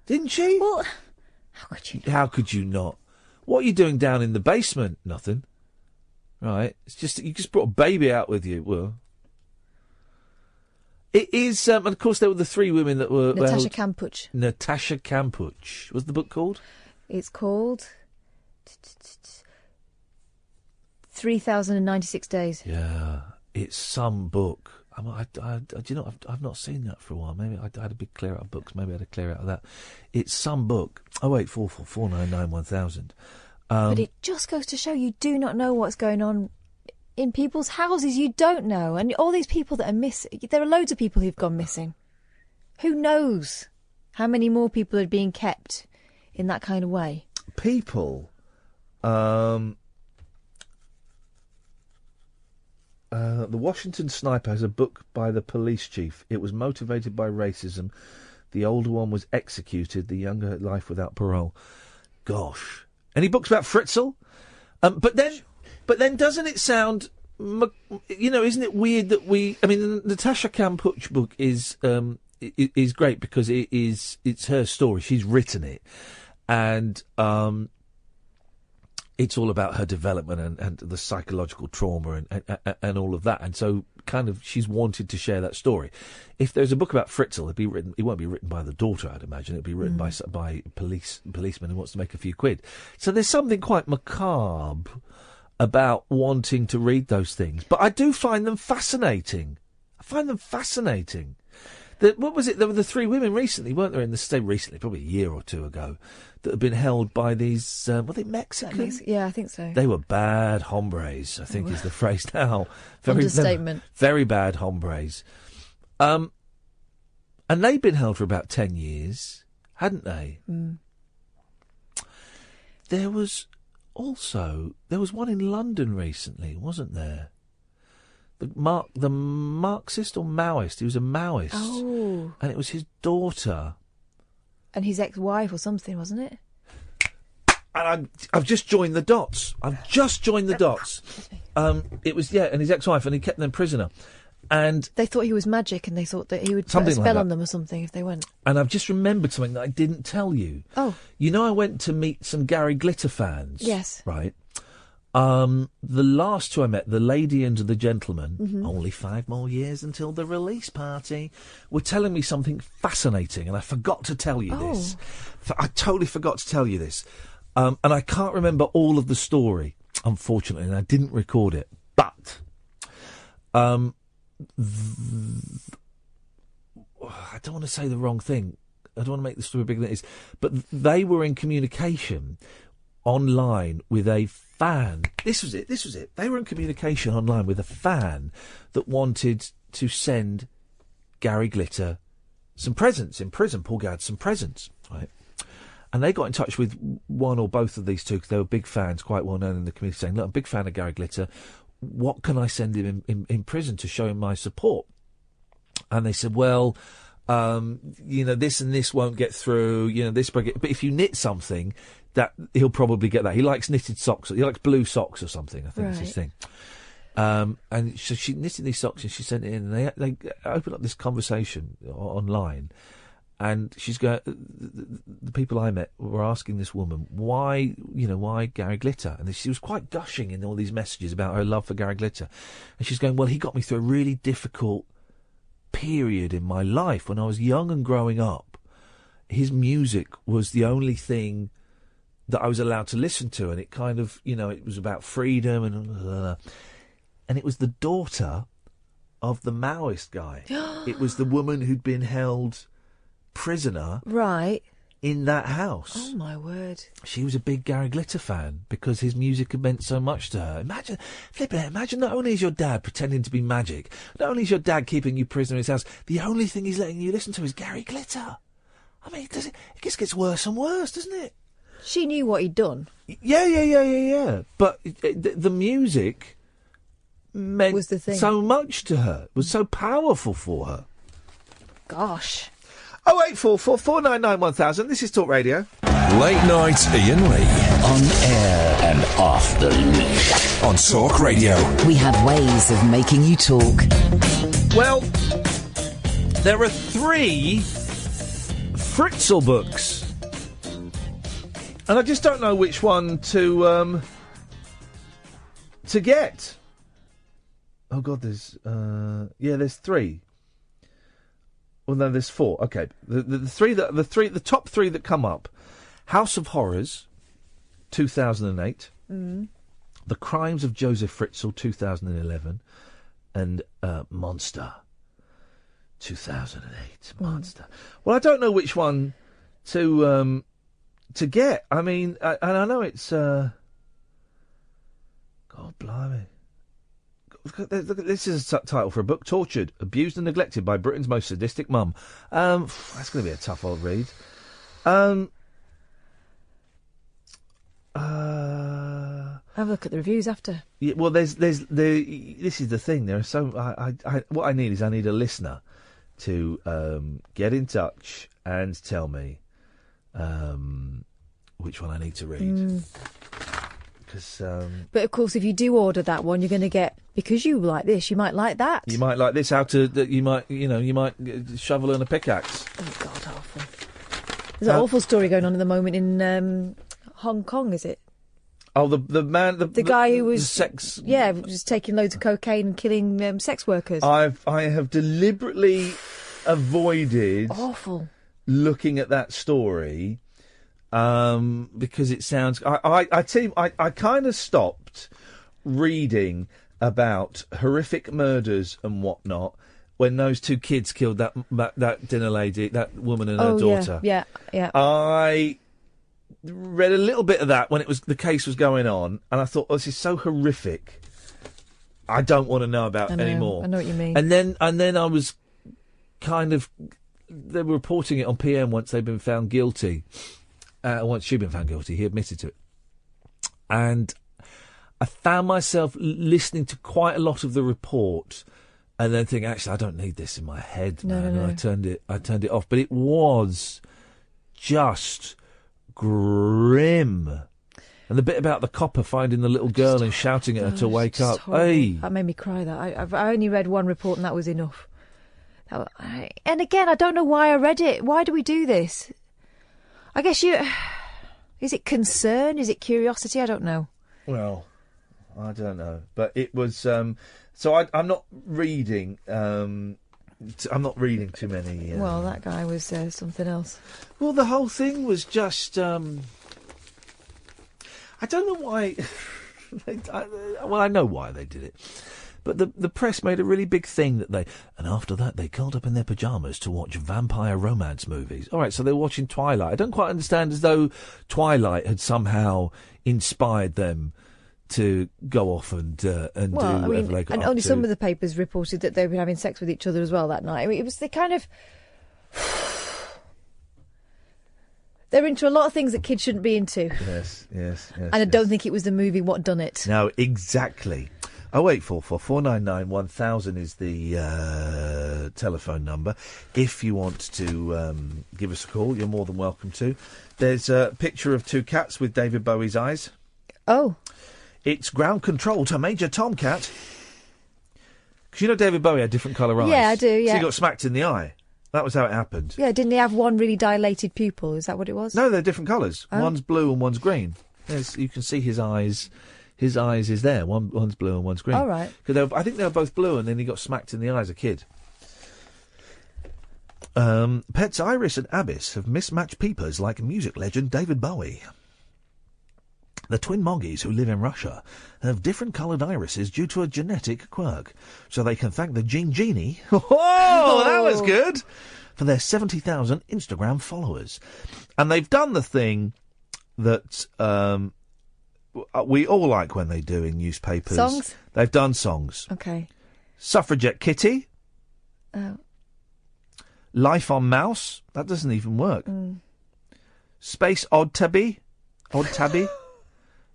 Didn't she? Well, how could you? How could you not? What are you doing down in the basement? Nothing. Right. It's just that you just brought a baby out with you. Well, it is. And of course, there were the three women that were Natasha Kampuch. Natasha Kampuch. What's the book called? It's called 3,096 Days. Yeah, it's some book. Do you know? I've not seen that for a while. Maybe I had a big clear out of books. Maybe I had a clear out of that. It's some book. 08444991000. But it just goes to show you do not know what's going on in people's houses. You don't know. And all these people that are missing, there are loads of people who've gone missing. Who knows how many more people are being kept in that kind of way? People, the Washington Sniper has a book by the police chief. It was motivated by racism. The older one was executed. The younger had life without parole. Gosh. Any books about Fritzl? But then doesn't it sound, isn't it weird that the Natasha Kampuch book is great because it's her story. She's written it. And it's all about her development and the psychological trauma and all of that. And so kind of she's wanted to share that story. If there's a book about Fritzl, it won't be written by the daughter, I'd imagine. It'll be written by a policeman who wants to make a few quid. So there's something quite macabre about wanting to read those things. But I do find them fascinating. What was it? There were the three women recently, weren't there, in the state recently, probably a year or two ago, that had been held by these, were they Mexican? Yeah, I think so. They were bad hombres, I think is the phrase now. Understatement. Very bad hombres. And they'd been held for about 10 years, hadn't they? Mm. There was one in London recently, wasn't there? The Marxist or Maoist? He was a Maoist. Oh. And it was his daughter. And his ex-wife or something, wasn't it? And I've just joined the dots. It was, and his ex-wife, and he kept them prisoner. And they thought he was magic, and they thought that he would put a spell on them or something if they went. And I've just remembered something that I didn't tell you. Oh. You know, I went to meet some Gary Glitter fans. Yes. Right. The last two I met, the lady and the gentleman, only 5 more years until the release party, were telling me something fascinating, and I forgot to tell you this. I totally forgot to tell you this. And I can't remember all of the story, unfortunately, and I didn't record it. But I don't want to say the wrong thing. I don't want to make the story bigger than it is. But they were in communication online with a fan. This was it. They were in communication online with a fan that wanted to send Gary Glitter some presents in prison. Paul Gadd some presents, right? And they got in touch with one or both of these two because they were big fans, quite well known in the community, saying, look, I'm a big fan of Gary Glitter. What can I send him in prison to show him my support? And they said, well, this and this won't get through, this, but if you knit something, that he'll probably get that. He likes knitted socks. He likes blue socks or something, I think is his thing. And so she knitted these socks and she sent it in, and they opened up this conversation online. And she's going. The people I met were asking this woman why Gary Glitter, and she was quite gushing in all these messages about her love for Gary Glitter. And she's going, well, he got me through a really difficult period in my life when I was young and growing up. His music was the only thing that I was allowed to listen to, and it kind of, it was about freedom and it was the daughter of the Maoist guy. It was the woman who'd been held prisoner in that house. Oh my word. She was a big Gary Glitter fan because his music had meant so much to her. Imagine not only is your dad pretending to be magic, not only is your dad keeping you prisoner in his house, the only thing he's letting you listen to is Gary Glitter. I mean, it just gets worse and worse, doesn't it? She knew what he'd done. Yeah. But the music meant was the thing. So much to her, was so powerful for her. Gosh. 0844 499 1000. This is Talk Radio. Late night Iain Lee. On air and off the leash. On Talk Radio. We have ways of making you talk. Well, there are 3 Fritzl books. And I just don't know which one to get. Oh God, there's 3. Well, no, there's 4. Okay, the top 3 that come up: House of Horrors, 2008, The Crimes of Joseph Fritzl, 2011, and Monster, 2008. Monster. Well, I don't know which one to get. I mean, and I know it's God blimey. This is a title for a book: Tortured, Abused and Neglected by Britain's Most Sadistic Mum. That's going to be a tough old read. Have a look at the reviews after. Yeah, well, this is the thing. There are so what I need a listener to get in touch and tell me which one I need to read. But of course, if you do order that one, you're going to get, because you like this, you might like that. You might like this. You might get shovel and a pickaxe. Oh God, awful! There's an awful story going on at the moment in Hong Kong. Is it? Oh, the guy who was sex. Yeah, was taking loads of cocaine and killing sex workers. I have deliberately avoided looking at that story. Because it sounds, I kind of stopped reading about horrific murders and whatnot when those 2 kids killed that dinner lady, that woman and her daughter. Yeah. I read a little bit of that when the case was going on, and I thought, this is so horrific. I don't want to know about anymore. I know what you mean. And then I was kind of, they were reporting it on PM once they'd been found guilty. Once she'd been found guilty, he admitted to it. And I found myself listening to quite a lot of the report and then thinking, actually, I don't need this in my head, man. No. And I turned it off. But it was just grim. And the bit about the copper finding the little girl and shouting at her to wake up. Hey. That made me cry. I only read one report and that was enough. And again, I don't know why I read it. Why do we do this? I guess is it concern? Is it curiosity? I don't know. Well, I don't know. But it was, so I'm not reading, I'm not reading too many. Well, that guy was something else. Well, the whole thing was just, I don't know why, I know why they did it. But the press made a really big thing and after that they curled up in their pyjamas to watch vampire romance movies. All right, so they're watching Twilight. I don't quite understand, as though Twilight had somehow inspired them to go off and do whatever they got and up only to. Some of the papers reported that they were having sex with each other as well that night. I mean, it was the kind of... They're into a lot of things that kids shouldn't be into. Yes. And I don't think it was the movie What Done It. No, exactly. 0844 499 1000 is the telephone number. If you want to give us a call, you're more than welcome to. There's a picture of two cats with David Bowie's eyes. Oh. It's ground control to Major Tomcat. Because you know David Bowie had different colour eyes. Yeah, I do, yeah. So he got smacked in the eye. That was how it happened. Yeah, didn't he have one really dilated pupil? Is that what it was? No, they're different colours. Oh. One's blue and one's green. You can see his eyes. His eyes is there. One's blue and one's green. All right. I think they were both blue, and then he got smacked in the eye as a kid. Pets Iris and Abyss have mismatched peepers like music legend David Bowie. The twin moggies who live in Russia have different coloured irises due to a genetic quirk, so they can thank the genie. Oh, that was good! For their 70,000 Instagram followers. And they've done the thing that we all like when they do in newspapers. Songs? They've done songs. Okay. Suffragette Kitty. Oh. Life on Mouse. That doesn't even work. Space Odd Tabby.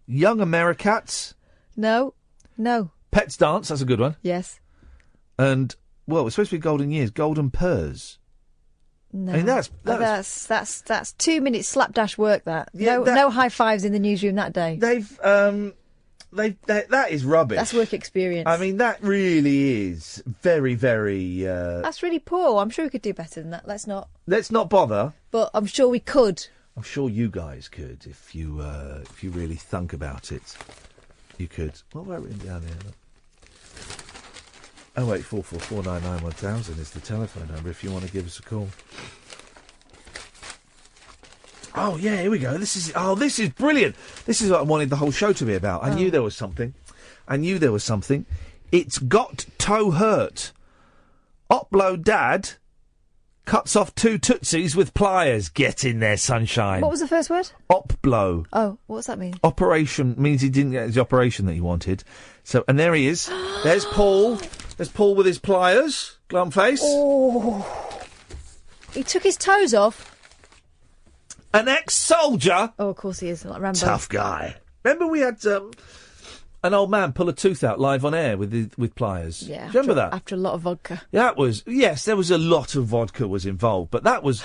Young Americats. No. Pets Dance. That's a good one. Yes. And, well, it's supposed to be Golden Years. Golden Purrs. No. I mean, that's 2 minutes slapdash work. No high fives in the newsroom that day. That is rubbish. That's work experience. I mean, that really is very, very. That's really poor. I'm sure we could do better than that. Let's not bother. But I'm sure we could. I'm sure you guys could if you really thunk about it. You could. What have I written down here? 0844 499 1000 is the telephone number if you want to give us a call. Oh yeah, here we go. This is brilliant. This is what I wanted the whole show to be about. I knew there was something. It's got toe hurt. Upload dad cuts off two tootsies with pliers. Get in there, sunshine. What was the first word? Opblow. Oh, what's that mean? Operation means he didn't get his operation that he wanted. So, and there he is. There's Paul. There's Paul with his pliers. Glum face. Oh. He took his toes off. An ex-soldier. Oh, of course he is, like Rambo. Tough guy. Remember we had an old man pull a tooth out live on air with pliers? Yeah. Do you remember that? After a lot of vodka. Yes, there was a lot of vodka was involved, but that was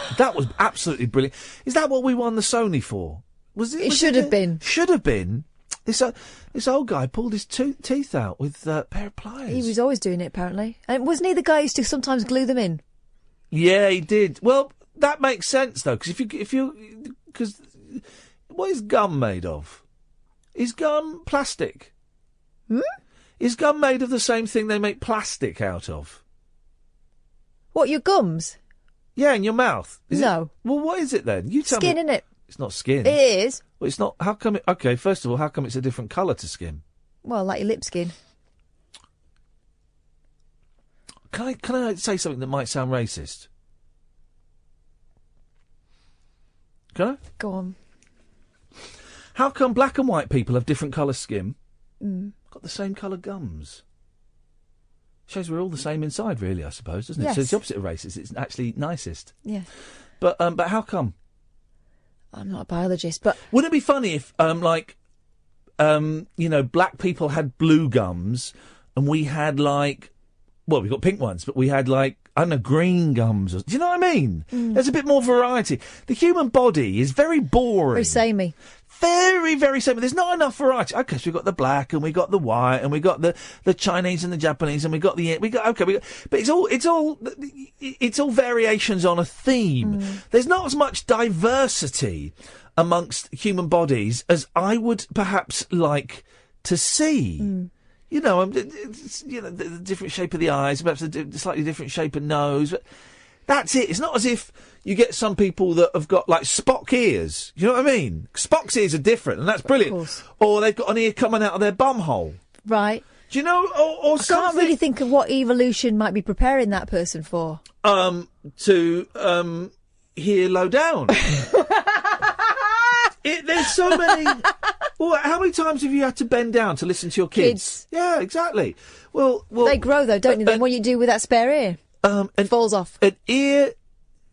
absolutely brilliant. Is that what we won the Sony for? It should have been. Should have been. This old guy pulled his teeth out with a pair of pliers. He was always doing it, apparently. And wasn't he the guy who used to sometimes glue them in? Yeah, he did. Well, that makes sense though, because what is gum made of? Is gum plastic? Is gum made of the same thing they make plastic out of? What, your gums? Yeah, in your mouth. No. Well, what is it then? You tell me. Skin, innit? It's not skin. It is. Well, it's not. How come it... Okay, first of all, how come it's a different colour to skin? Well, like your lip skin. Can I say something that might sound racist? Can I? Go on. How come black and white people have different colour skin? Got the same colour gums. Shows we're all the same inside, really, I suppose, doesn't it? Yes. So it's the opposite of racist. It's actually nicest. Yeah. But how come? I'm not a biologist, but... Wouldn't it be funny if, black people had blue gums and we had, we've got pink ones, but we had, green gums. Do you know what I mean? There's a bit more variety. The human body is very boring. Very samey. Very, very samey. There's not enough variety. Okay, so we've got the black and we got the white and we got the Chinese and the Japanese and but it's all variations on a theme. There's not as much diversity amongst human bodies as I would perhaps like to see. You know, the different shape of the eyes, perhaps the slightly different shape of nose. But that's it. It's not as if you get some people that have got, Spock ears. You know what I mean? Spock's ears are different, and that's brilliant. Of course. Or they've got an ear coming out of their bum hole. Right. Do you know? Or I can't really think of what evolution might be preparing that person for. To hear low down. There's so many... Well, how many times have you had to bend down to listen to your kids? Yeah, exactly. Well, they grow though, don't they? Then what do you do with that spare ear? It falls off. An ear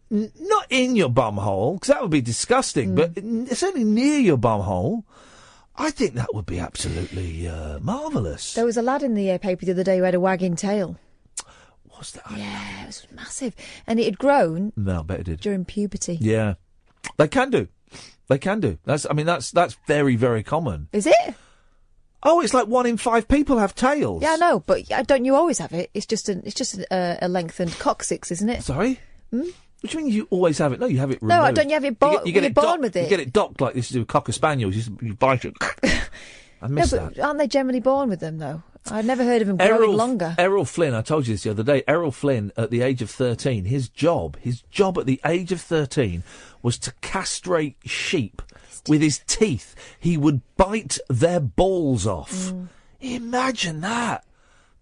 not in your bum hole, because that would be disgusting, but certainly near your bum hole, I think that would be absolutely marvellous. There was a lad in the paper the other day who had a wagging tail. What's that? Yeah, it was massive. And it had grown No, I bet it did. during puberty. Yeah. They can do. That's very, very common. Is it? Oh, it's like 1 in 5 people have tails. Yeah, I know, but don't you always have it? It's just a lengthened coccyx, isn't it? Sorry? Hmm? What do you mean you always have it? No, you have it removed. No, don't you have it born with it? You get it docked like this to do with Cocker Spaniels. You bite it. I missed no, but that. aren't they generally born with them, though? I've never heard of them growing longer. Errol Flynn, I told you this the other day, Errol Flynn, at the age of 13, his job at the age of 13 was to castrate sheep with his teeth. He would bite their balls off. Imagine that.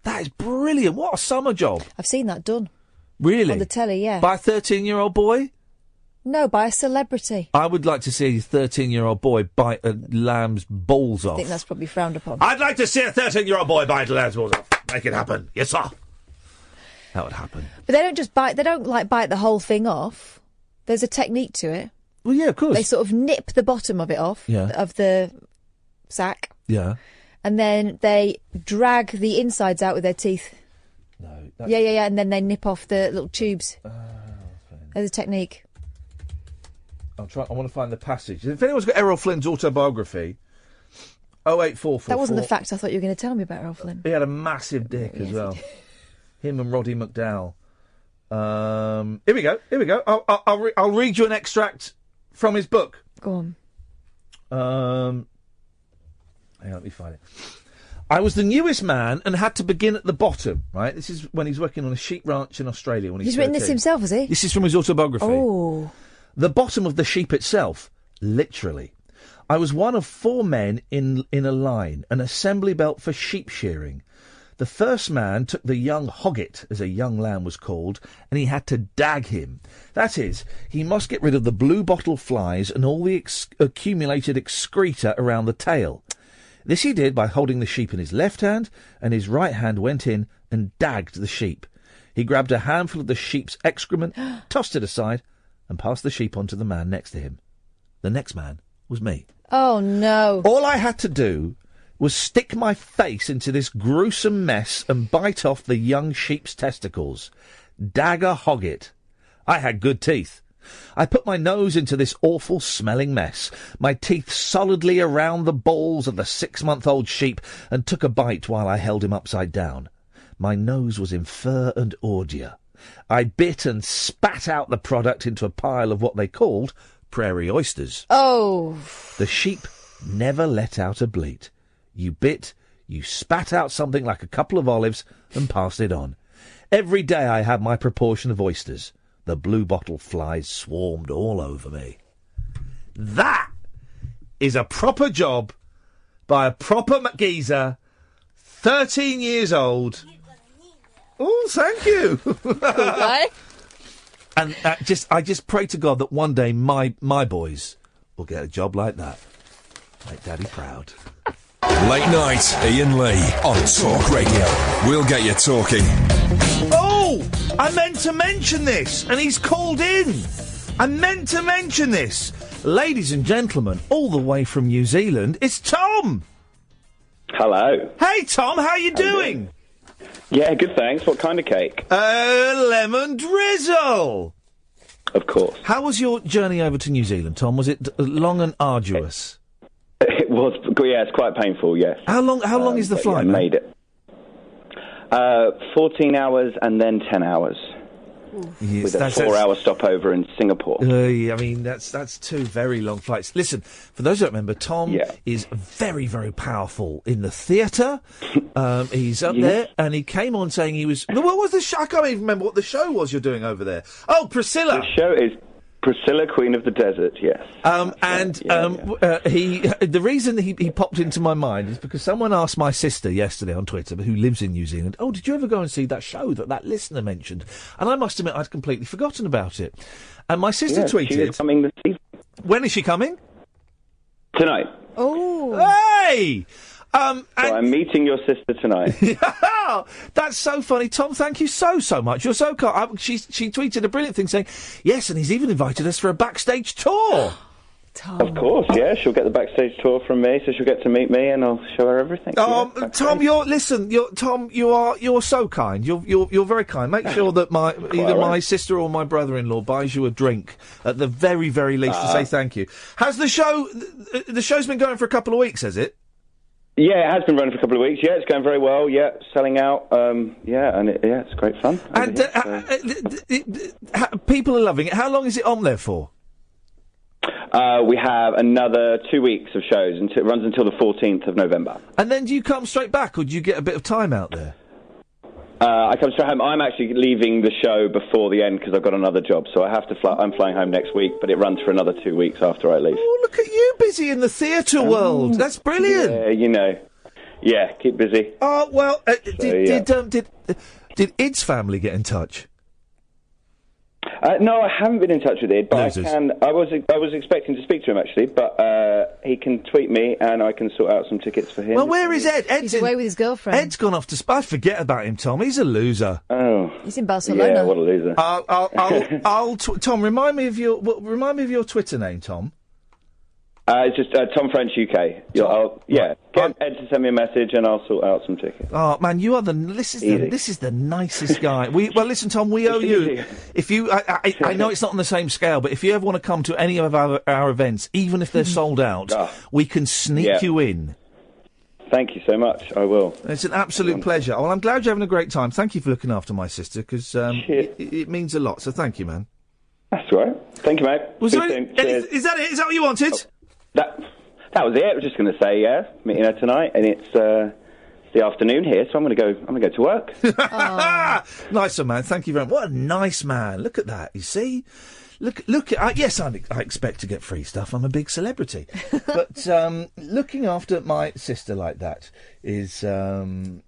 That is brilliant. What a summer job. I've seen that done. Really? On the telly, yeah. By a 13-year-old boy? No, by a celebrity. I would like to see a 13-year-old boy bite a lamb's balls off. I think that's probably frowned upon. I'd like to see a 13-year-old boy bite a lamb's balls off. Make it happen. Yes, sir. That would happen. But they don't just bite. They don't bite the whole thing off. There's a technique to it. Well, yeah, of course. They sort of nip the bottom of it off of the sack. Yeah. And then they drag the insides out with their teeth. No. Yeah. And then they nip off the little tubes. There's a technique. I want to find the passage. If anyone's got Errol Flynn's autobiography, 08444. That wasn't the fact I thought you were going to tell me about Errol Flynn. He had a massive dick as well. Him and Roddy McDowell. Here we go. I'll read you an extract from his book. Go on. Hang on, let me find it. I was the newest man and had to begin at the bottom, right? This is when he's working on a sheep ranch in Australia when he's written 13. this himself, has he? This is from his autobiography. Oh. The bottom of the sheep itself, literally. I was one of 4 men in a line, an assembly belt for sheep shearing. The first man took the young hogget, as a young lamb was called, and he had to dag him. That is, he must get rid of the blue bottle flies and all the accumulated excreta around the tail. This he did by holding the sheep in his left hand, and his right hand went in and dagged the sheep. He grabbed a handful of the sheep's excrement, tossed it aside, and passed the sheep on to the man next to him. The next man was me. Oh, no. All I had to do was stick my face into this gruesome mess and bite off the young sheep's testicles. Dagger hogget. I had good teeth. I put my nose into this awful-smelling mess, my teeth solidly around the balls of the 6-month-old sheep, and took a bite while I held him upside down. My nose was in fur and ordure. I bit and spat out the product into a pile of what they called prairie oysters. Oh. The sheep never let out a bleat. You bit, you spat out something like a couple of olives and passed it on. Every day I had my proportion of oysters. The blue bottle flies swarmed all over me. That is a proper job by a proper geezer, 13 years old. Oh, thank you. Okay. And I just pray to God that one day my boys will get a job like that. Make Daddy proud. Late night, Iain Lee on Talk Radio. We'll get you talking. Oh, I meant to mention this, and he's called in. I meant to mention this. Ladies and gentlemen, all the way from New Zealand, it's Tom. Hello. Hey, Tom, how you doing? Yeah, good, thanks. What kind of cake? Lemon drizzle. Of course. How was your journey over to New Zealand, Tom? Was it long and arduous? It was, yeah, it's quite painful, yes. How long is the flight? I made it. 14 hours and then 10 hours. Yes, with a 4-hour stopover in Singapore. I mean, that's 2 very long flights. Listen, for those who don't remember, Tom is very, very powerful in the theatre. He's up there, and he came on saying he was... What was the show? I can't even remember what the show was you're doing over there. Oh, Priscilla! The show is Priscilla, Queen of the Desert, yes. The reason he popped into my mind is because someone asked my sister yesterday on Twitter, who lives in New Zealand, oh, did you ever go and see that show that listener mentioned? And I must admit, I'd completely forgotten about it. And my sister tweeted... She is coming this evening. When is she coming? Tonight. Oh. Hey! So I'm meeting your sister tonight. That's so funny, Tom. Thank you so much. You're so kind. She tweeted a brilliant thing saying, yes, and he's even invited us for a backstage tour. Tom. Of course, yeah. She'll get the backstage tour from me, so she'll get to meet me, and I'll show her everything. Tom, you're so kind. You're very kind. Make sure that either my sister or my brother-in-law buys you a drink at the very, very least to say thank you. Has the show? The show's been going for a couple of weeks, has it? Yeah, it has been running for a couple of weeks. Yeah, it's going very well. Yeah, selling out. It's great fun. And people are loving it. How long is it on there for? We have another 2 weeks of shows, and it runs until the 14th of November. And then do you come straight back, or do you get a bit of time out there? I come straight home. I'm actually leaving the show before the end because I've got another job, so I have to fly. I'm flying home next week, but it runs for another 2 weeks after I leave. Oh, look at you, busy in the theatre world. That's brilliant. Yeah, you know. Yeah, keep busy. Oh well, did Id's family get in touch? No, I haven't been in touch with Id, but I can. I was expecting to speak to him actually, but he can tweet me and I can sort out some tickets for him. Well, where is Ed? He's away with his girlfriend. Ed's gone off to I forget about him, Tom. He's a loser. Oh, he's in Barcelona. Yeah, what a loser. Tom, remind me of your Twitter name, Tom. It's just Tom French UK. Get Ed to send me a message and I'll sort out some tickets. Oh man, you are this is the nicest guy. Listen, Tom, we owe you. If you, I know it's not on the same scale, but if you ever want to come to any of our events, even if they're sold out, we can sneak you in. Thank you so much. I will. It's an absolute pleasure. Well, I'm glad you're having a great time. Thank you for looking after my sister because it means a lot. So thank you, man. That's all right. Thank you, mate. Is that it? Is that what you wanted? That was it. I was just going to say, meeting her tonight, and it's the afternoon here, so I'm going to go to work. Nice one, man. Thank you very much. What a nice man. Look at that. You see, look. Yes, I expect to get free stuff. I'm a big celebrity, but looking after my sister like that is very,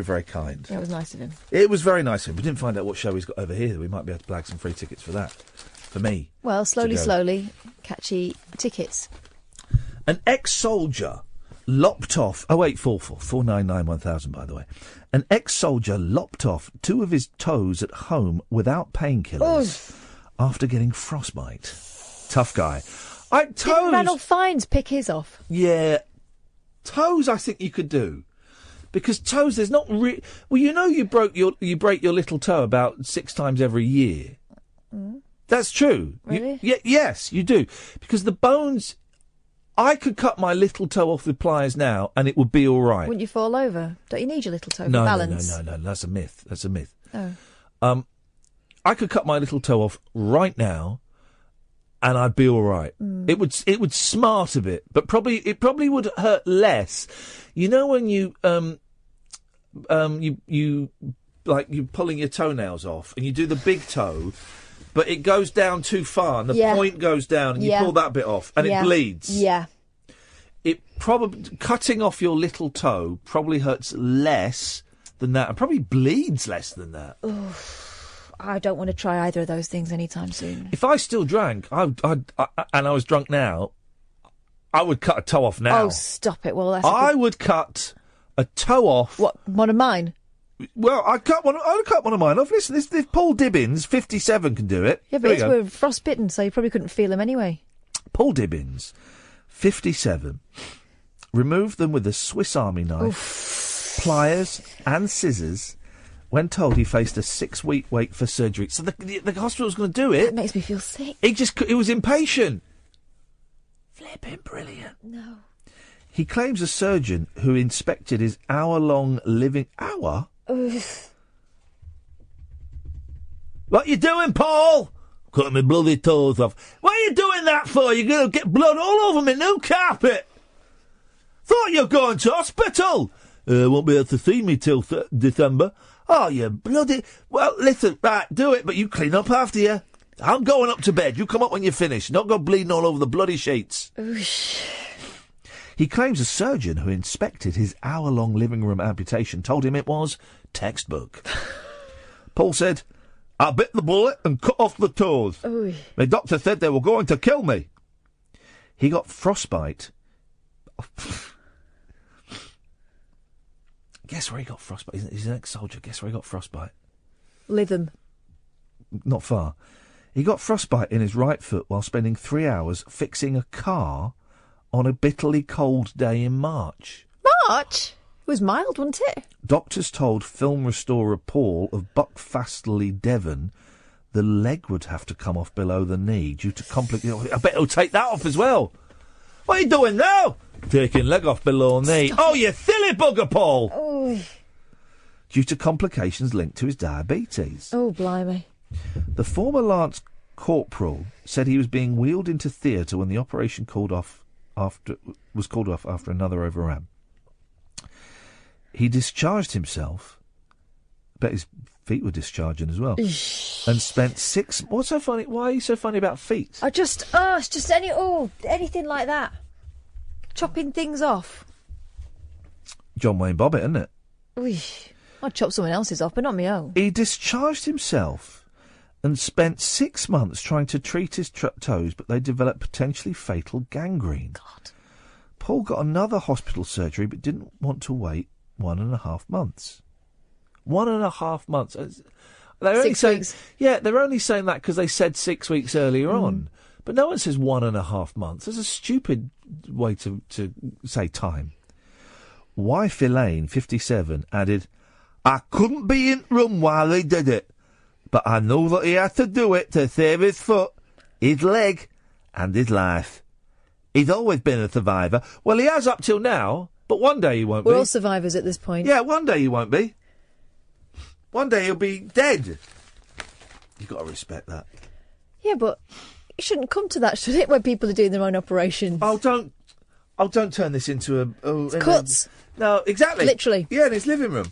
very kind. Yeah, it was nice of him. It was very nice of him. We didn't find out what show he's got over here. We might be able to blag some free tickets for that. For me. Well, slowly, catchy tickets. An ex-soldier lopped off... 08444 499 1000, by the way. An ex-soldier lopped off 2 of his toes at home without painkillers after getting frostbite. Tough guy. Didn't Ranulph Fiennes pick his off? Yeah. Toes, I think you could do. Because toes, there's not... Well, you know you break your little toe about 6 times every year. Mm. That's true. Really? Yes, you do. Because the bones... I could cut my little toe off with pliers now and it would be all right. Wouldn't you fall over? Don't you need your little toe for balance? No. That's a myth. Oh. I could cut my little toe off right now and I'd be all right. Mm. It would smart a bit, but it probably would hurt less. You know when you're pulling your toenails off and you do the big toe... But it goes down too far, and the point goes down, and you pull that bit off, and it bleeds. Yeah. Cutting off your little toe probably hurts less than that, and probably bleeds less than that. Oof. I don't want to try either of those things anytime soon. If I still drank, and I was drunk now, I would cut a toe off now. Oh, stop it! Well, I would cut a toe off. What, one of mine? Well, I'd cut one of mine off. Listen, this Paul Dibbins, 57, can do it. Yeah, but his were frostbitten, so you probably couldn't feel him anyway. Paul Dibbins, 57, removed them with a Swiss Army knife, pliers and scissors when told he faced a 6-week wait for surgery. So the hospital's going to do it. That makes me feel sick. He was impatient. Flipping brilliant. No. He claims a surgeon who inspected his hour-long living... Hour? Oof. What you doing, Paul? Cutting my bloody toes off. What are you doing that for? You're going to get blood all over my new carpet. Thought you were going to hospital. Won't be able to see me till December. Oh, you bloody... Well, listen, right, do it, but you clean up after you. I'm going up to bed. You come up when you're finished. Not go bleeding all over the bloody sheets. Oosh. He claims a surgeon who inspected his hour-long living room amputation told him it was textbook. Paul said, I bit the bullet and cut off the toes. Oy. The doctor said they were going to kill me. He got frostbite. Guess where he got frostbite? He's an ex-soldier. Guess where he got frostbite? Lytham. Not far. He got frostbite in his right foot while spending 3 hours fixing a car on a bitterly cold day in March. March? It was mild, wasn't it? Doctors told film restorer Paul of Buckfastleigh, Devon, the leg would have to come off below the knee due to complications. I bet he'll take that off as well. What are you doing now? Taking leg off below knee. Oh, you silly bugger, Paul! Oh. Due to complications linked to his diabetes. Oh, blimey. The former Lance Corporal said he was being wheeled into theatre when the operation was called off after another overran. He discharged himself. I bet his feet were discharging as well. And spent 6... What's so funny? Why are you so funny about feet? It's just anything like that. Chopping things off. John Wayne Bobbitt, isn't it? I'd chop someone else's off, but not my own. He discharged himself and spent 6 months trying to treat his toes, but they developed potentially fatal gangrene. God. Paul got another hospital surgery, but didn't want to wait 1.5 months. 1.5 months. They're only 6 weeks. they're only saying that because they said 6 weeks earlier on. But no one says 1.5 months. There's a stupid way to say time. Wife Elaine, 57, added, I couldn't be in room while he did it, but I know that he had to do it to save his foot, his leg, and his life. He's always been a survivor. Well, he has up till now, but one day he won't be. We're all survivors at this point. Yeah, one day he won't be. One day he'll be dead. You've got to respect that. Yeah, but it shouldn't come to that, should it, when people are doing their own operations? Oh, don't turn this into a... cuts. No, exactly. Literally. Yeah, in his living room.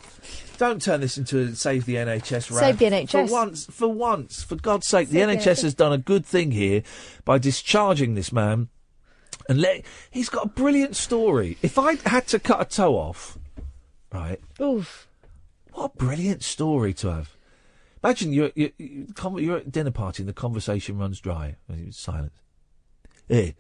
Don't turn this into a Save the NHS rant. Save the NHS. For once, for God's sake, the Save the NHS NHS. has done a good thing here by discharging this man. And he's got a brilliant story. If I had to cut a toe off, right? Oof. What a brilliant story to have. Imagine you're at a dinner party and the conversation runs dry. And it's silence. Hey,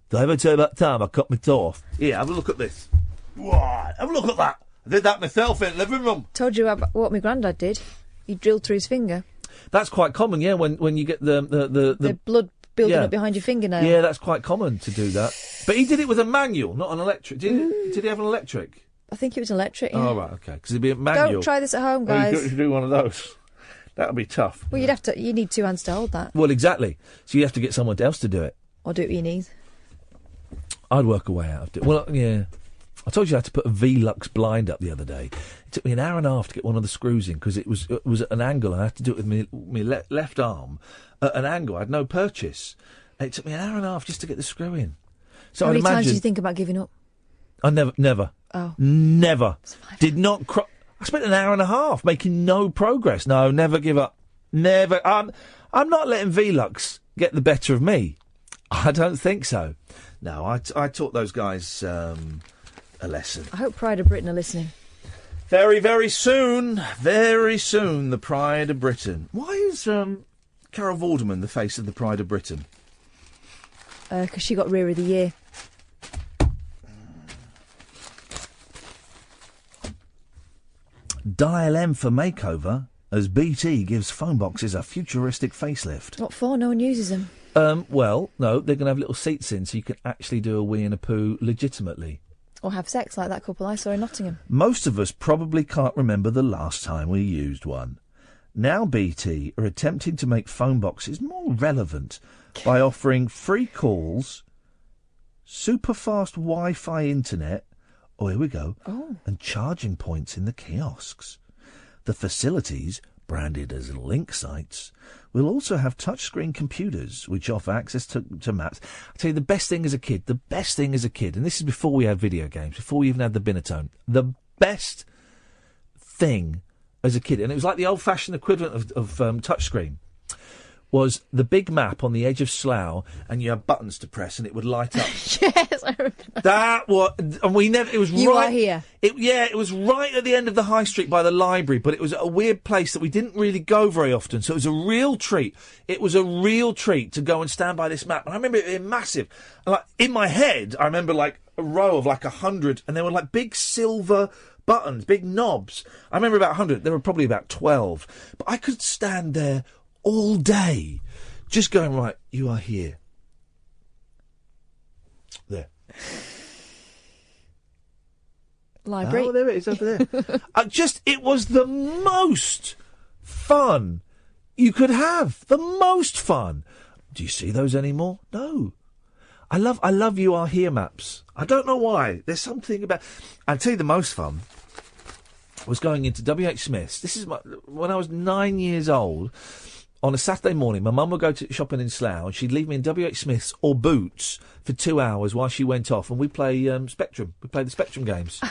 did I ever tell you about the time I cut my toe off? Here, have a look at this. What? Have a look at that. I did that myself in the living room. Told you about what my granddad did. He drilled through his finger. That's quite common, yeah, when you get the blood building up behind your fingernail. Yeah, that's quite common to do that. But he did it with a manual, not an electric. Did he have an electric? I think it was electric, yeah. Oh, right, okay. Because it'd be a manual. Don't try this at home, Well, guys. you've got to do one of those. That would be tough. Well, you need 2 hands to hold that. Well, exactly. So you have to get someone else to do it. Or do it with your knees. I'd work a way out of it. Well, yeah. I told you I had to put a Velux blind up the other day. It took me an hour and a half to get one of the screws in because it was at an angle. And I had to do it with my left arm at an angle. I had no purchase. And it took me an hour and a half just to get the screw in. So How many I'd imagine... times did you think about giving up? I never. Oh. Never. Did not... I spent an hour and a half making no progress. No, never give up. Never. I'm not letting Velux get the better of me. I don't think so. No, I taught those guys a lesson. I hope Pride of Britain are listening. Very, very soon, the Pride of Britain. Why is Carol Vorderman the face of the Pride of Britain? Because she got Rear of the Year. Dial M for makeover as BT gives phone boxes a futuristic facelift. What for? No one uses them. Well, no, they're going to have little seats in so you can actually do a wee and a poo legitimately. Or have sex like that couple I saw in Nottingham. Most of us probably can't remember the last time we used one. Now BT are attempting to make phone boxes more relevant by offering free calls, super fast Wi-Fi internet, here we go, and charging points in the kiosks. The facilities, branded as link sites, will also have touchscreen computers which offer access to maps. I tell you, the best thing as a kid, and this is before we had video games, before we even had the Binatone, the best thing as a kid, and it was like the old-fashioned equivalent of touchscreen, was the big map on the edge of Slough, and you had buttons to press, and it would light up. Yes, I remember. That was, and we never. It was You right are here. It was right at the end of the high street by the library, but it was a weird place that we didn't really go very often. So it was a real treat. It was a real treat to go and stand by this map, and I remember it being massive. And like in my head, I remember like a row of like 100, and they were like big silver buttons, big knobs. I remember about 100. There were probably about 12. But I could stand there all day just going, right, you are here. There. Library. Oh, there it is, over there. It was the most fun you could have. The most fun. Do you see those anymore? No. I love You Are Here maps. I don't know why. There's something about... I'll tell you the most fun was going into W.H. Smith's. This is when I was 9 years old. On a Saturday morning, my mum would go to shopping in Slough, and she'd leave me in W.H. Smith's or Boots for 2 hours while she went off, and we'd play Spectrum. We'd play the Spectrum games.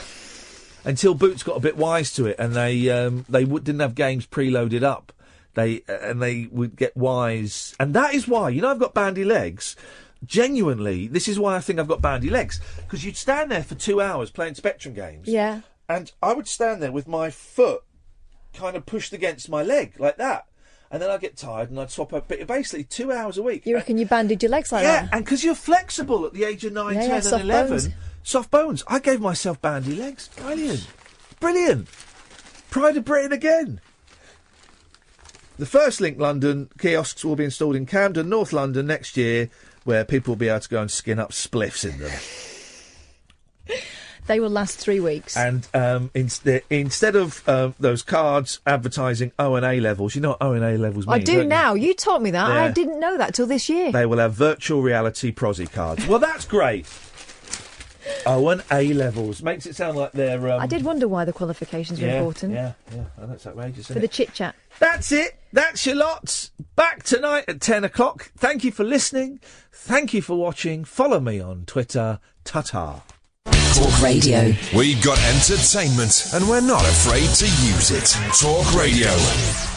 Until Boots got a bit wise to it, and they didn't have games preloaded up. They would get wise. And that is why, I've got bandy legs. Genuinely, this is why I think I've got bandy legs. Because you'd stand there for 2 hours playing Spectrum games. Yeah. And I would stand there with my foot kind of pushed against my leg, like that. And then I'd get tired and I'd swap up. But basically, 2 hours a week. You reckon you banded your legs like that? Yeah, and because you're flexible at the age of 9, 10 and 11. Bones. Soft bones. I gave myself bandy legs. Brilliant. Brilliant. Pride of Britain again. The first Link London kiosks will be installed in Camden, North London next year, where people will be able to go and skin up spliffs in them. They will last 3 weeks. And instead of those cards advertising O and A levels, you know what O and A levels mean? I do now. You taught me that. Yeah. I didn't know that till this year. They will have virtual reality prosy cards. Well, that's great. O and A levels. Makes it sound like they're... I did wonder why the qualifications were important. Yeah. I know it's outrageous, isn't For the chit-chat. That's it. That's your lots. Back tonight at 10 o'clock. Thank you for listening. Thank you for watching. Follow me on Twitter. Ta-ta. Talk Radio. We've got entertainment and we're not afraid to use it. Talk Radio.